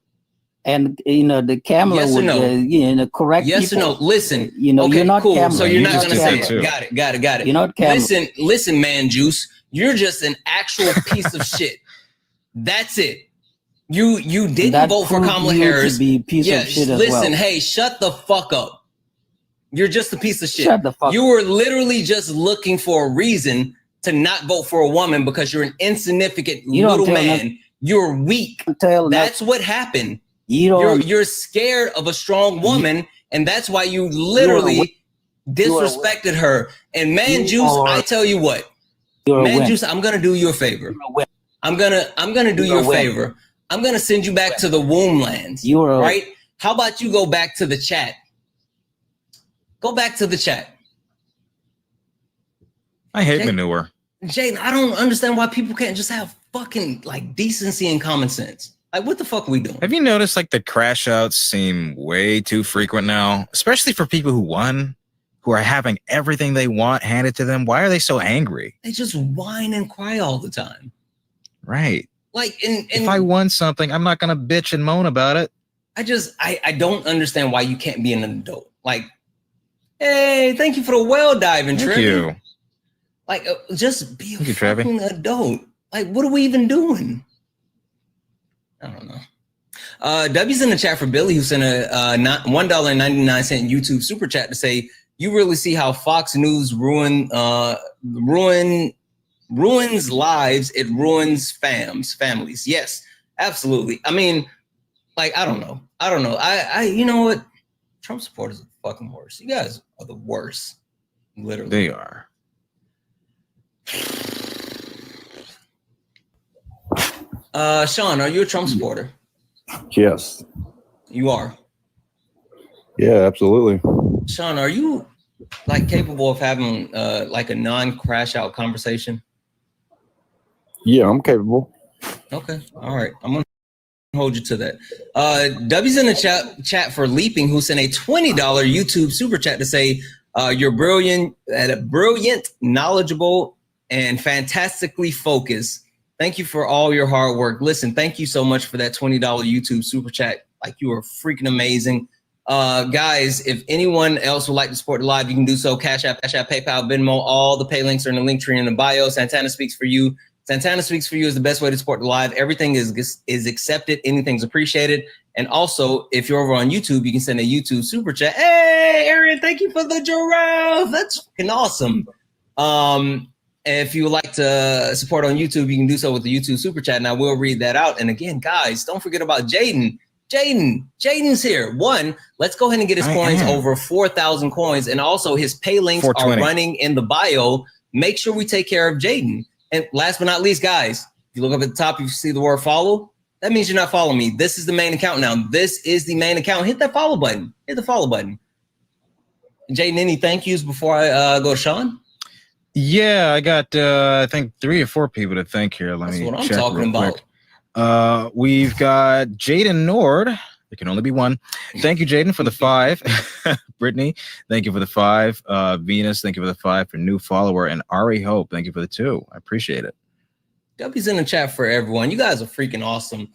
And the Kamala yes or no? Correct. Yes people. or no? Listen. Okay, you're not cool. Kamala. So you're not just going to say it. Got it. You're not Kamala. Listen, man, Juice. You're just an actual piece of shit. That's it. You didn't vote for Kamala Harris. Listen, hey, shut the fuck up. You're just a piece of shit. Shut the fuck up. You were literally just looking for a reason to not vote for a woman because you're an insignificant little man. You're weak. That's what happened. You're scared of a strong woman, and that's why you literally disrespected her. And Man Juice, I tell you what, Man Juice, I'm gonna do you a favor. I'm gonna do you a favor. I'm gonna send you back to the womb lands. Right? How about you go back to the chat? Go back to the chat. I hate manure. Jaden, I don't understand why people can't just have fucking like decency and common sense. Like, what the fuck are we doing? Have you noticed like the crash outs seem way too frequent now, especially for people who won, who are having everything they want handed to them? Why are they so angry? They just whine and cry all the time. Right. Like, if I won something, I'm not gonna bitch and moan about it. I don't understand why you can't be an adult. Like, hey, thank you for the well diving, Thank Trevi. you. Like, just be a Thank you, Trevi. fucking adult. Like, what are we even doing? I don't know. W's in the chat for Billy, who sent a $1.99 YouTube super chat to say, you really see how Fox News ruins lives. It ruins families. Yes, absolutely. I mean, like, I don't know. You know what? Trump supporters are the fucking worst. You guys are the worst. Literally. They are. Sean, are you a Trump supporter? Yes. You are. Yeah, absolutely. Sean, are you like capable of having like a non-crash out conversation? Yeah, I'm capable. Okay. All right. I'm gonna hold you to that. W's in the chat for Leaping, who sent a $20 YouTube super chat to say you're brilliant, knowledgeable, and fantastically focused. Thank you for all your hard work. Listen, thank you so much for that $20 YouTube super chat. Like, you are freaking amazing. Guys, if anyone else would like to support the live, you can do so. Cash App, PayPal, Venmo, all the pay links are in the link tree in the bio. Santana Speaks for You. Santana Speaks for You is the best way to support the live. Everything is accepted. Anything's appreciated. And also, if you're over on YouTube, you can send a YouTube super chat. Hey, Aaron, thank you for the giraffe. That's fucking awesome. If you would like to support on YouTube, you can do so with the YouTube super chat, and I will read that out. And again, guys, don't forget about Jaden. Jaden's here. One, let's go ahead and get his coins over 4,000 coins, and also his pay links are running in the bio. Make sure we take care of Jaden. And last but not least, guys, if you look up at the top, you see the word follow. That means you're not following me. This is the main account now. This is the main account. Hit that follow button. Hit the follow button. Jaden, any thank yous before I go to Sean? Yeah, I got I think 3 or 4 people to thank here. Let me check real quick. We've got Jaden Nord. There can only be one. Thank you, Jaden, for the 5. Brittany, thank you for the 5. Venus, thank you for the 5 for new follower. And Ari Hope, thank you for the 2. I appreciate it. W's in the chat for everyone. You guys are freaking awesome.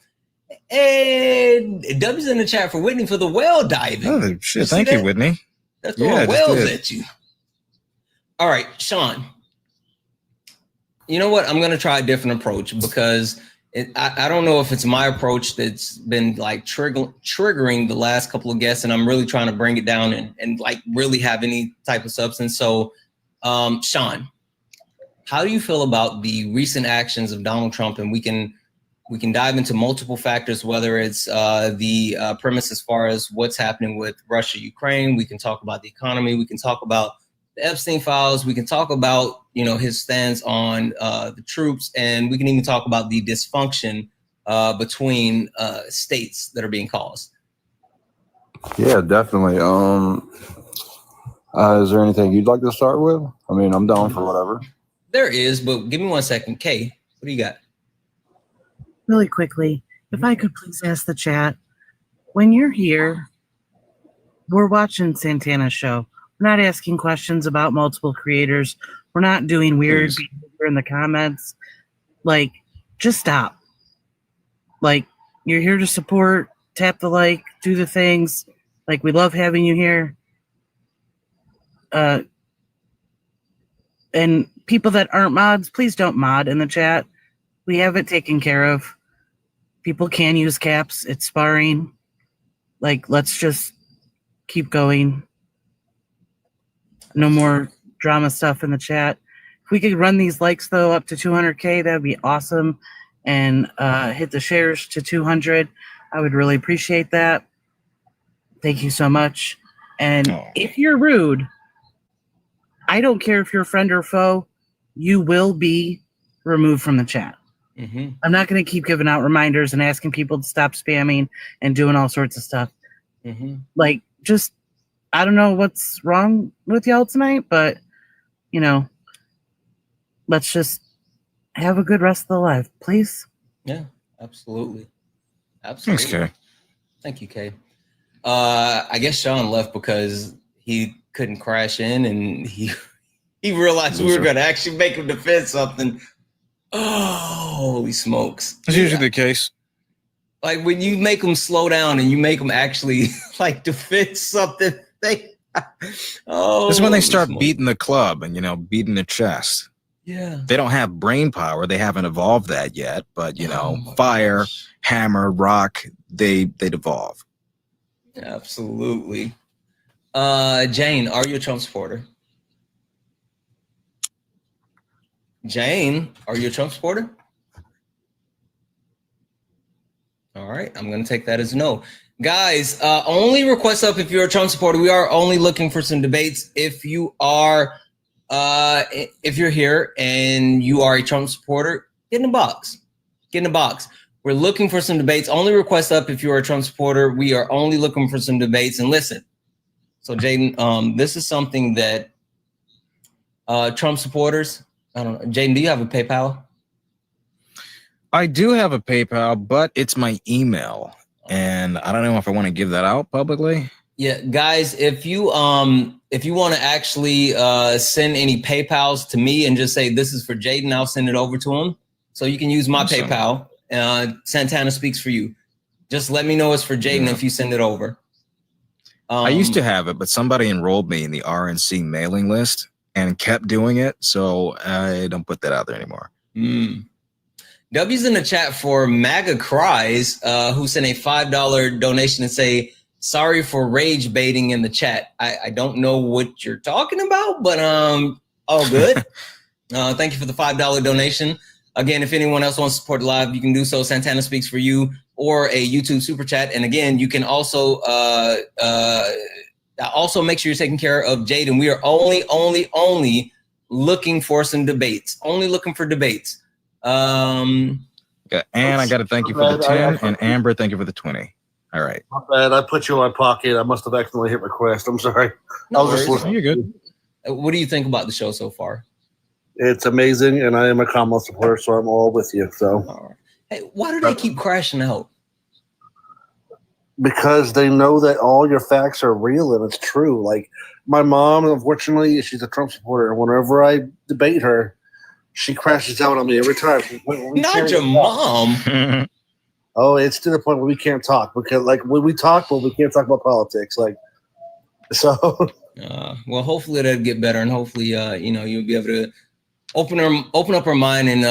And W's in the chat for Whitney for the well diving. Oh, shit. Thank you, Whitney. That's throwing wells at you. All right, Sean. You know what? I'm going to try a different approach because I don't know if it's my approach that's been like triggering the last couple of guests, and I'm really trying to bring it down and like really have any type of substance. So, Sean, how do you feel about the recent actions of Donald Trump? And we can dive into multiple factors, whether it's the premise as far as what's happening with Russia, Ukraine. We can talk about the economy. We can talk about the Epstein files. We can talk about, his stance on the troops, and we can even talk about the dysfunction between states that are being caused. Yeah, definitely. Is there anything you'd like to start with? I mean, I'm down for whatever. There is, but give me 1 second. Kay, what do you got? Really quickly, if I could please ask the chat, when you're here, we're watching Santana's show. We're not asking questions about multiple creators. We're not doing weird behavior in the comments. Like, just stop. Like, you're here to support, tap the like, do the things. Like, we love having you here. And people that aren't mods, please don't mod in the chat. We have it taken care of. People can use caps. It's sparring. Like, let's just keep going. No more drama stuff in the chat. If we could run these likes, though, up to 200K, that would be awesome. And hit the shares to 200. I would really appreciate that. Thank you so much. And if you're rude, I don't care if you're a friend or foe, you will be removed from the chat. Mm-hmm. I'm not going to keep giving out reminders and asking people to stop spamming and doing all sorts of stuff. Mm-hmm. Like, just, I don't know what's wrong with y'all tonight, but, you know, let's just have a good rest of the life, please. Yeah, absolutely. Absolutely. Thanks, Kay. Thank you, Kay. I guess Sean left because he couldn't crash in and he realized we were going to actually make him defend something. Oh, holy smokes. That's usually the case. Like when you make them slow down and you make them actually like defend something, that's when they start beating the club and, you know, beating the chest. Yeah. They don't have brain power. They haven't evolved that yet. But, you know, fire, hammer, rock, they devolve. Absolutely. Jane, are you a Trump supporter? Jane, are you a Trump supporter? All right, I'm going to take that as no. Guys, only request up if you're a Trump supporter. We are only looking for some debates. If you are, if you're here and you are a Trump supporter, get in the box. Get in the box. We're looking for some debates. Only request up if you're a Trump supporter. We are only looking for some debates. And listen, so Jaden, this is something that Trump supporters, I don't know. Jaden, do you have a PayPal? I do have a PayPal, but it's my email. And I don't know if I want to give that out publicly. Yeah, guys, if you want to actually send any PayPals to me and just say this is for Jaden, I'll send it over to him. So you can use my PayPal. Santana speaks for you. Just let me know it's for Jaden if you send it over. I used to have it, but somebody enrolled me in the RNC mailing list and kept doing it. So I don't put that out there anymore. W's in the chat for MAGA Cries, who sent a $5 donation and say, sorry for rage baiting in the chat. I don't know what you're talking about, but all good. Thank you for the $5 donation. Again, if anyone else wants to support live, you can do so. Santana Speaks for You or a YouTube super chat. And again, you can also make sure you're taking care of Jaden. We are only looking for some debates. Only looking for debates. And I got to thank you for the 10, and Amber, thank you for the 20. All right. My bad. I put you in my pocket. I must have accidentally hit request. I'm sorry. No I was just worries. listening. You're good. What do you think about the show so far? It's amazing, and I am a Kamala supporter, so I'm all with you. So, Hey, why do they keep crashing out? because they know that all your facts are real and it's true. Like my mom, unfortunately, she's a Trump supporter. Whenever I debate her, she crashes out on me every time. Not your mom. Oh, it's to the point where we can't talk because, like, when we talk, but we can't talk about politics. Like, so. Well, hopefully that'll get better, and hopefully, you'll be able to open up her mind and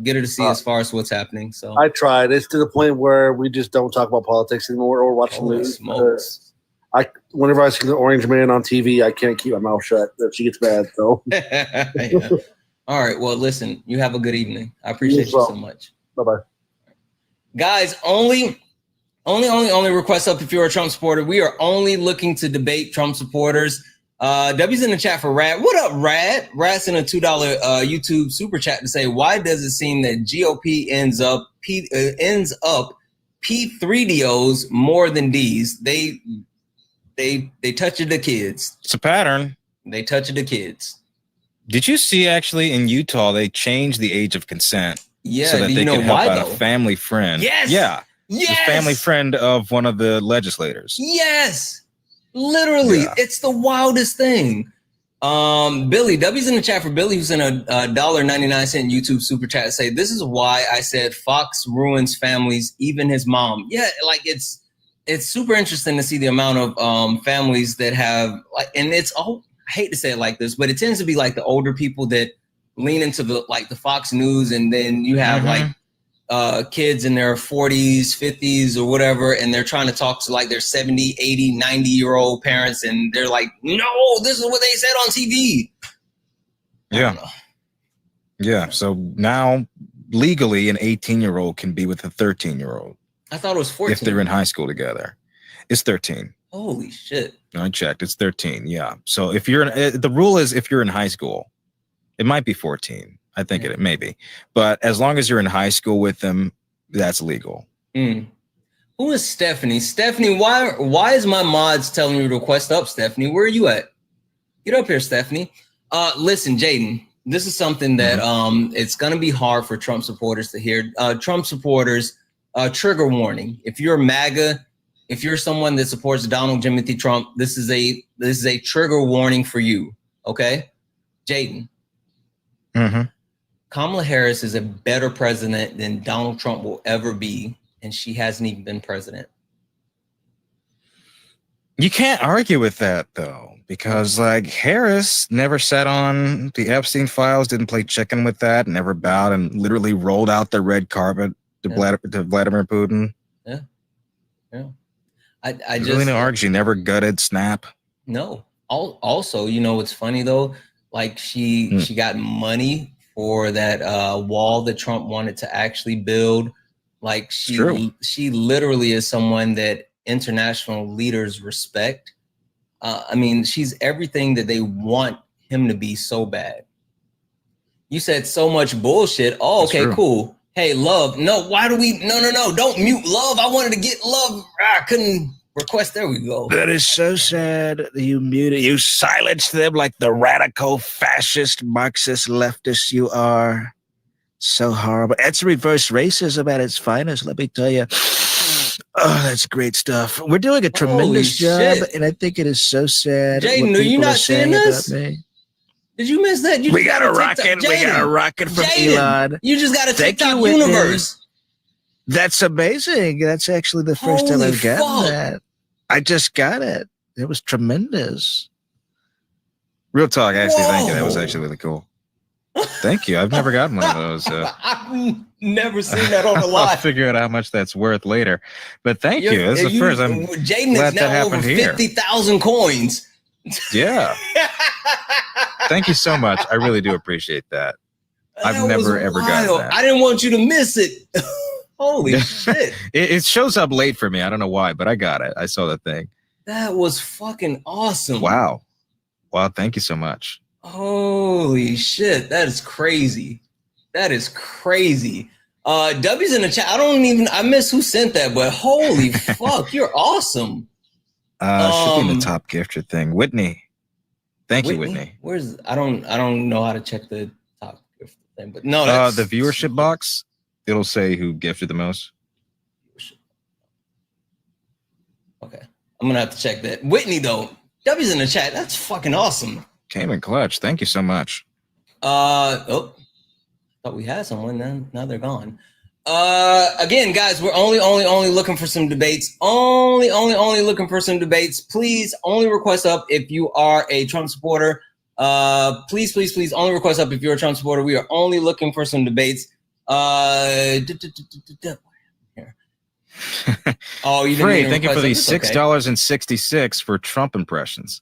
get her to see as far as what's happening. So I tried. It's to the point where we just don't talk about politics anymore or watch the news. Whenever I see the orange man on TV, I can't keep my mouth shut. She gets mad. So. Yeah. All right. Well, listen. You have a good evening. I appreciate you so much. Bye-bye. Guys, only request up if you're a Trump supporter. We are only looking to debate Trump supporters. W's in the chat for Rad. What up, Rad? Rad's in a $2 YouTube super chat to say, why does it seem that GOP ends up P3DOs more than D's? They touch the kids. It's a pattern. They touch the kids. Did you see actually in Utah they changed the age of consent? Yeah, so that do they you know could help why, out though? a family friend. Yes. Yeah. Yes. The family friend of one of the legislators. Yes. Literally, It's the wildest thing. Billy, W's in the chat for Billy, who's in a $1.99 YouTube super chat, say, this is why I said Fox ruins families, even his mom. Yeah, like it's super interesting to see the amount of families that have, like, and it's all, I hate to say it like this, but it tends to be like the older people that lean into the Fox News, and then you have kids in their 40s, 50s, or whatever, and they're trying to talk to like their 70, 80, 90-year-old parents, and they're like, no, this is what they said on TV. Yeah. Yeah. So now legally an 18-year-old can be with a 13-year-old. I thought it was 14. If they're in high school together. It's 13. Holy shit. I checked. It's 13. Yeah. So if you're the rule is if you're in high school, it might be 14. I think it may be. But as long as you're in high school with them, that's legal. Mm. Who is Stephanie? Stephanie, why is my mods telling you to request up, Stephanie? Where are you at? Get up here, Stephanie. Listen, Jaden, this is something that it's gonna be hard for Trump supporters to hear. Trump supporters, trigger warning. If you're MAGA, if you're someone that supports Donald Timothy Trump, this is a trigger warning for you. Okay, Jaden. Kamala Harris is a better president than Donald Trump will ever be, and she hasn't even been president. You can't argue with that though, because like Harris never sat on the Epstein files, didn't play chicken with that, never bowed and literally rolled out the red carpet to Vladimir Putin. Yeah. I just really no argument. She never gutted Snap. No. Also, you know what's funny though? Like she got money for that wall that Trump wanted to actually build. Like she literally is someone that international leaders respect. I mean, she's everything that they want him to be so bad. You said so much bullshit. Oh, okay, cool. Hey, Love. No, why do we? No, don't mute Love. I wanted to get Love. I couldn't request. There we go. That is so sad that you muted. You silenced them like the radical fascist Marxist leftists you are. So horrible. It's reverse racism at its finest, let me tell you. Oh, that's great stuff. We're doing a tremendous job, and I think it is so sad. Jaden, are you not seeing this? Did you miss that? We got a rocket. We got a rocket from Elon. You just got a TikTok universe. That's amazing. That's actually the first time I've gotten that. I just got it. It was tremendous. Real talk, actually, thank you. That was actually really cool. Thank you. I've never gotten one of those. I've never seen that on the live. I'll figure out how much that's worth later. But thank you. This is the first. I'm Jaden glad is that now over happened here. 50,000 coins. Yeah. Thank you so much. I really do appreciate that. I've never ever gotten that. I didn't want you to miss it. Holy shit. It shows up late for me. I don't know why, but I got it. I saw the thing. That was fucking awesome. Wow. Thank you so much. Holy shit. That is crazy. That is crazy. W's in the chat. I miss who sent that, but holy fuck, you're awesome. Should be in the top gifter thing. Whitney. Thank you, Whitney. Where's I don't know how to check the top gifter thing, but no, that's the viewership box. It'll say who gifted the most. Okay. I'm gonna have to check that. Whitney though. W's in the chat. That's fucking awesome. Came in clutch. Thank you so much. Thought we had someone, then now they're gone. Again, guys, we're only looking for some debates. Only looking for some debates. Please only request up if you are a Trump supporter. Please only request up if you're a Trump supporter. We are only looking for some debates. Oh, you Free, thank you for the $6.66 for Trump impressions.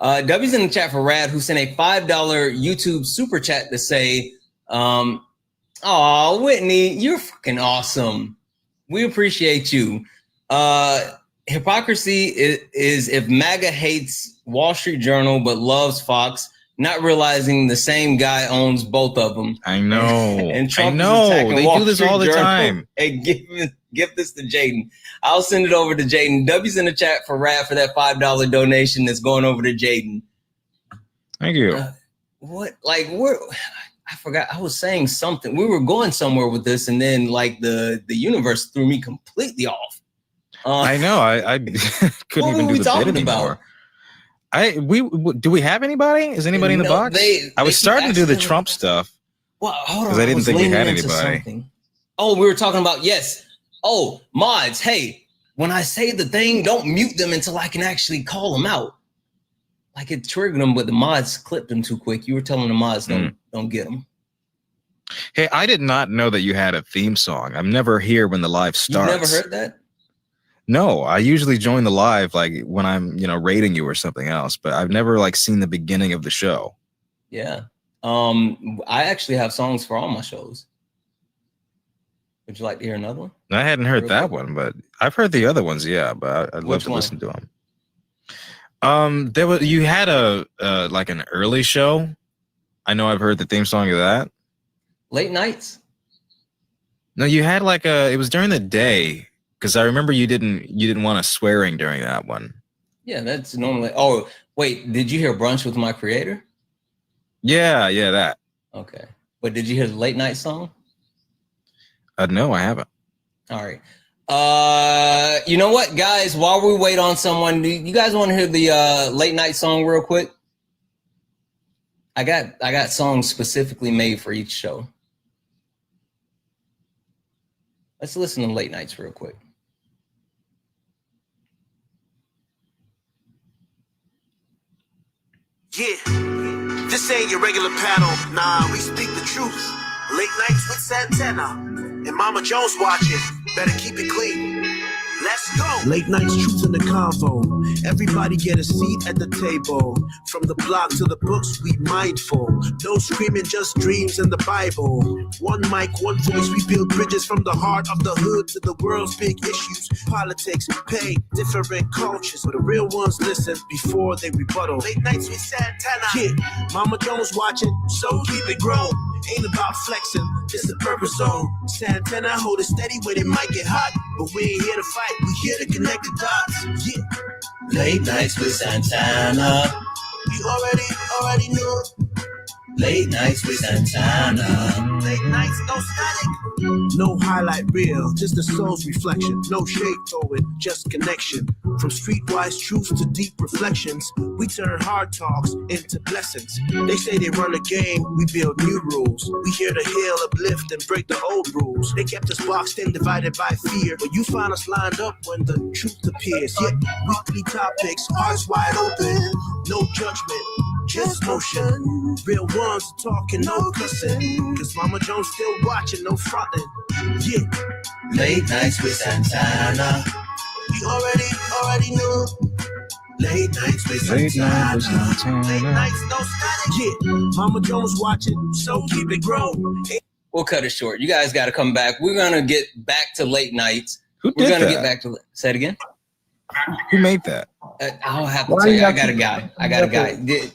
W's in the chat for Rad, who sent a $5 YouTube super chat to say, "Oh, Whitney, you're fucking awesome. We appreciate you." Hypocrisy is if MAGA hates Wall Street Journal but loves Fox, not realizing the same guy owns both of them. I know. And Trump I know. is attacking They Wall do this Street all the Journal. time. Hey, give this to Jaden. I'll send it over to Jaden. W's in the chat for Rad for that $5 donation that's going over to Jaden. Thank you. I forgot. I was saying something. We were going somewhere with this, and then like the universe threw me completely off. I know. I couldn't even do the bit anymore. Do we have anybody? Is anybody in the box? I was starting to do the Trump stuff. Well, hold on. Because I didn't think we had anybody. Something. Oh, we were talking about, yes. Oh, mods. Hey, when I say the thing, don't mute them until I can actually call them out. Like it triggered them, but the mods clipped them too quick. You were telling the mods don't get them. Hey, I did not know that you had a theme song. I'm never here when the live starts. You never heard that? No, I usually join the live like when I'm, rating you or something else, but I've never like seen the beginning of the show. Yeah. I actually have songs for all my shows. Would you like to hear another one? I hadn't heard Real that quick. one, but I've heard the other ones. Yeah, but I'd love Which to one? listen to them. You had a like an early show. I know I've heard the theme song of that. Late nights? No, you had like it was during the day, because I remember you didn't want a swearing during that one. Yeah, that's normally. Oh, wait, did you hear Brunch with My Creator? Yeah, that. Okay. But did you hear the late night song? No, I haven't. All right. You know what, guys? While we wait on someone, do you guys want to hear the late night song real quick? I got songs specifically made for each show. Let's listen to late nights real quick. Yeah, this ain't your regular panel. Nah, we speak the truth. Late nights with Santana and Mama Jones watching. Better keep it clean. Let's go. Late nights, truth in the convo. Everybody get a seat at the table. From the block to the books, we mindful. No screaming, just dreams in the Bible. One mic, one voice, we build bridges from the heart of the hood to the world's big issues. Politics, pay, different cultures. But the real ones listen before they rebuttal. Late nights with Santana. Yeah, Mama Jones watching, so keep it grown. Ain't about flexing, it's the purpose zone. Santana, hold it steady when it might get hot. But we ain't here to fight, we here to connect the dots. Yeah. Late nights with Santana. You already knew. Late nights with Santana. Late nights, no static. No highlight reel, just the soul's reflection. No shade throwing, just connection. From streetwise truths to deep reflections, we turn hard talks into blessings. They say they run the game, we build new rules. We here to heal, uplift, and break the old rules. They kept us boxed in, divided by fear. But you find us lined up when the truth appears. Yeah, weekly topics, hearts wide open. No judgment, just motion. Real ones talking, no cussing. Cause Mama Jones still watching, no fronting. Yeah. Late nights with Santana. You already knew. Late nights with Santana. Late nights, no static. Yeah. Mama Jones watching, so keep it growing. We'll cut it short. You guys got to come back. We're gonna get back to late nights. Who We're did gonna that? get back to. Say it again. Who made that? I'll have to tell you. I got a guy.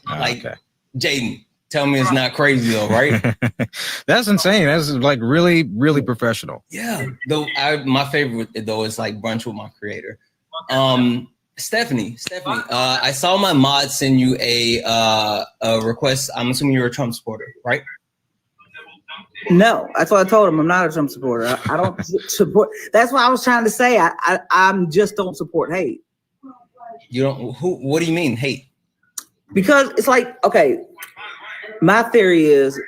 Like Jaden. Tell me it's not crazy though, right? That's insane. That's like really, really professional. Yeah. Though my favorite though is like Brunch with My Creator. Stephanie, I saw my mod send you a request. I'm assuming you're a Trump supporter, right? No, that's what I told him. I'm not a Trump supporter. I don't support. That's what I was trying to say. I'm just don't support hate. You don't. What do you mean hate? Because it's like, okay, my theory is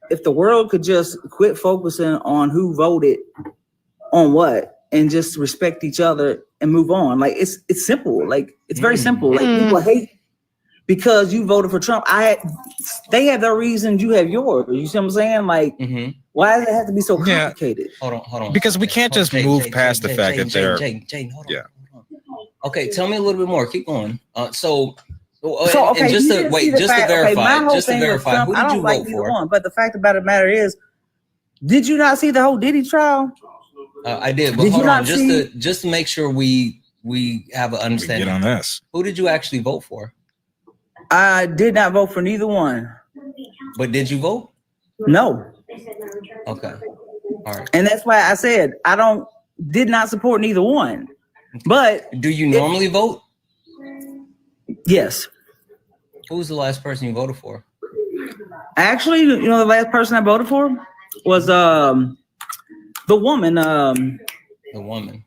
if the world could just quit focusing on who voted on what and just respect each other and move on. Like it's simple. Like it's very simple. Like people hate because you voted for Trump. They have their reasons, you have yours. You see what I'm saying? Like, why does it have to be so complicated? Hold on. Because we can't just move past the fact that they're. Jane, hold on. Yeah. Okay, tell me a little bit more. Keep going. So and just to verify, who did you vote for? But the fact about the matter is, did you not see the whole Diddy trial? I did, but hold on, just to make sure we have an understanding. Get on this. Who did you actually vote for? I did not vote for neither one. But did you vote? No. Okay. All right. And that's why I said did not support neither one. But do you normally vote? Yes. Who was the last person you voted for? Actually, the last person I voted for was the woman. The woman.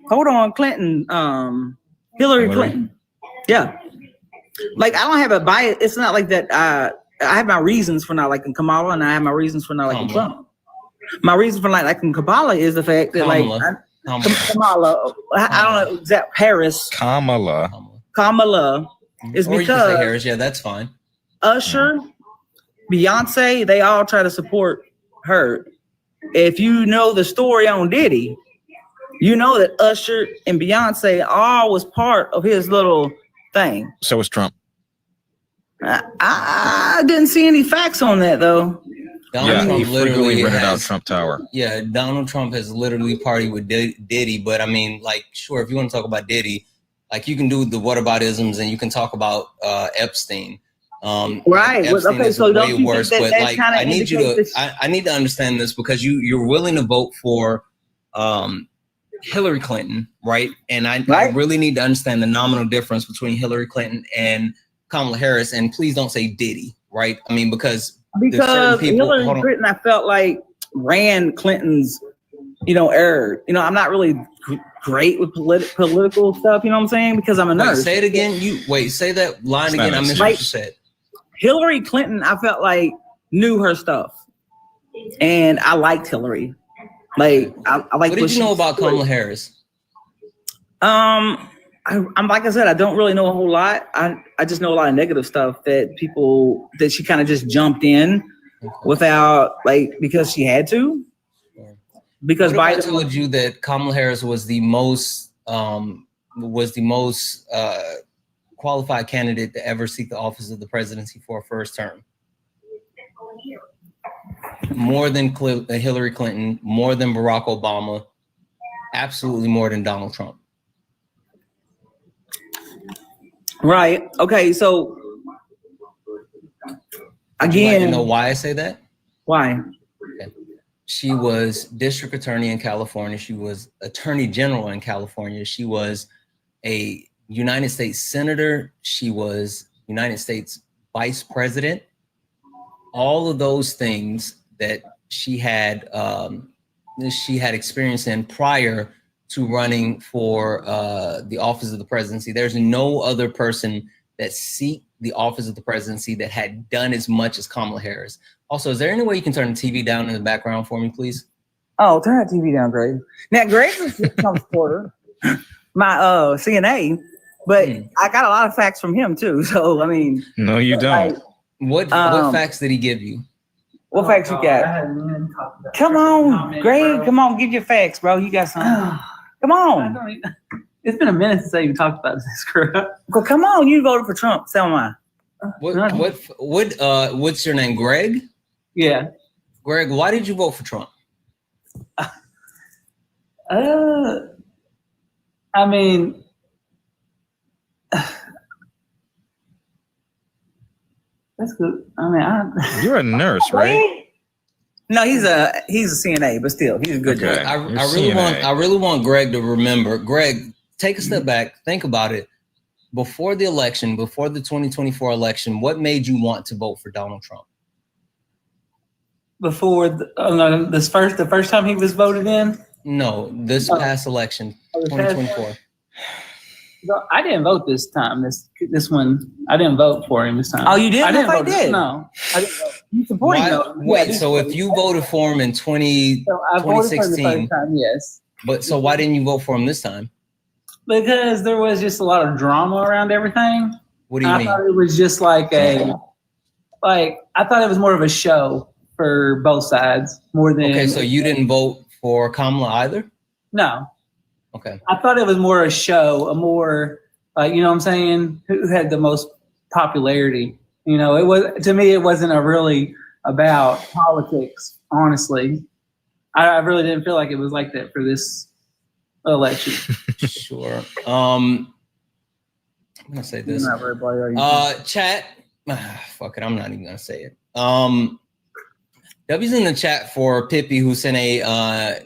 Hold on, Clinton. Hillary Clinton. Yeah. Like I don't have a bias. It's not like that. I have my reasons for not liking Kamala, and I have my reasons for not liking Trump. My reason for not liking Kamala is the fact that Kamala. I don't know exact Harris. Kamala is or because you can say Harris. Yeah, that's fine. Usher, Beyonce, they all try to support her. If you know the story on Diddy, you know that Usher and Beyonce all was part of his little thing. So was Trump. I didn't see any facts on that though. Donald Trump he frequently literally rented out has, Trump Tower. Yeah, Donald Trump has literally partied with Diddy, but I mean, like, sure, if you want to talk about Diddy, like you can do the whataboutisms and you can talk about Epstein. Right. Epstein Okay. is So don't way you worse, think that but that like kind of I need you to indicates I need to understand this because you're willing to vote for Hillary Clinton, right? And I really need to understand the nominal difference between Hillary Clinton and Kamala Harris. And please don't say Diddy, right? I mean, because certain people, Hillary Clinton, I felt like ran Clinton's, era. I'm not really great with political stuff. You know what I'm saying? Because I'm a nurse. Say it again. Say that line again. I missed what you said. Hillary Clinton, I felt like knew her stuff, and I liked Hillary. Like I like. What did you know about Kamala Harris? I'm like I said, I don't really know a whole lot. I just know a lot of negative stuff that she kind of just jumped in without because she had to. Because what if Biden I told you that Kamala Harris was the most qualified candidate to ever seek the office of the presidency for a first term. More than Hillary Clinton, more than Barack Obama, absolutely more than Donald Trump. Right. Okay. So again, would you like to know why I say that? Why? Okay. She was district attorney in California. She was attorney general in California. She was a United States senator. She was United States vice president. All of those things that she had experience in prior to running for the office of the presidency. There's no other person that seeked the office of the presidency that had done as much as Kamala Harris. Also, is there any way you can turn the TV down in the background for me, please? Oh, turn that TV down, Greg. Now, Greg's a Trump supporter, my CNA, but I got a lot of facts from him too. So, I mean, no, you don't. What facts did he give you? What facts you got? Come on, Greg. Come on, give your facts, bro. You got some. Come on. It's been a minute since I even talked about this crap. Well, come on. You voted for Trump. Tell me. What's your name, Greg? Yeah. Greg, why did you vote for Trump? I mean, that's good. I mean, you're a nurse, right? No, he's a CNA, but still, he's a good guy. I really want Greg to remember. Greg, take a step back. Think about it. Before the election, before the 2024 election, what made you want to vote for Donald Trump? Before the first time he was voted in? No, this past election, 2024. I didn't vote this time. This one, I didn't vote for him this time. Oh, you didn't? I didn't vote. did. No, I didn't vote. You supported him? Wait, so if you voted for him in 2016, I voted for him the first time, yes. But so why didn't you vote for him this time? Because there was just a lot of drama around everything. What do you mean? I thought it was just I thought it was more of a show for both sides more than. Okay, so you didn't vote for Kamala either? No. Okay. I thought it was more a show, a more you know what I'm saying, who had the most popularity. You know, it was, to me, it wasn't really about politics, honestly. I really didn't feel like it was like that for this election. Sure. I'm gonna say this. Chat. Fuck it. I'm not even gonna say it. W's in the chat for Pippi, who sent a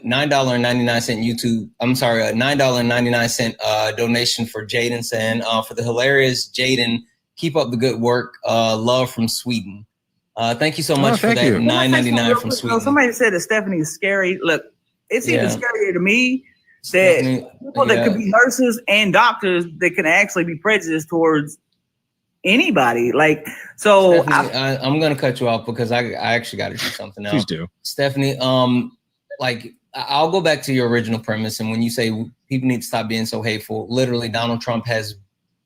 $9.99 $9.99 donation for Jaden, saying for the hilarious Jaden, keep up the good work. Love from Sweden. Thank you so much for that. $9.99 from Sweden. Somebody said that Stephanie is scary. Look, it's even scarier to me that people that could be nurses and doctors that can actually be prejudiced towards anybody. So I'm gonna cut you off because I actually got to do something now. Please do, Stephanie. I'll go back to your original premise, and when you say people need to stop being so hateful, literally Donald Trump has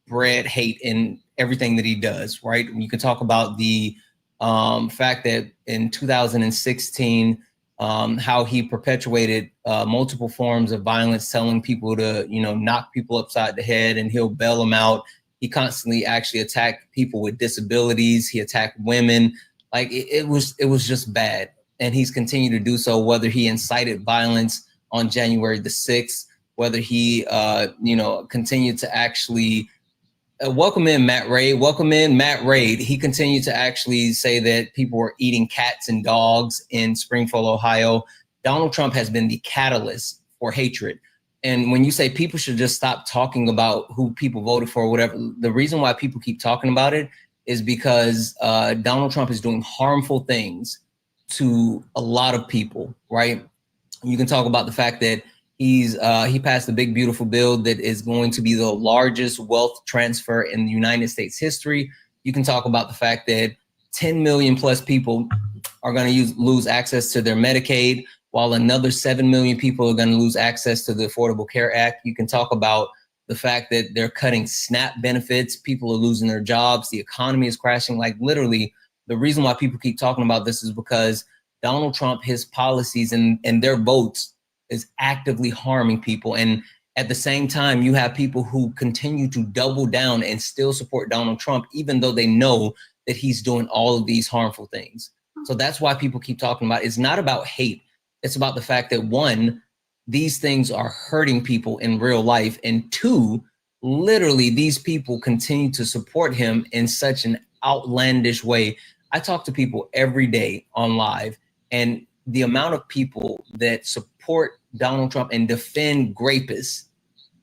bred hate in everything that he does. Right? You can talk about the fact that in 2016, how he perpetuated multiple forms of violence, telling people to knock people upside the head, and he'll bail them out. He constantly actually attacked people with disabilities. He attacked women. Like it was just bad. And he's continued to do so, whether he incited violence on January the 6th, whether he, continued to actually welcome in Matt Raid. He continued to actually say that people were eating cats and dogs in Springfield, Ohio. Donald Trump has been the catalyst for hatred. And when you say people should just stop talking about who people voted for or whatever, the reason why people keep talking about it is because Donald Trump is doing harmful things to a lot of people, right? You can talk about the fact that he passed a big, beautiful bill that is going to be the largest wealth transfer in the United States history. You can talk about the fact that 10 million plus people are going to lose access to their Medicaid, while another 7 million people are going to lose access to the Affordable Care Act. You can talk about the fact that they're cutting SNAP benefits. People are losing their jobs. The economy is crashing. Like literally, the reason why people keep talking about this is because Donald Trump, his policies and their votes is actively harming people. And at the same time, you have people who continue to double down and still support Donald Trump, even though they know that he's doing all of these harmful things. So that's why people keep talking about it. It's not about hate. It's about the fact that one, these things are hurting people in real life. And two, literally these people continue to support him in such an outlandish way. I talk to people every day on live, and the amount of people that support Donald Trump and defend rapists,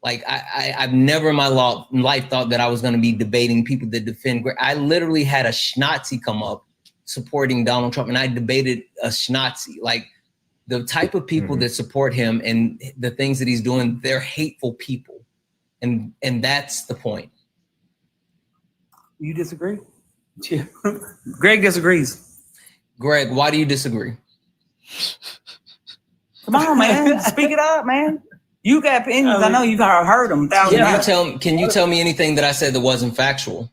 like I've never in my life thought that I was going to be debating people that defend. I literally had a schnazi come up supporting Donald Trump, and I debated a schnazi. Like the type of people that support him and the things that he's doing, they're hateful people, and that's the point. You disagree? Greg disagrees. Greg, why do you disagree? Come on, man. Speak it up, man. You got opinions. I know you've heard them. Can you tell me anything that I said that wasn't factual?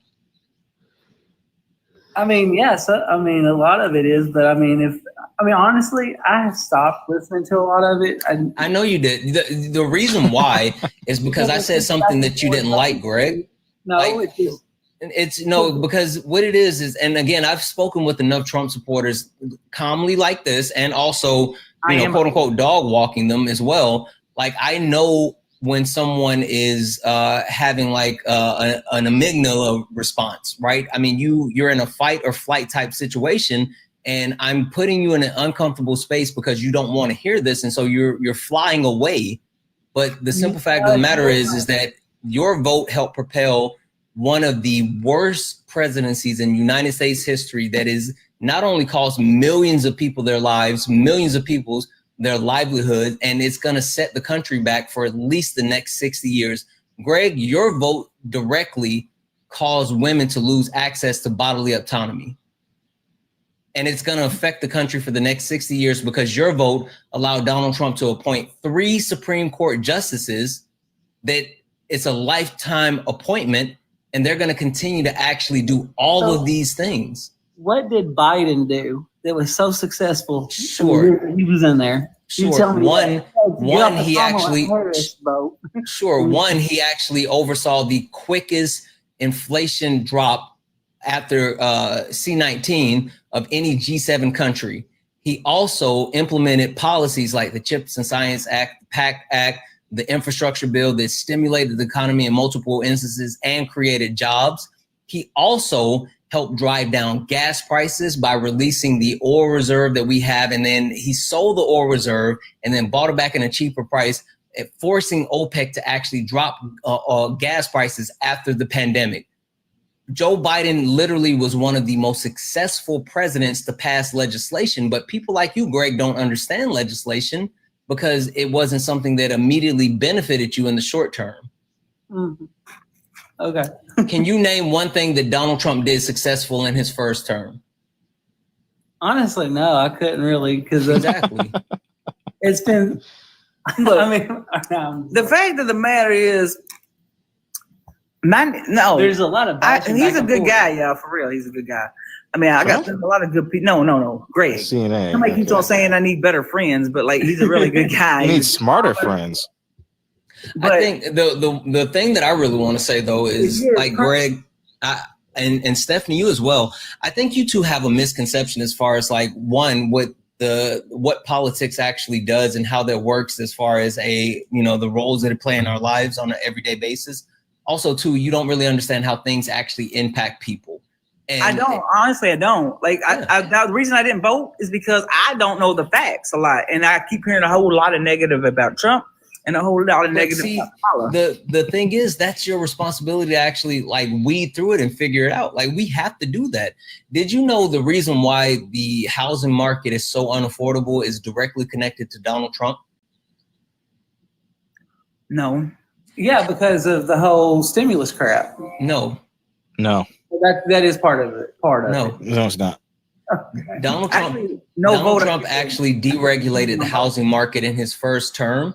I mean, yes. I mean, a lot of it is, but honestly, I have stopped listening to a lot of it. I know you did. The reason why is because I said something that you didn't like, Greg. No, because what it is, and again, I've spoken with enough Trump supporters calmly like this, and also, quote unquote, dog walking them as well. Like I know when someone is having like an amygdala response, right? I mean, you're in a fight or flight type situation, and I'm putting you in an uncomfortable space because you don't want to hear this, and so you're flying away. But the simple fact of the matter is that your vote helped propel one of the worst presidencies in United States history that is not only cost millions of people their lives, millions of people's their livelihood, and it's going to set the country back for at least the next 60 years. Greg, your vote directly caused women to lose access to bodily autonomy. And it's going to affect the country for the next 60 years because your vote allowed Donald Trump to appoint 3 Supreme Court justices that it's a lifetime appointment, and they're going to continue to actually do all of these things. What did Biden do that was so successful? Sure. He was in there. Sure. You tell me one, he actually oversaw the quickest inflation drop after C-19 of any G7 country. He also implemented policies like the Chips and Science Act, the PACT Act, the infrastructure bill that stimulated the economy in multiple instances and created jobs. He also helped drive down gas prices by releasing the oil reserve that we have. And then he sold the oil reserve and then bought it back in a cheaper price, forcing OPEC to actually drop gas prices after the pandemic. Joe Biden literally was one of the most successful presidents to pass legislation, but people like you, Greg, don't understand legislation because it wasn't something that immediately benefited you in the short term. Mm-hmm. Okay. Can you name one thing that Donald Trump did successful in his first term? Honestly, no, I couldn't really because exactly. It's been. Look, I mean, the fact of the matter is, there's a lot of. He's a good guy, y'all. For real, he's a good guy. I mean, I got a lot of good people. No, Greg. Somebody keeps on saying I need better friends, but like he's a really good guy. You need smarter friends. But I think the thing that I really want to say though is like Greg, and Stephanie, you as well. I think you two have a misconception as far as like one, what politics actually does and how that works as far as the roles that it play in our lives on an everyday basis. Also, too, you don't really understand how things actually impact people. And I don't. Honestly, I don't. Like, the reason I didn't vote is because I don't know the facts a lot. And I keep hearing a whole lot of negative about Trump and a whole lot of negative about Kamala. The thing is, that's your responsibility to actually like weed through it and figure it out. Like, we have to do that. Did you know the reason why the housing market is so unaffordable is directly connected to Donald Trump? No. Yeah, because of the whole stimulus crap. No. That is part of it. No, it's not. Donald Trump actually deregulated the housing market in his first term,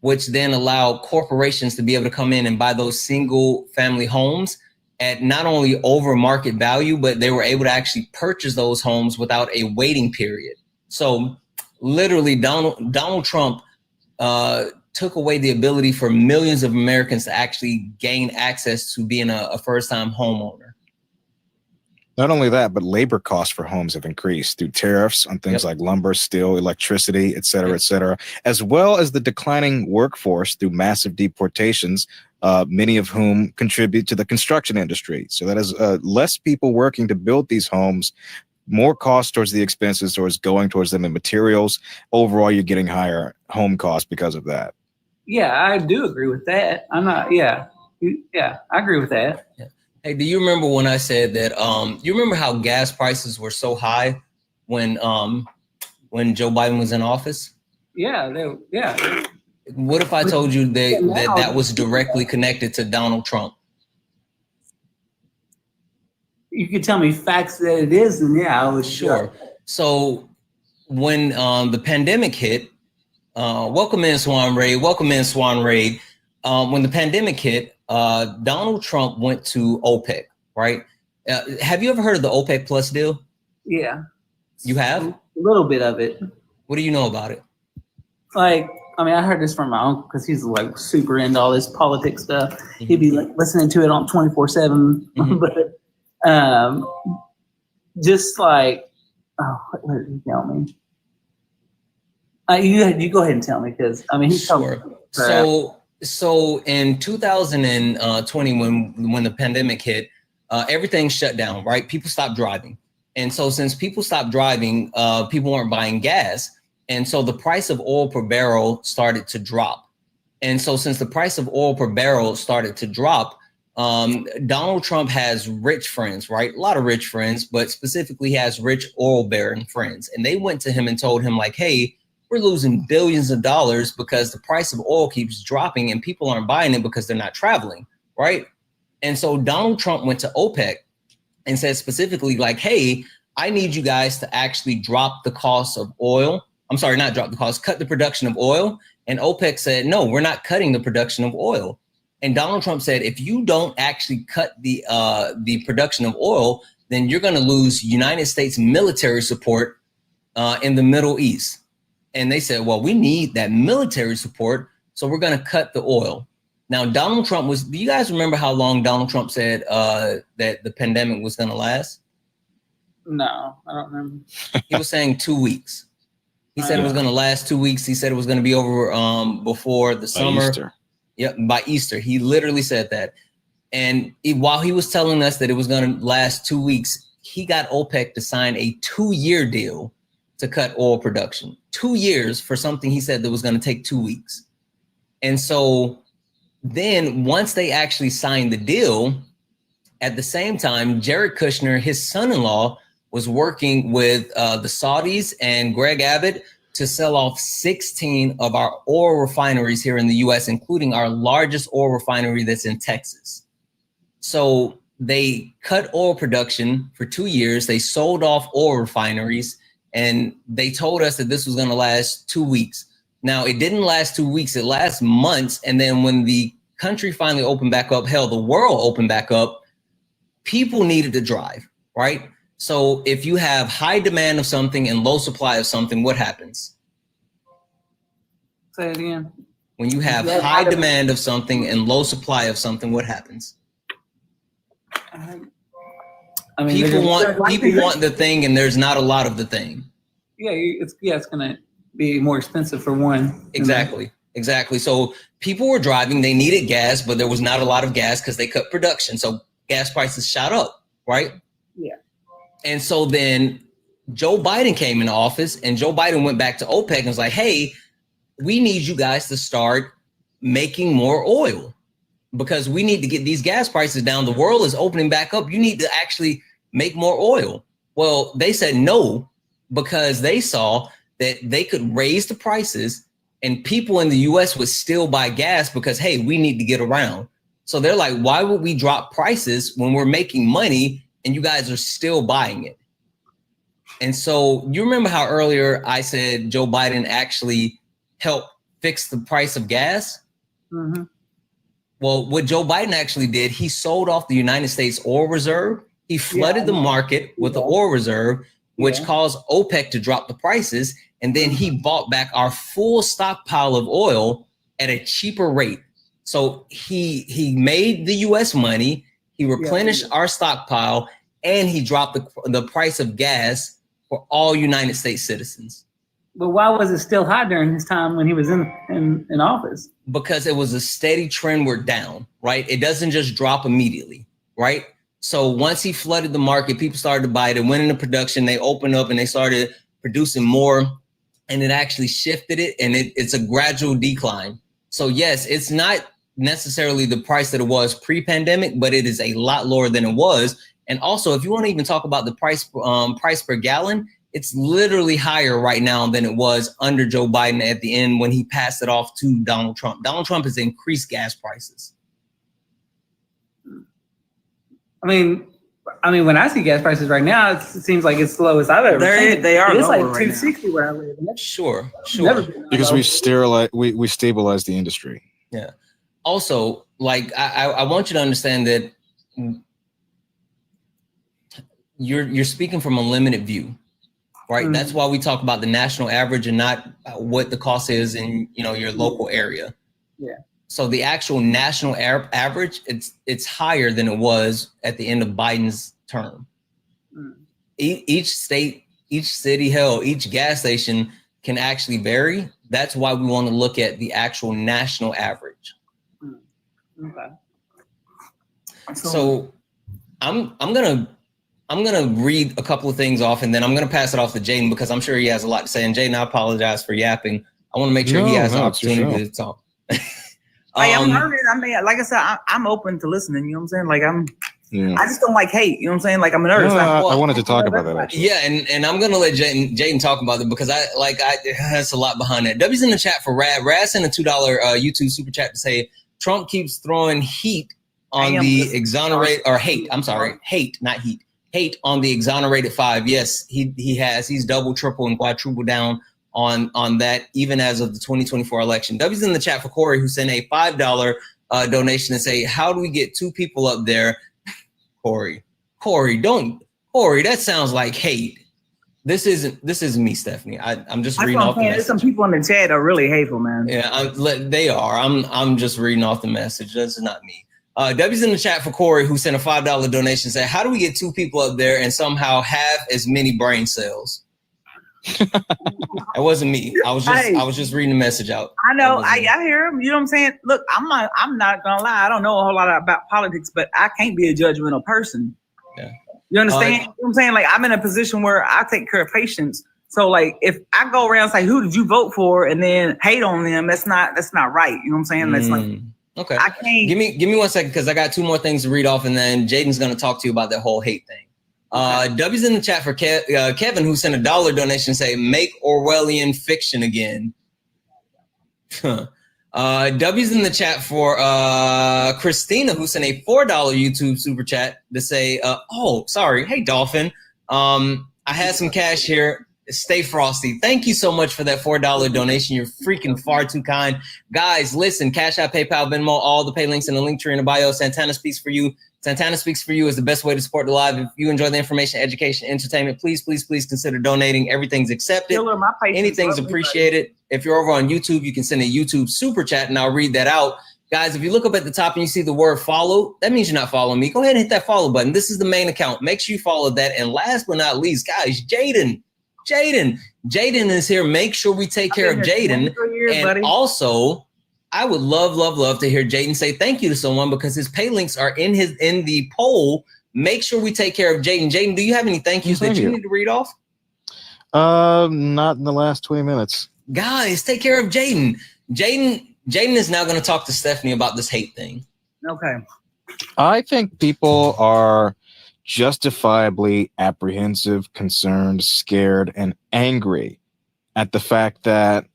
which then allowed corporations to be able to come in and buy those single family homes at not only over market value, but they were able to actually purchase those homes without a waiting period. So literally Donald Trump took away the ability for millions of Americans to actually gain access to being a first-time homeowner. Not only that, but labor costs for homes have increased through tariffs on things like lumber, steel, electricity, et cetera, as well as the declining workforce through massive deportations, many of whom contribute to the construction industry. So that is less people working to build these homes, more cost towards the expenses towards going towards them in materials. Overall, you're getting higher home costs because of that. Yeah, I do agree with that. I agree with that. Yeah. Hey, do you remember when I said that? You remember how gas prices were so high when Joe Biden was in office? Yeah, What if I told you that was directly connected to Donald Trump? You could tell me facts that it is, and I would. Sure. So when the pandemic hit, welcome in Swan Raid. When the pandemic hit, Donald Trump went to OPEC, right? Have you ever heard of the OPEC Plus deal? Yeah. You have? A little bit of it. What do you know about it? Like, I mean, I heard this from my uncle because he's like super into all this politics stuff. Mm-hmm. He'd be like listening to it on 24/7. Mm-hmm. But just like, what did he tell me? You go ahead and tell me, because I mean, he's sure. So in 2020, when the pandemic hit, everything shut down, right? People stopped driving. And so since people stopped driving, people weren't buying gas. And so the price of oil per barrel started to drop. And so since the price of oil per barrel started to drop, Donald Trump has rich friends, right? A lot of rich friends, but specifically he has rich oil baron friends. And they went to him and told him like, hey, we're losing billions of dollars because the price of oil keeps dropping and people aren't buying it because they're not traveling, right? And so Donald Trump went to OPEC and said specifically like, hey, I need you guys to actually drop the cost of oil. I'm sorry, not drop the cost, cut the production of oil. And OPEC said, no, we're not cutting the production of oil. And Donald Trump said, if you don't actually cut the production of oil, then you're going to lose United States military support in the Middle East. And they said, well, we need that military support, so we're going to cut the oil. Now, Donald Trump do you guys remember how long Donald Trump said that the pandemic was going to last? No, I don't remember. He was saying 2 weeks. He said it was going to last 2 weeks. He said it was going to be over before the summer. Easter. Yep, by Easter. He literally said that. And while he was telling us that it was going to last 2 weeks, he got OPEC to sign a 2-year deal to cut oil production. 2 years for something he said that was going to take 2 weeks. And so then once they actually signed the deal, at the same time, Jared Kushner, his son-in-law, was working with the Saudis and Greg Abbott to sell off 16 of our oil refineries here in the US, including our largest oil refinery that's in Texas. So they cut oil production for 2 years. They sold off oil refineries. And they told us that this was going to last 2 weeks. Now, it didn't last 2 weeks. It lasted months. And then when the country finally opened back up, hell, the world opened back up, people needed to drive, right? So if you have high demand of something and low supply of something, what happens? Say it again. When you have high demand of something and low supply of something, what happens? I mean, people want the thing, and there's not a lot of the thing. Yeah, it's gonna be more expensive for one. Exactly. So people were driving, they needed gas, but there was not a lot of gas because they cut production. So gas prices shot up, right? Yeah. And so then Joe Biden came into office, and Joe Biden went back to OPEC and was like, hey, we need you guys to start making more oil because we need to get these gas prices down. The world is opening back up. You need to actually make more oil. Well, they said no, because they saw that they could raise the prices and people in the US would still buy gas because, hey, we need to get around. So they're like, why would we drop prices when we're making money and you guys are still buying it? And so you remember how earlier I said Joe Biden actually helped fix the price of gas? Mm-hmm. Well, what Joe Biden actually did, he sold off the United States oil reserve. He flooded the market with the oil reserve, which caused OPEC to drop the prices. And then he bought back our full stockpile of oil at a cheaper rate. So he made the US money, he replenished our stockpile, and he dropped the price of gas for all United States citizens. But why was it still high during his time when he was in office? Because it was a steady trendward down, right? It doesn't just drop immediately, right? So once he flooded the market, people started to buy it. It went into production. They opened up and they started producing more, and it actually shifted it. And it's a gradual decline. So yes, it's not necessarily the price that it was pre-pandemic, but it is a lot lower than it was. And also, if you want to even talk about the price per gallon, it's literally higher right now than it was under Joe Biden at the end when he passed it off to Donald Trump. Donald Trump has increased gas prices. I mean, when I see gas prices right now, it seems like it's the lowest I've ever seen. They are. It's like right 260 where I live. Sure. Because we stabilize the industry. Yeah. Also, like I want you to understand that you're speaking from a limited view, right? Mm-hmm. That's why we talk about the national average and not what the cost is in your local area. Yeah. So the actual national average, it's higher than it was at the end of Biden's term. Mm. Each state, each city, hell, each gas station can actually vary. That's why we want to look at the actual national average. Mm. Okay. So I'm gonna read a couple of things off, and then I'm gonna pass it off to Jaden because I'm sure he has a lot to say. And Jaden, I apologize for yapping. I want to make sure he has an opportunity to talk. I'm learning. I mean, like I said, I'm open to listening. You know what I'm saying? Like I just don't like hate. You know what I'm saying? Like I'm an artist. I wanted to talk about that actually. Yeah, and I'm gonna let Jaden talk about it because that's a lot behind that. W's in the chat for Rad. Rad sent a $2 YouTube super chat to say Trump keeps throwing heat on the exonerate or hate. I'm sorry, hate, not heat. Hate on the exonerated 5. Yes, he has. He's double, triple, and quadruple down on that, even as of the 2024 election. W's in the chat for Corey, who sent a $5 donation and say, how do we get 2 people up there? Corey, that sounds like hate. This isn't me, Stephanie. I'm just reading off the message. There's some people in the chat are really hateful, man. Yeah, they are. I'm just reading off the message. That's not me. W's in the chat for Corey, who sent a $5 donation, said, how do we get 2 people up there and somehow have as many brain cells? It wasn't me. I was just reading the message out. I know. I hear him. You know what I'm saying? Look, I'm not gonna lie. I don't know a whole lot about politics, but I can't be a judgmental person. Yeah. You understand? You know what I'm saying? Like I'm in a position where I take care of patients. So like if I go around and say, who did you vote for? And then hate on them, that's not right. You know what I'm saying? That's like okay. I can't give me 1 second because I got 2 more things to read off, and then Jaden's gonna talk to you about that whole hate thing. W's in the chat for Kevin, who sent a $1 donation, say make Orwellian fiction again. W's in the chat for Christina, who sent a $4 YouTube super chat to say, hey Dolphin, I had some cash here. Stay frosty. Thank you so much for that $4 donation. You're freaking far too kind. Guys, listen, Cash App, PayPal, Venmo, all the pay links in the link tree in the bio. Santana Speaks for You. Santana Speaks for You is the best way to support the live. If you enjoy the information, education, entertainment, please consider donating. Everything's accepted. Anything's appreciated. If you're over on YouTube, you can send a YouTube super chat and I'll read that out. Guys, if you look up at the top and you see the word follow, that means you're not following me. Go ahead and hit that follow button. This is the main account. Make sure you follow that. And last but not least, guys, Jaden is here. Make sure we take care of Jaden. And also, I would love to hear Jaden say thank you to someone, because his pay links are in the poll. Make sure we take care of Jaden. Jaden, do you have any thank yous that you need to read off? Not in the last 20 minutes. Guys, take care of Jaden. Jaden is now going to talk to Stephanie about this hate thing. Okay. I think people are justifiably apprehensive, concerned, scared, and angry at the fact that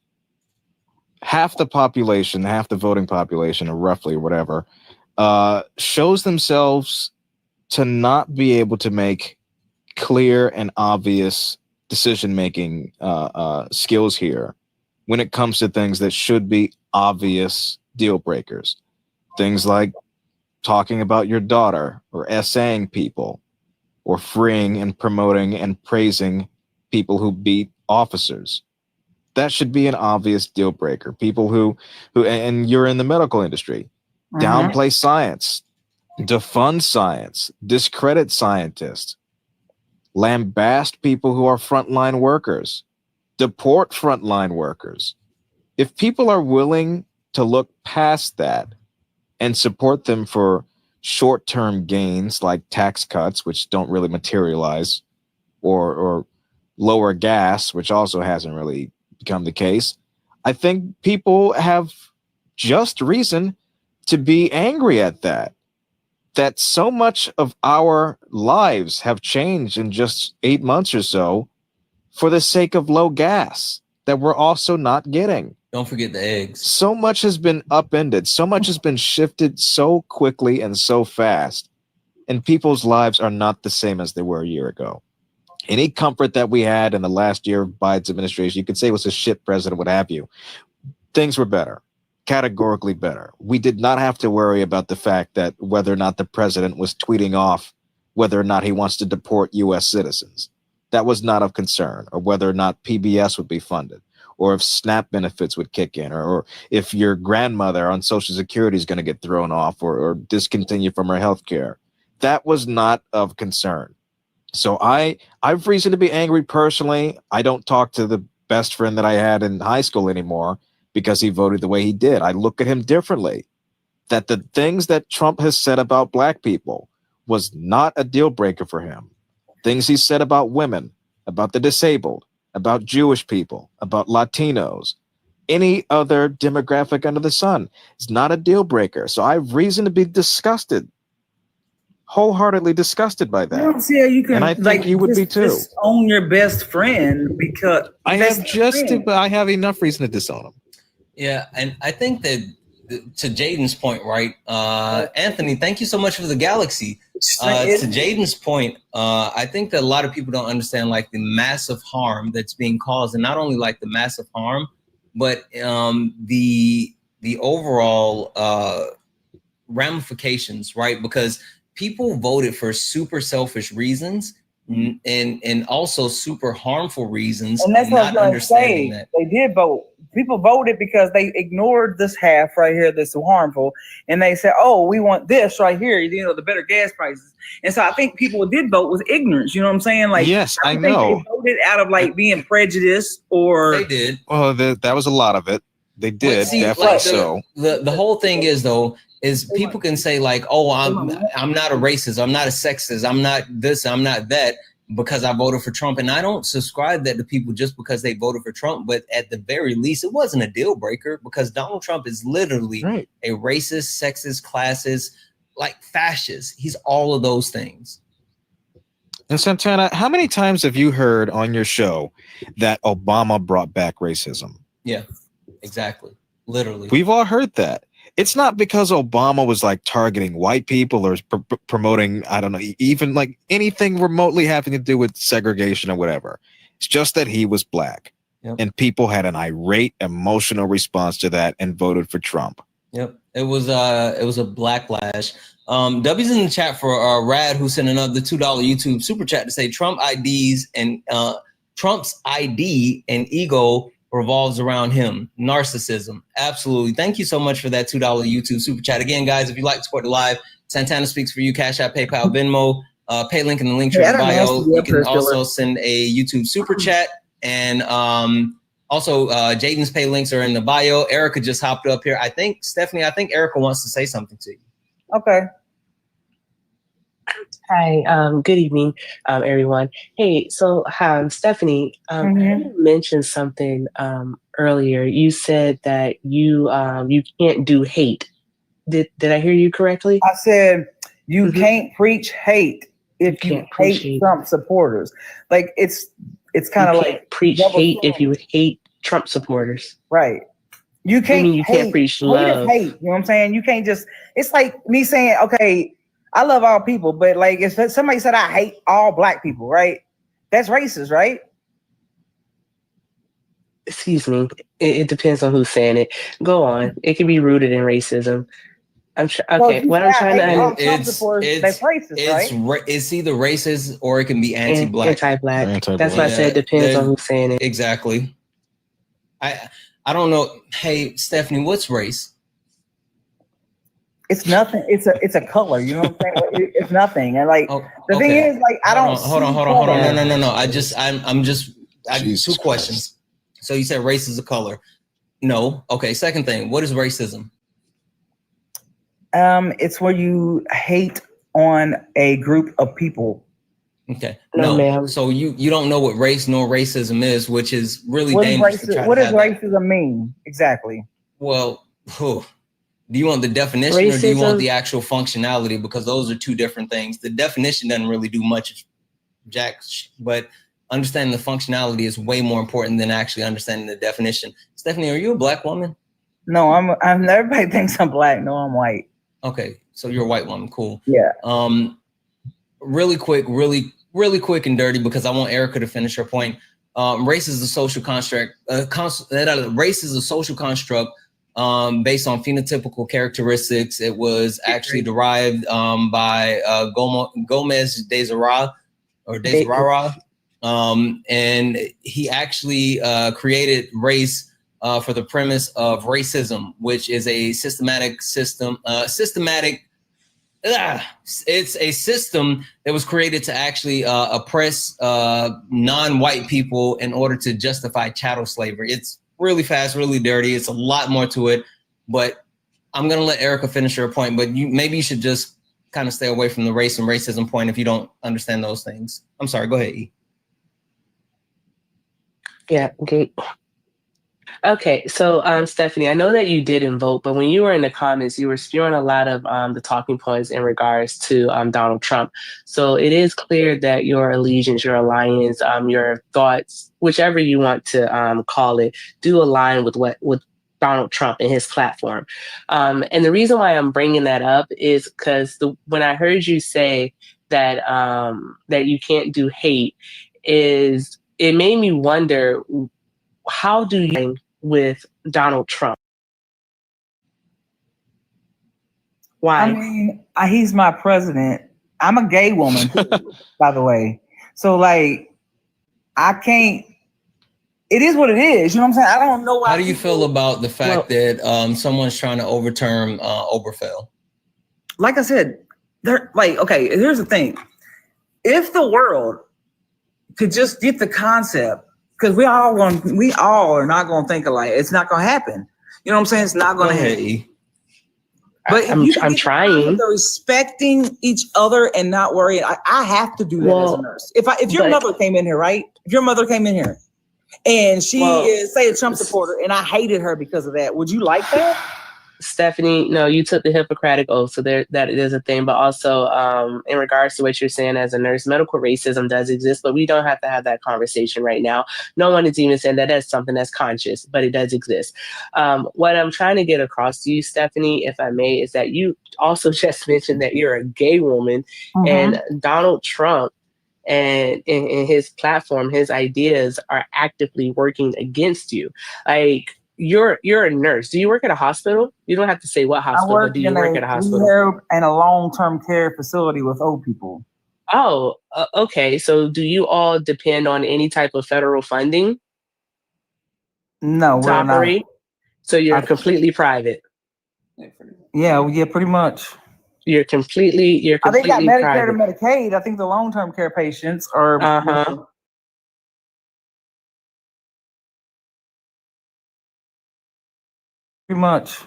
half the population, half the voting population, or roughly whatever, shows themselves to not be able to make clear and obvious decision-making skills here when it comes to things that should be obvious deal breakers. Things like talking about your daughter, or essaying people, or freeing and promoting and praising people who beat officers. That should be an obvious deal breaker. People who and you're in the medical industry, downplay science, defund science, discredit scientists, lambast people who are frontline workers, deport frontline workers. If people are willing to look past that and support them for short-term gains like tax cuts, which don't really materialize, or lower gas, which also hasn't really become the case, I think people have just reason to be angry at that. That so much of our lives have changed in just 8 months or so for the sake of low gas that we're also not getting. Don't forget the eggs. So much has been upended. So much has been shifted so quickly and so fast. And people's lives are not the same as they were a year ago. Any comfort that we had in the last year of Biden's administration, you could say it was a shit president, what have you. Things were better, categorically better. We did not have to worry about the fact that whether or not the president was tweeting off whether or not he wants to deport U.S. citizens. That was not of concern, or whether or not PBS would be funded, or if SNAP benefits would kick in, or if your grandmother on Social Security is going to get thrown off or discontinue from her health care. That was not of concern. So I've reason to be angry personally. I don't talk to the best friend that I had in high school anymore because he voted the way he did. I look at him differently. That the things that Trump has said about black people was not a deal breaker for him. Things he said about women, about the disabled, about Jewish people, about Latinos, any other demographic under the sun is not a deal breaker. So I have reason to be disgusted, wholeheartedly disgusted by that. I don't see how you can, and I think you would be too. Disown your best friend because I have enough reason to disown him. Yeah, and I think that to Jaden's point, right? Anthony, thank you so much for the galaxy. To Jaden's point, I think that a lot of people don't understand like the massive harm that's being caused, and not only like the massive harm, but the overall ramifications, right? Because people voted for super selfish reasons and also super harmful reasons. And that's what not I'm saying. that. They did vote. People voted because they ignored this half right here that's harmful, and they said, "Oh, we want this right here." You know, the better gas prices. And so I think people did vote with ignorance. You know what I'm saying? Like, yes, I think know. They voted out of like being prejudiced, or they did. Well, that was a lot of it. They did, See, definitely like, so. The whole thing is though, is people can say like, "Oh, I'm not a racist. I'm not a sexist. I'm not this. I'm not that." Because I voted for Trump, and I don't subscribe that to people just because they voted for Trump, but at the very least, it wasn't a deal breaker because Donald Trump is literally a racist, sexist, classist, like fascist. He's all of those things. And Santana, how many times have you heard on your show that Obama brought back racism? Yeah, exactly. Literally. We've all heard that. It's not because Obama was like targeting white people or promoting, I don't know, even like anything remotely having to do with segregation or whatever. It's just that he was black. Yep. And people had an irate, emotional response to that and voted for Trump. Yep. It was a backlash. W's in the chat for Rad, who sent another $2 YouTube super chat to say Trump's ID and ego revolves around him. Narcissism. Absolutely. Thank you so much for that $2 YouTube super chat. Again, guys, if you'd like to support the live, Santana Speaks for You, Cash App, PayPal, Venmo, pay link in the link tree in the bio. You can also send a YouTube super chat. And also, Jaden's pay links are in the bio. Erica just hopped up here. I think, Stephanie, Erica wants to say something to you. Okay. Hi, good evening, everyone. Hey, so Stephanie, you mentioned something earlier. You said that you can't do hate. Did I hear you correctly? I said you can't preach hate if you hate Trump supporters. Like it's kind of like preach hate if you hate Trump supporters. Right. You can't. You can't preach love. Hate. You know what I'm saying? You can't just. It's like me saying, okay, I love all people, but like if somebody said I hate all black people, right? That's racist, right? Excuse me. It depends on who's saying it. Go on. It can be rooted in racism. I'm sure. Okay. What I'm trying to it's that's racist, right? It's either racist or it can be anti-black. Anti-black. That's why I said it depends on who's saying it. Exactly. I don't know. Hey, Stephanie, what's race? It's nothing. It's a color. You know what I'm saying? It's nothing. And like the thing is, like I don't. Hold on. No. I'm just. Two questions. So you said race is a color. No. Okay. Second thing. What is racism? It's where you hate on a group of people. Okay. No. So you don't know what race nor racism is, which is really dangerous. What does racism mean exactly? Well, do you want the definition or do you want the actual functionality? Because those are two different things. The definition doesn't really do much, but understanding the functionality is way more important than actually understanding the definition. Stephanie, are you a black woman? No, I'm everybody thinks I'm black. No, I'm white. Okay, so you're a white woman. Cool. Yeah. Really quick and dirty because I want Erica to finish her point. Race is a social construct. Race is a social construct based on phenotypical characteristics. It was actually derived by Gomez de Zara, and he actually created race for the premise of racism, which is a systematic system. It's a system that was created to actually oppress non-white people in order to justify chattel slavery. It's really fast, really dirty. It's a lot more to it, but I'm gonna let Erica finish her point. But maybe you should just kind of stay away from the race and racism point if you don't understand those things. I'm sorry. Go ahead, E. Yeah. Okay. Okay, so Stephanie, I know that you didn't vote, but when you were in the comments, you were spewing a lot of the talking points in regards to Donald Trump. So it is clear that your allegiance, your alliance, your thoughts, whichever you want to call it, do align with Donald Trump and his platform. And the reason why I'm bringing that up is because when I heard you say that that you can't do hate, it made me wonder, how do you with Donald Trump? Why? I mean, he's my president. I'm a gay woman, too, by the way. So, like, I can't. It is what it is. You know what I'm saying? I don't know why. How do you feel about the fact that someone's trying to overturn Obergefell? Like I said, they're like, okay, here's the thing. If the world could just get the concept, because we all are not going to think alike. It's not going to happen. You know what I'm saying? It's not going to happen. But I'm trying. Respecting each other and not worrying. I have to do that as a nurse. If your mother came in here, right? If your mother came in here and she is, say, a Trump supporter, and I hated her because of that, would you like that? Stephanie, no, you took the Hippocratic Oath, so that is a thing. But also, in regards to what you're saying as a nurse, medical racism does exist, but we don't have to have that conversation right now. No one is even saying that that's something that's conscious, but it does exist. What I'm trying to get across to you, Stephanie, if I may, is that you also just mentioned that you're a gay woman, and Donald Trump and his platform, his ideas are actively working against you. Like, you're a nurse. Do you work at a hospital? You don't have to say what hospital, but do you work at a hospital? Rehab and a long-term care facility with old people. Oh, okay. So do you all depend on any type of federal funding? No, to we're not. operate? So you're completely private. Yeah, pretty much. You're completely I think got Medicare to private. Medicaid. I think the long-term care patients are. Uh-huh. Pretty much.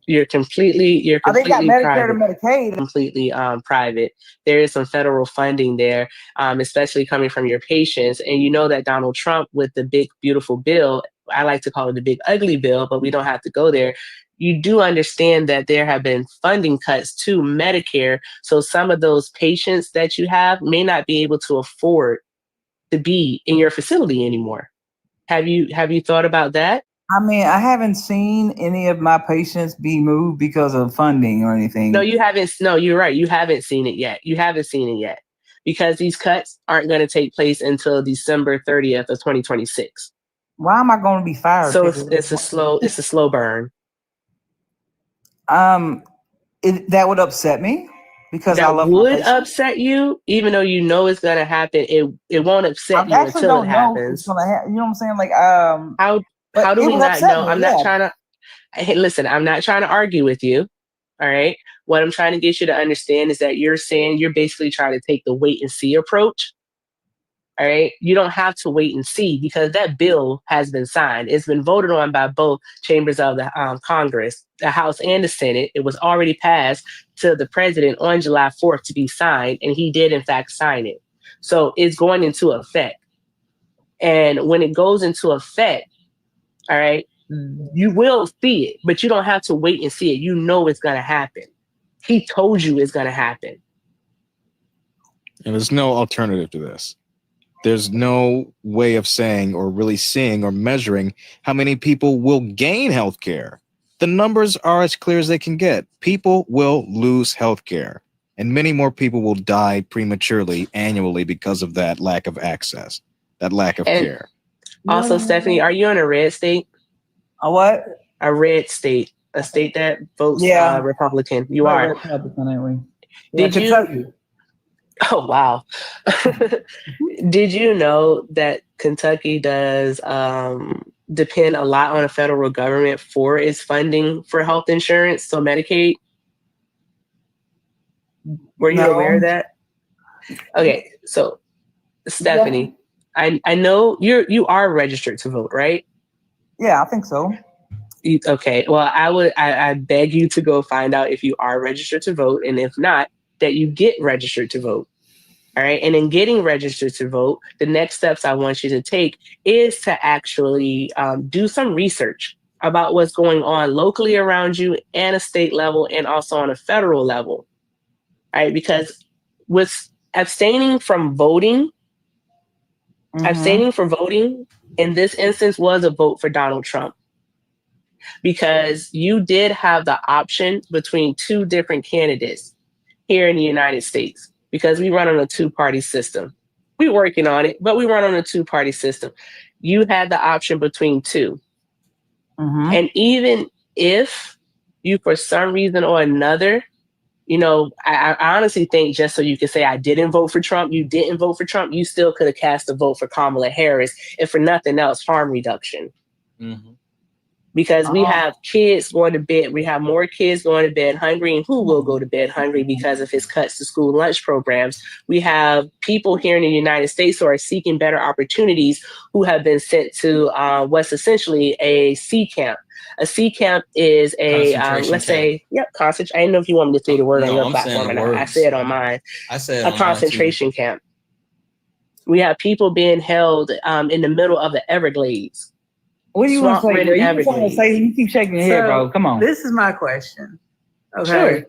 You're completely I think got Medicare to private. Medicaid. Completely private. There is some federal funding there, especially coming from your patients. And you know that Donald Trump with the big, beautiful bill, I like to call it the big, ugly bill, but we don't have to go there. You do understand that there have been funding cuts to Medicare. So some of those patients that you have may not be able to afford to be in your facility anymore. Have you thought about that? I mean, I haven't seen any of my patients be moved because of funding or anything. No, you haven't. No, you're right. You haven't seen it yet. You haven't seen it yet because these cuts aren't going to take place until December 30th of 2026. Why am I going to be fired? So it's a slow burn. That would upset me because I love my would patients. upset you, even though you know it's going to happen. It won't upset you actually until don't it know happens. it's gonna you know what I'm saying? Like, How do it we would not upset know? me, I'm yeah. not trying to. Hey, listen, I'm not trying to argue with you. All right. What I'm trying to get you to understand is that you're saying you're basically trying to take the wait and see approach. All right. You don't have to wait and see because that bill has been signed. It's been voted on by both chambers of the Congress, the House and the Senate. It was already passed to the president on July 4th to be signed, and he did, in fact, sign it. So it's going into effect. And when it goes into effect, all right, you will see it, but you don't have to wait and see it. You know it's going to happen. He told you it's going to happen. And there's no alternative to this. There's no way of saying or really seeing or measuring how many people will gain health care. The numbers are as clear as they can get. People will lose health care, and many more people will die prematurely annually because of that lack of access, that lack of care. Also, Stephanie, are you in a red state? A what? A red state. A state that votes Republican. You We're are. Republican, ain't we? Did you? Oh, wow. Did you know that Kentucky does depend a lot on the federal government for its funding for health insurance, so Medicaid? Were you aware of that? Okay, so Stephanie, I know you are registered to vote, right? Yeah, I think so. Okay, well, I beg you to go find out if you are registered to vote, and if not, that you get registered to vote. All right. And in getting registered to vote, the next steps I want you to take is to actually do some research about what's going on locally around you and a state level and also on a federal level. All right. Because with abstaining from voting, abstaining from voting in this instance was a vote for Donald Trump. Because you did have the option between two different candidates here in the United States. Because we run on a two-party system. We're working on it, but we run on a two-party system. You had the option between two. And even if you, for some reason or another, you know, I honestly think just so you can say I didn't vote for Trump, you didn't vote for Trump, you still could have cast a vote for Kamala Harris, if for nothing else, harm reduction. Because we have kids going to bed, we have more kids going to bed hungry, and who will go to bed hungry because of his cuts to school lunch programs. We have people here in the United States who are seeking better opportunities who have been sent to what's essentially a C camp. A C camp is a, let's say, concentration. I didn't know if you want me to say the word on your platform or not. I said on mine. I said a concentration camp. We have people being held in the middle of the Everglades. What do you want to say? You just want to say, you keep shaking your head, bro. Come on. This is my question. Okay.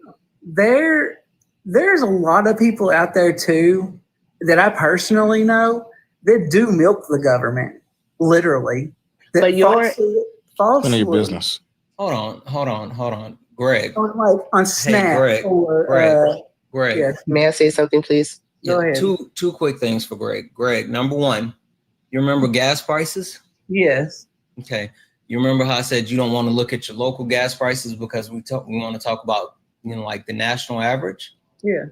Sure. There's a lot of people out there too that I personally know that do milk the government, literally. But you're none of your business. Hold on. Greg. Like on Snap Greg. Greg. Yes. May I say something, please? Go ahead. Two quick things for Greg. Greg, number one, you remember gas prices? Yes. Okay. You remember how I said you don't want to look at your local gas prices because we want to talk about, you know, like the national average? Yeah.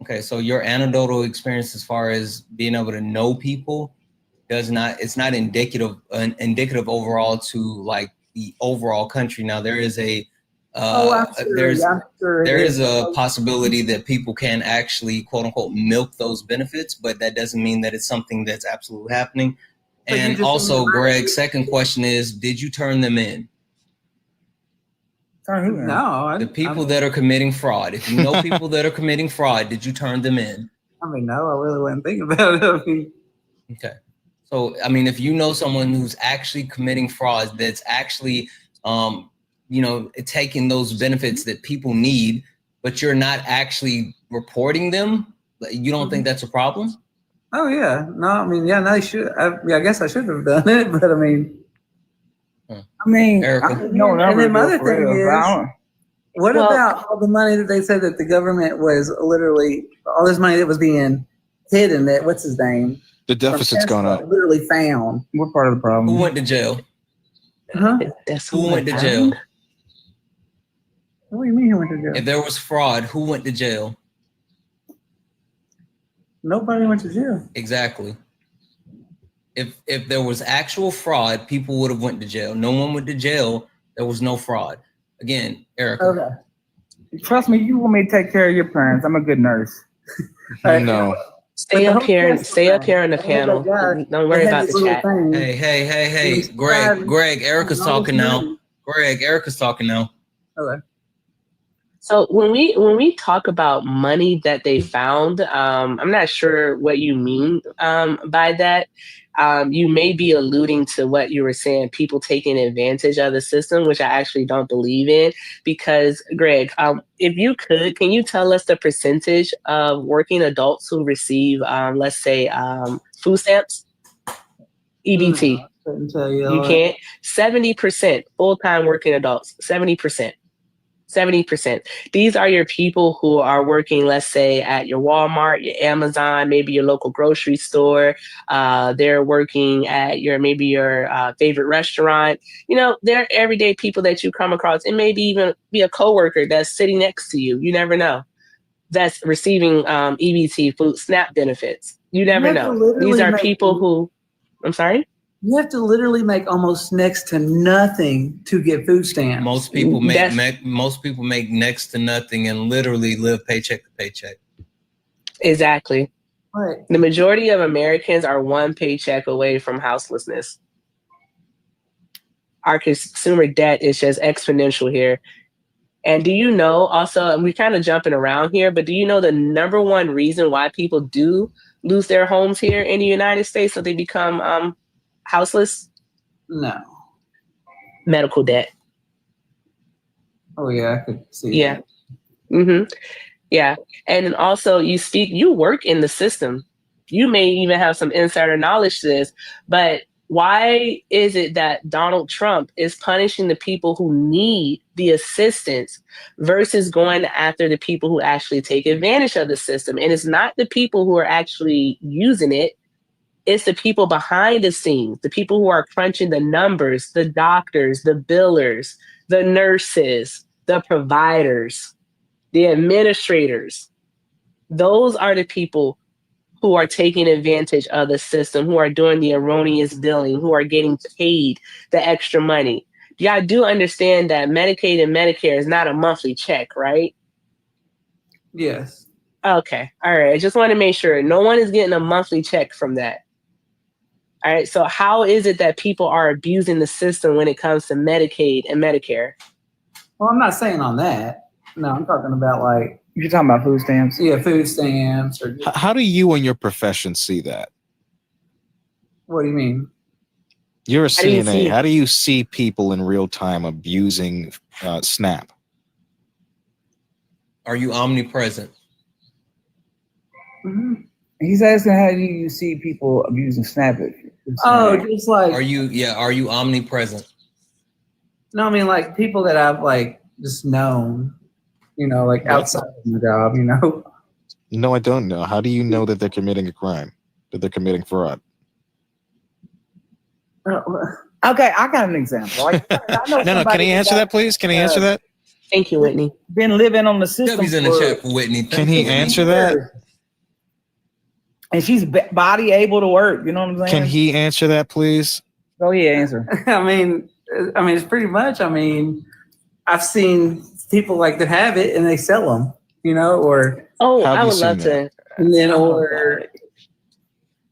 Okay. So your anecdotal experience as far as being able to know people it's not indicative overall to like the overall country. Now there is a there is a possibility that people can actually quote unquote milk those benefits, but that doesn't mean that it's something that's absolutely happening. And also, Greg, second question is, did you turn them in? No, the people that are committing fraud. If you know people that are committing fraud, did you turn them in? I mean, no, I really wasn't thinking about it. I mean, okay. So, I mean, if you know someone who's actually committing fraud, that's actually, taking those benefits that people need, but you're not actually reporting them, you don't think that's a problem? oh yeah, no, I mean, yeah, no, I should. I guess I should have done it, but I mean, Erica. and then my other thing is, what about all the money that they said that the government was literally all this money that was being hidden? That what's his name? The deficit's gone up. Literally found. We're part of the problem. Who went to jail? Huh? Who went to jail? What do you mean who went to jail? If there was fraud, who went to jail? Nobody went to jail. Exactly. If there was actual fraud, people would have went to jail. No one went to jail. There was no fraud. Again, Erica. Okay. Trust me, you want me to take care of your parents. I'm a good nurse. No. Stay up here on the panel. Don't worry about the chat. Hey, Greg, Erica's talking now. Greg, Erica's talking now. Okay. So when we talk about money that they found, I'm not sure what you mean by that. You may be alluding to what you were saying, people taking advantage of the system, which I actually don't believe in. Because, Greg, if you could, can you tell us the percentage of working adults who receive, let's say, food stamps? EBT. You can't? 70% full-time working adults, 70%. 70%. These are your people who are working, let's say, at your Walmart, your Amazon, maybe your local grocery store. They're working at your favorite restaurant. They're everyday people that you come across. It may even be a coworker that's sitting next to you. You never know. That's receiving EBT, food SNAP benefits. You never know. These are people who, I'm sorry? You have to literally make almost next to nothing to get food stamps. Most people make next to nothing and literally live paycheck to paycheck. Exactly. Right. The majority of Americans are one paycheck away from houselessness. Our consumer debt is just exponential here. And do you know also, and we're kind of jumping around here, but do you know the number one reason why people do lose their homes here in the United States, so they become houseless? No. Medical debt. Oh yeah, I could see. Yeah. That. Mm-hmm. Yeah. And also you work in the system. You may even have some insider knowledge to this, but why is it that Donald Trump is punishing the people who need the assistance versus going after the people who actually take advantage of the system? And it's not the people who are actually using it. It's the people behind the scenes, the people who are crunching the numbers, the doctors, the billers, the nurses, the providers, the administrators. Those are the people who are taking advantage of the system, who are doing the erroneous billing, who are getting paid the extra money. Y'all do understand that Medicaid and Medicare is not a monthly check, right? Yes. Okay. All right. I just want to make sure no one is getting a monthly check from that. All right. So how is it that people are abusing the system when it comes to Medicaid and Medicare? Well, I'm not saying on that. No, I'm talking about like. You're talking about food stamps? Yeah, food stamps. Or How do you and your profession see that? What do you mean? You're a CNA. How do you see people in real time abusing SNAP? Are you omnipresent? Mm-hmm. He's asking, how do you see people abusing SNAP? Oh, just like. Are you omnipresent? No, I mean like people that I've like just known, like outside of my job, No, I don't know. How do you know that they're committing a crime, that they're committing fraud? Okay, I got an example. No, can he answer that, please? Can he answer that? Thank you, Whitney. Been living on the system. He's in the chat for Whitney. Can he answer that? and she's body able to work. You know what I'm saying? Can he answer that, please? Go ahead, answer. I mean, it's pretty much. I mean, I've seen people like that have it and they sell them. You know, or I would love to. And then or.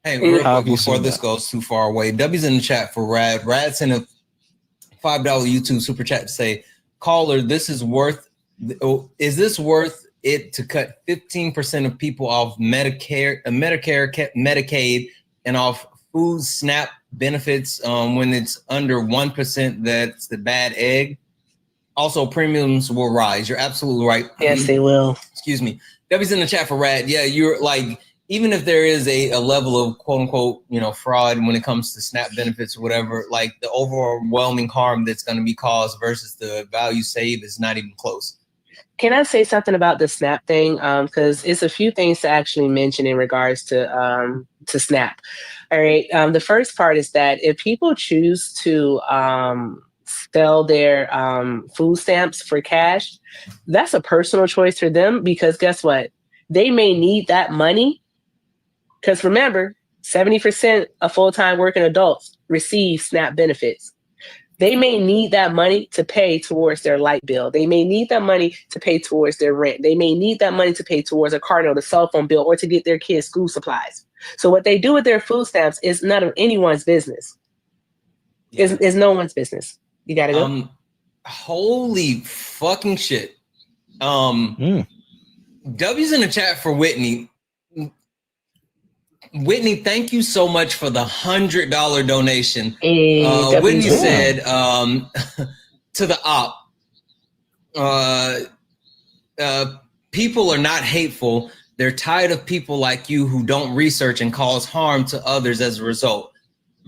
Hey, real quick before this goes too far away, W's in the chat for Rad. Rad sent a $5 YouTube super chat to say, caller, is this worth it to cut 15% of people off Medicare, Medicaid, and off food SNAP benefits when it's under 1%? That's the bad egg. Also, premiums will rise. You're absolutely right. Yes, they will. Excuse me. W's in the chat for Rad. Yeah, you're like, even if there is a level of quote unquote, fraud when it comes to SNAP benefits or whatever, like the overwhelming harm that's going to be caused versus the value saved is not even close. Can I say something about the SNAP thing? Because it's a few things to actually mention in regards to SNAP. All right. The first part is that if people choose to sell their food stamps for cash, that's a personal choice for them, because guess what? They may need that money. Because remember, 70% of full-time working adults receive SNAP benefits. They may need that money to pay towards their light bill. They may need that money to pay towards their rent. They may need that money to pay towards a car note, a cell phone bill, or to get their kids school supplies. So what they do with their food stamps is none of anyone's business. Is no one's business. You gotta go. Holy fucking shit. W's in the chat for Whitney. Whitney, thank you so much for the $100 donation. Whitney said to the op, people are not hateful. They're tired of people like you who don't research and cause harm to others as a result.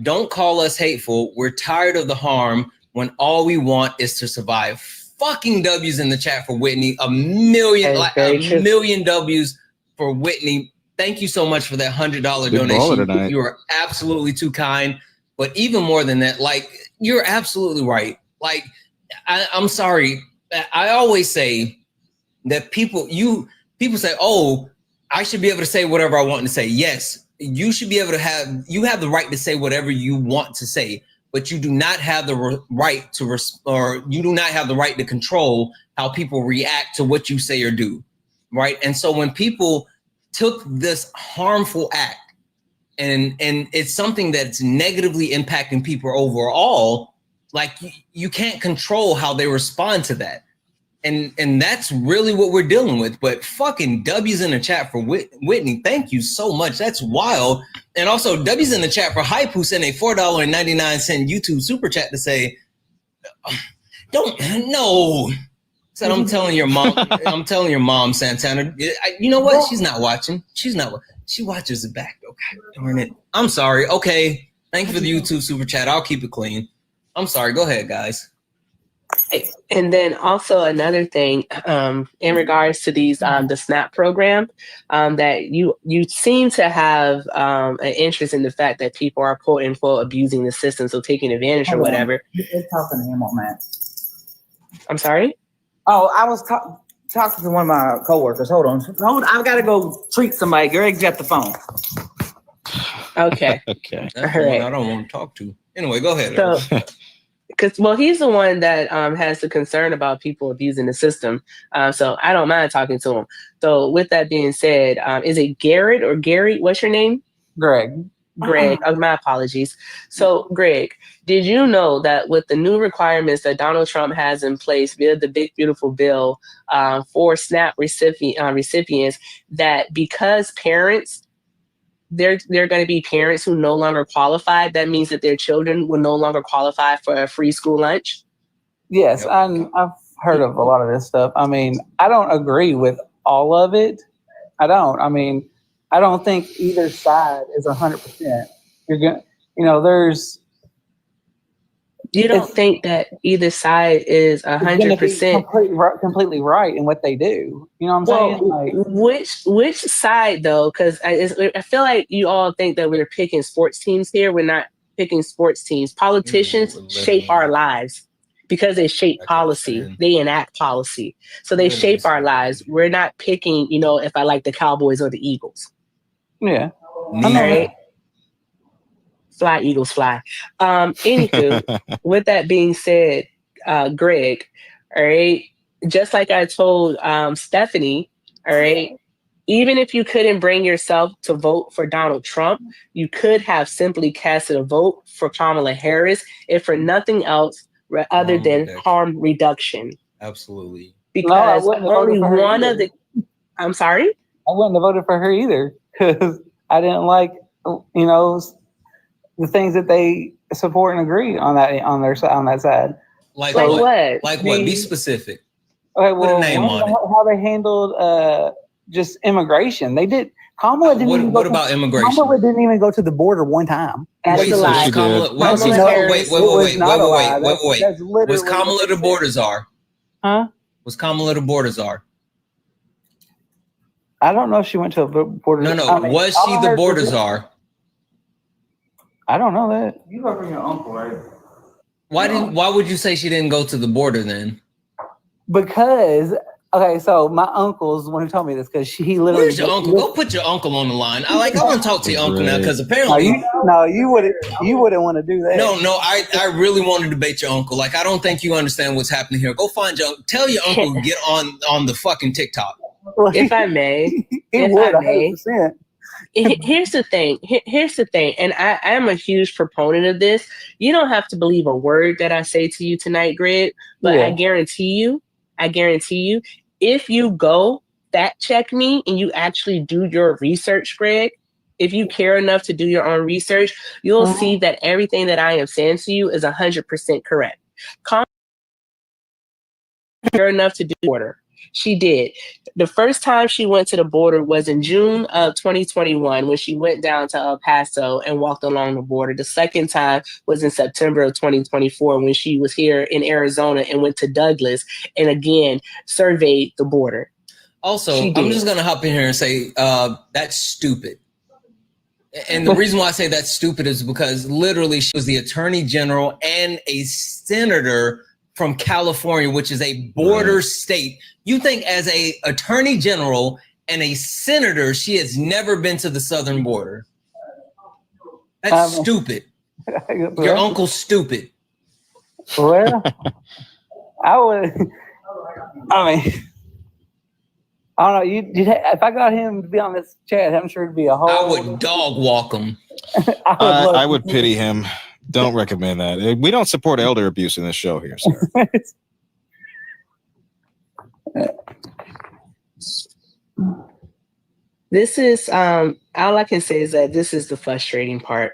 Don't call us hateful. We're tired of the harm when all we want is to survive. Fucking W's in the chat for Whitney. A million W's for Whitney. Thank you so much for that $100 donation. You are absolutely too kind. But even more than that, like, you're absolutely right. Like, I'm sorry. I always say that people say, oh, I should be able to say whatever I want to say. Yes, you should be able to you have the right to say whatever you want to say, but you do not have the right to, you do not have the right to control how people react to what you say or do. Right. And so when people took this harmful act and it's something that's negatively impacting people overall, like you can't control how they respond to that. And that's really what we're dealing with. But fucking W's in the chat for Whitney. Thank you so much. That's wild. And also W's in the chat for Hype, who sent a $4.99 YouTube super chat to say, said, I'm telling your mom, Santana. You know what? She's not watching. She watches it back though. God darn it. I'm sorry. Okay. Thank you for the YouTube super chat. I'll keep it clean. I'm sorry. Go ahead, guys. And then also another thing, in regards to these the SNAP program, that you seem to have an interest in the fact that people are quote unquote abusing the system, so taking advantage or whatever. They're talking to him on that. I'm sorry? Oh, I was talking to one of my coworkers. Hold on. I've got to go treat somebody. Greg's at the phone. Okay. Okay. That's the one I don't want to talk to. Anyway, go ahead. So, he's the one that has the concern about people abusing the system. So I don't mind talking to him. So with that being said, is it Garrett or Gary? What's your name? Greg. Greg. Oh, my apologies. So Greg, did you know that with the new requirements that Donald Trump has in place via the Big Beautiful Bill for SNAP recipients, that because parents, they're going to be parents who no longer qualify, that means that their children will no longer qualify for a free school lunch? Yes, I've heard of a lot of this stuff. I mean, I don't agree with all of it. I don't think either side is 100%. You're going, there's. You don't think that either side is 100% completely right in what they do? You know what I'm saying? Like, which side though? Because I feel like you all think that we're picking sports teams here. We're not picking sports teams. Politicians shape our lives because they shape policy. They enact policy, so they shape our lives. We're not picking, if I like the Cowboys or the Eagles. Yeah. All right. Fly, Eagles, fly. Anywho, with that being said, Greg, all right, just like I told Stephanie, all right, even if you couldn't bring yourself to vote for Donald Trump, you could have simply casted a vote for Kamala Harris, if for nothing else other than harm reduction. Absolutely. Because wouldn't have voted only for her one either. of the, I'm sorry? I wouldn't have voted for her either because I didn't like, the things that they support and agree on their side, on that side. Like So, what? Like what? Be specific. Okay, Put a name on it. How they handled just immigration. They did. Kamala didn't even What about immigration? Kamala didn't even go to the border one time. That's a lie. Was Kamala the border czar? Huh? Was Kamala the border czar? I don't know if she went to a border. No. Was she the border czar? I don't know that. You go from your uncle, right? Why would you say she didn't go to the border then? Because so my uncle's the one who told me this because he literally. Where's your uncle? Go put your uncle on the line. I want to talk to your uncle now because apparently. You wouldn't want to do that. No, I really want to debate your uncle. Like I don't think you understand what's happening here. Go find your uncle. Tell your uncle to get on the fucking TikTok. If I may, He would 100%. Here's the thing. Here's the thing, and I am a huge proponent of this. You don't have to believe a word that I say to you tonight, Greg. But Yeah. I guarantee you, if you go fact check me and you actually do your research, Greg, if you care enough to do your own research, you'll see that everything that I am saying to you is 100% correct. Care enough to do border. She did. The first time she went to the border was in June of 2021 when she went down to El Paso and walked along the border. The second time was in September of 2024 when she was here in Arizona and went to Douglas and again surveyed the border. Also, I'm just going to hop in here and say that's stupid. And the reason why I say that's stupid is because literally she was the attorney general and a senator from California, which is a border state. You think as a attorney general and a senator, she has never been to the southern border. That's stupid. Your uncle's stupid. Well, I don't know. If I got him to be on this chat, I'm sure it'd be a whole. I would dog walk him. I would pity him. Don't recommend that. We don't support elder abuse in this show here, sir. This is all I can say is that this is the frustrating part.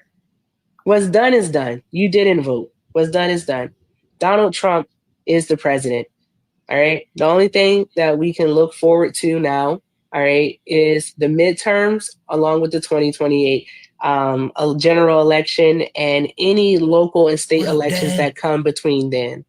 What's done is done. You didn't vote. What's done is done. Donald Trump is the president. All right. The only thing that we can look forward to now, all right, is the midterms along with the 2028 a general election and any local and state elections that come between then.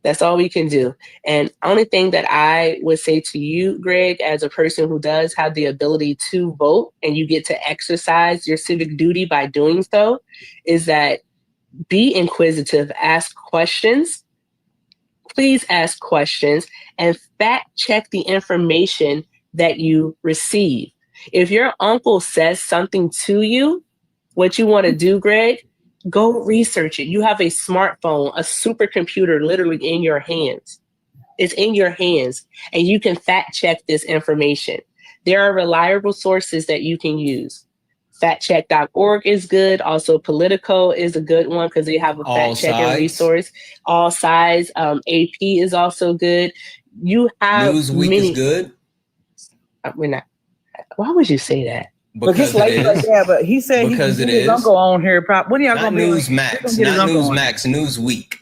That's all we can do. And only thing that I would say to you, Greg, as a person who does have the ability to vote and you get to exercise your civic duty by doing so, is that be inquisitive, ask questions. Please ask questions and fact check the information that you receive. If your uncle says something to you, what you want to do, Greg, go research it. You have a smartphone, a supercomputer literally in your hands. It's in your hands, and you can fact check this information. There are reliable sources that you can use. Factcheck.org is good. Also, Politico is a good one because they have a fact checking resource. All Sides, AP is also good. You have Newsweek is good. We're not. Why would you say that? Because it is. Yeah, but he said Because he it his is. uncle on here. When are y'all Not gonna be Newsmax, not Newsmax, Newsweek.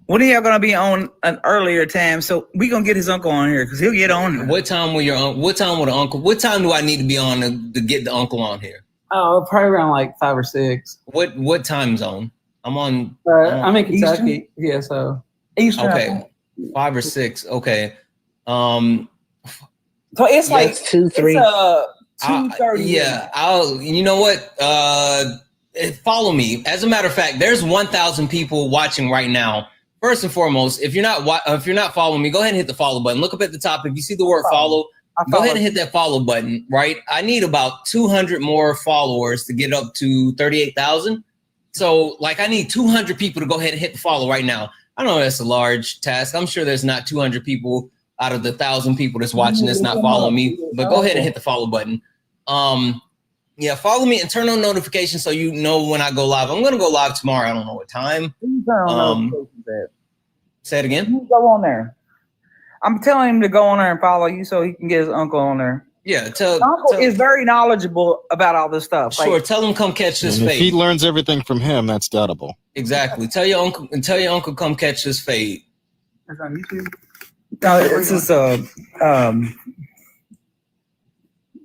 When are y'all gonna be on an earlier time? So we gonna get his uncle on here because he'll get on here. What time will the uncle? What time do I need to be on to get the uncle on here? Oh, probably around like 5 or 6. What time zone? I'm on. I'm in Kentucky. Eastern? Yeah, so Eastern. Okay, 5 or 6. Okay. So it's like 2-3. 2:30. Yeah, you know what? Follow me. As a matter of fact, there's 1,000 people watching right now. First and foremost, if you're not following me, go ahead and hit the follow button. Look up at the top. If you see the word follow, go ahead and hit that follow button, right? I need about 200 more followers to get up to 38,000. So like I need 200 people to go ahead and hit the follow right now. I know that's a large task. I'm sure there's not 200 people out of the 1,000 people that's watching this not following me, but go ahead and hit the follow button. Yeah, follow me and turn on notifications so you know when I go live. I'm going to go live tomorrow. I don't know what time. Say it again. You go on there. I'm telling him to go on there and follow you so he can get his uncle on there. Yeah, uncle is very knowledgeable about all this stuff. Sure, tell him come catch his And if fade. he learns everything from him, that's doubtable. Exactly. Tell your uncle come catch his fade. It's on YouTube. No, this is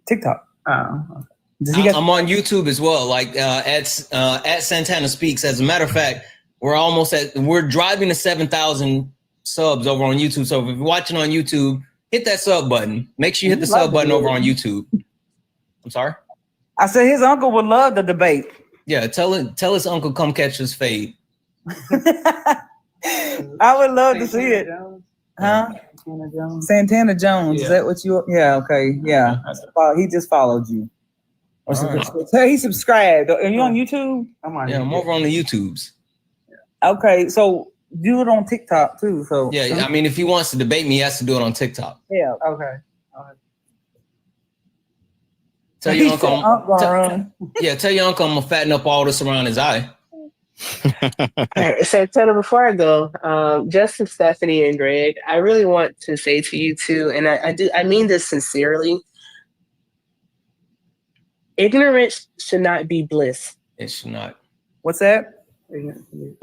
TikTok. I'm on YouTube as well. Like at Santana Speaks. As a matter of fact, we're driving to 7,000 subs over on YouTube. So if you're watching on YouTube, hit that sub button. Make sure you hit the sub button over on YouTube. I'm sorry. I said his uncle would love the debate. Yeah, tell his uncle come catch his fade. I would love to see it. Huh? Santana Jones. Is that what you? Yeah. Okay. Yeah. He just followed you. He subscribed. Are you on YouTube? I'm over on the YouTubes. Okay, so do it on TikTok too. So yeah, I mean, if he wants to debate me, he has to do it on TikTok. Yeah. Okay. Tell your uncle. Tell your uncle I'm gonna fatten up all this around his eye. Santana, before I go, Justin, Stephanie, and Greg, I really want to say to you too, and I mean this sincerely. Ignorance should not be bliss. It should not. What's that?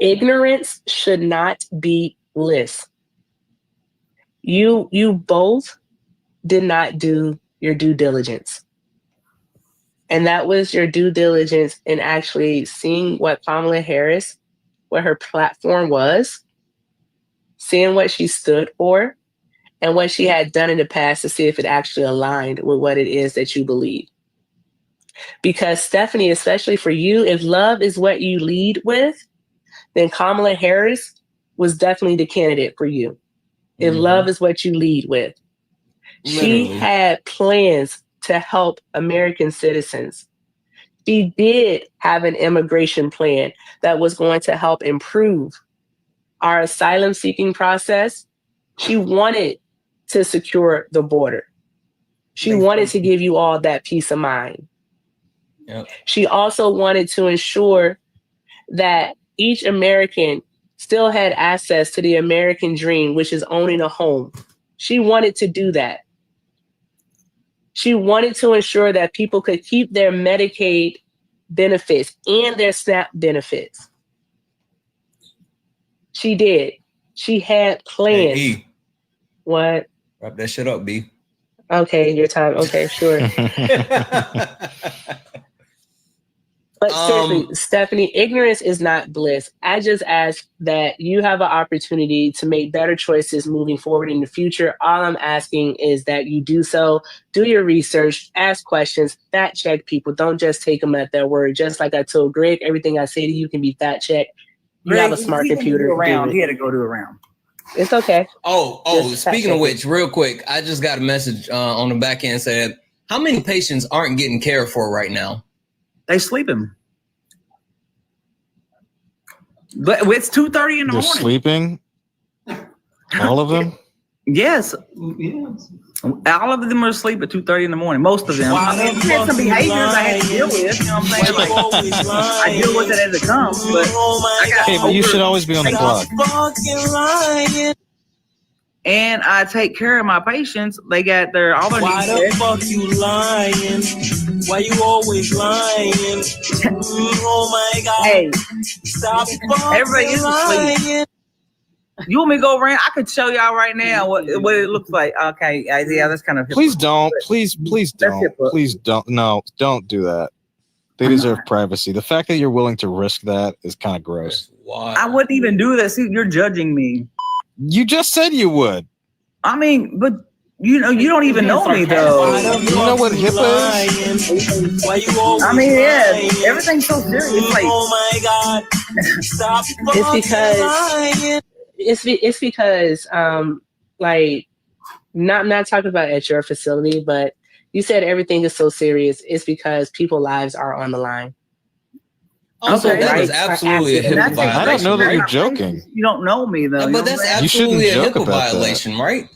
Ignorance should not be bliss. You both did not do your due diligence. And that was your due diligence in actually seeing what Kamala Harris, what her platform was, seeing what she stood for, and what she had done in the past to see if it actually aligned with what it is that you believe. Because Stephanie, especially for you, if love is what you lead with, then Kamala Harris was definitely the candidate for you. If love is what you lead with. She had plans to help American citizens. She did have an immigration plan that was going to help improve our asylum seeking process. She wanted to secure the border. She wanted to give you all that peace of mind. Yep. She also wanted to ensure that each American still had access to the American dream, which is owning a home. She wanted to do that. She wanted to ensure that people could keep their Medicaid benefits and their SNAP benefits. She did. She had plans. Hey, E. What? Wrap that shit up, B. Okay, your time. Okay, sure. But seriously, Stephanie, ignorance is not bliss. I just ask that you have an opportunity to make better choices moving forward in the future. All I'm asking is that you do so. Do your research, ask questions, fact check people. Don't just take them at their word. Just like I told Greg, everything I say to you can be fact checked. You have a smart computer. He had to go to a round. It's okay. Oh, speaking of which, real quick, I just got a message on the back end said, how many patients aren't getting cared for right now? They sleeping. But it's 2:30 in the They're morning. sleeping? All of them? Yes. All of them are asleep at 2:30 in the morning. Most of them. I mean, I had some behaviors I had to deal with. You know what I'm saying? Like, I deal with it as it comes. But I got Hey, but you should always be on the clock. And I take care of my patients. They got all their Why needs the fuck you lying? Why you always lying? Oh my God. Hey, Stop everybody is asleep. You want me to go around? I could show y'all right now what it looks like. Okay, yeah, that's kind of Please don't. Please don't. Please don't. No, don't do that. They deserve privacy. The fact that you're willing to risk that is kind of gross. I wouldn't even do that. See, you're judging me. You just said you would. I mean, but you don't even know me though. You know what HIPAA is? I mean, yeah, everything's so serious. Like, oh my God. Stop It's because like Not talking about at your facility, but you said everything is so serious. It's because people's lives are on the line. Also, Okay. that is Right? absolutely a Accident. HIPAA That's violation. I don't know that right? you're joking. You don't know me though. No, you but know that's what I'm saying? You shouldn't absolutely a joke HIPAA about that. violation, right?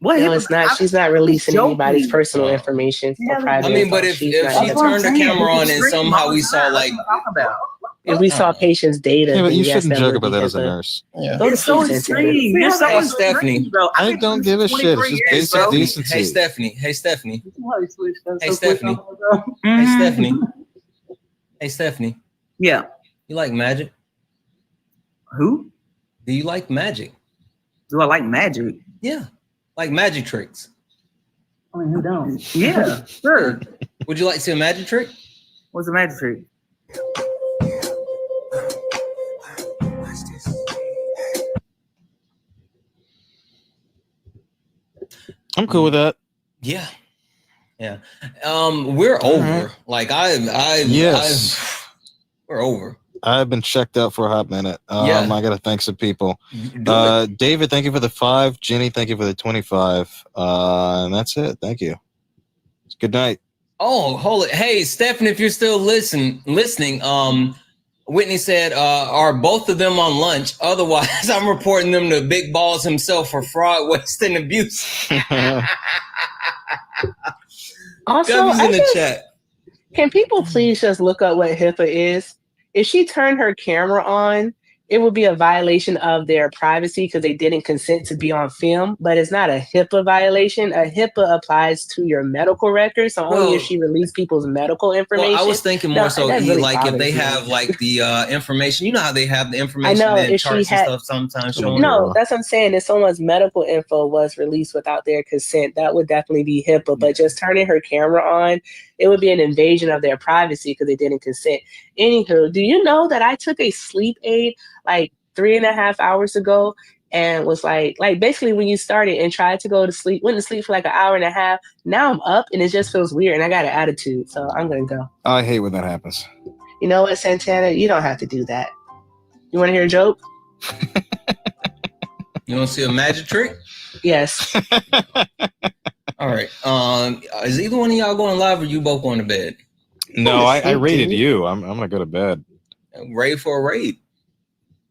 What No, HIPAA? it's not. She's not releasing anybody's joking. personal information Yeah, or private I mean, info. but if She's she not That's doing what I'm turned the saying. camera on It's and extreme somehow all we the saw time. like, That's what I'm talking about. If we saw patients' data, Yeah, but then you yes, shouldn't that joke would about be that as a HIPAA. nurse. Those It's so are sensitive. extreme. You're so Hey, Stephanie. extreme, bro. I don't give a shit. It's just basic Stephanie, decency. hey Stephanie, hey Stephanie, hey So Stephanie, quick. hey Stephanie, hey Stephanie. Yeah. You like magic? Who? Do you like magic? Do I like magic? Yeah, like magic tricks. I mean, who don't? Yeah, sure. Would you like to see a magic trick? What's a magic trick? I'm cool with that. Yeah, yeah. We're over. Like Yes. we're over. I've been checked out for a hot minute. Yeah. I gotta thank some people. Do David, thank you for the 5. Jenny, thank you for the 25. And that's it. Thank you. Good night. Oh, hold it. Hey, Stephen, if you're still listening, Whitney said, are both of them on lunch? Otherwise, I'm reporting them to Big Balls himself for fraud, waste, and abuse. Also, W's in the just- chat. Can people please just look up what HIPAA is? If she turned her camera on, it would be a violation of their privacy because they didn't consent to be on film, but it's not a HIPAA violation. A HIPAA applies to your medical records, so only if she released people's medical information. Well, I was thinking more so, that E, really like if bothers they me. have like the information, you know how they have the information know, and if she charts and had- stuff sometimes showing. No, that's what I'm saying. If someone's medical info was released without their consent, that would definitely be HIPAA. But just turning her camera on, it would be an invasion of their privacy because they didn't consent. Anywho, do you know that I took a sleep aid like 3.5 hours ago and was like basically when you started and tried to go to sleep, went to sleep for like an hour and a half. Now I'm up and it just feels weird and I got an attitude. So I'm going to go. I hate when that happens. You know what, Santana? You don't have to do that. You want to hear a joke? You want to see a magic trick? Yes. All right. Is either one of y'all going live or you both going to bed? No, I rated you. I'm gonna go to bed. Raid for a raid.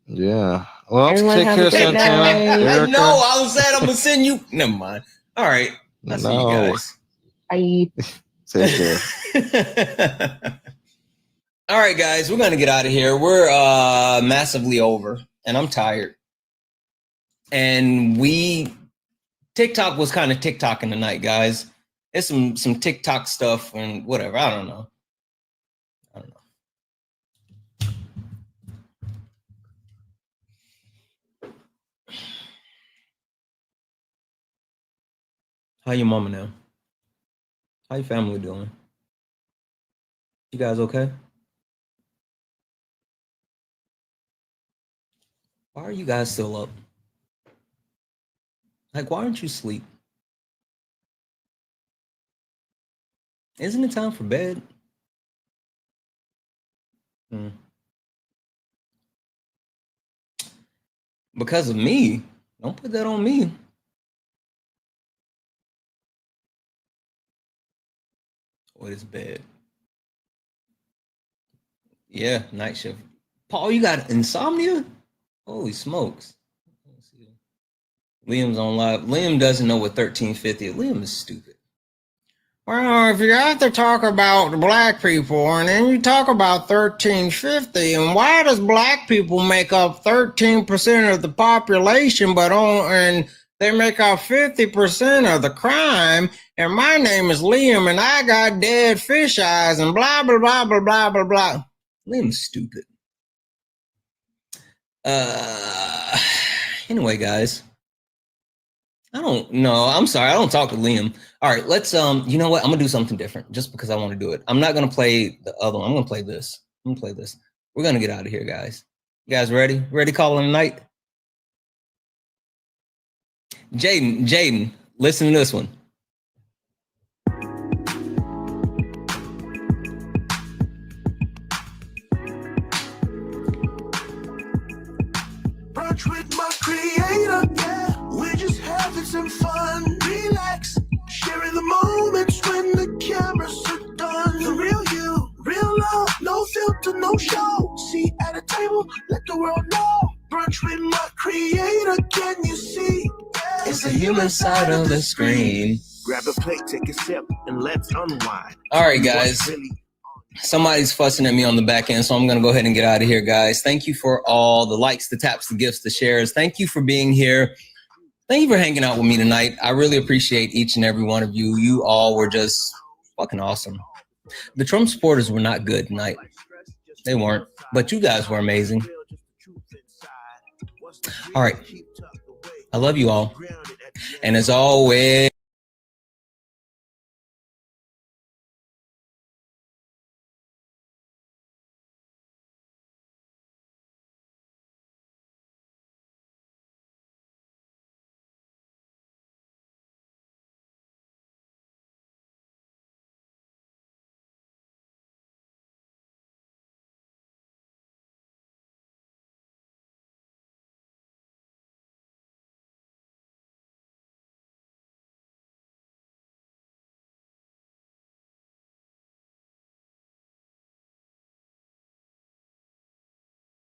Yeah. Well, Everyone take have care, a great Santana. night. Erica. No, I was saying I'm gonna send you. Never mind. All right. I'll see you guys. Bye. Take care. All right, guys, we're gonna get out of here. We're massively over, and I'm tired. And TikTok was kind of TikToking tonight, guys. It's some TikTok stuff and whatever. I don't know. How your mama now? How your family doing? You guys okay? Why are you guys still up? Like, why aren't you asleep? Isn't it time for bed? Because of me? Don't put that on me. What is bed? Yeah, night shift. Paul, you got insomnia? Holy smokes. Liam's on live. Liam doesn't know what 1350 is. Liam is stupid. Well, if you have to talk about black people and then you talk about 1350, and why does black people make up 13% of the population, and they make up 50% of the crime, and my name is Liam and I got dead fish eyes and blah, blah, blah, blah, blah, blah, blah. Liam's stupid. Anyway, guys. I don't know. I'm sorry. I don't talk to Liam. All right, let's you know what? I'm gonna do something different just because I want to do it. I'm not gonna play the other one. I'm gonna play this. We're gonna get out of here, guys. You guys ready? Ready calling the night? Jaden, listen to this one. Brunch with my creator, yeah. We just have this touch with my creator, can you see? It's the human side of the screen. Grab a plate, take a sip, and let's unwind. All right, guys. Somebody's fussing at me on the back end, so I'm going to go ahead and get out of here, guys. Thank you for all the likes, the taps, the gifts, the shares. Thank you for being here. Thank you for hanging out with me tonight. I really appreciate each and every one of you. You all were just fucking awesome. The Trump supporters were not good tonight. They weren't, but you guys were amazing. All right. I love you all. And as always,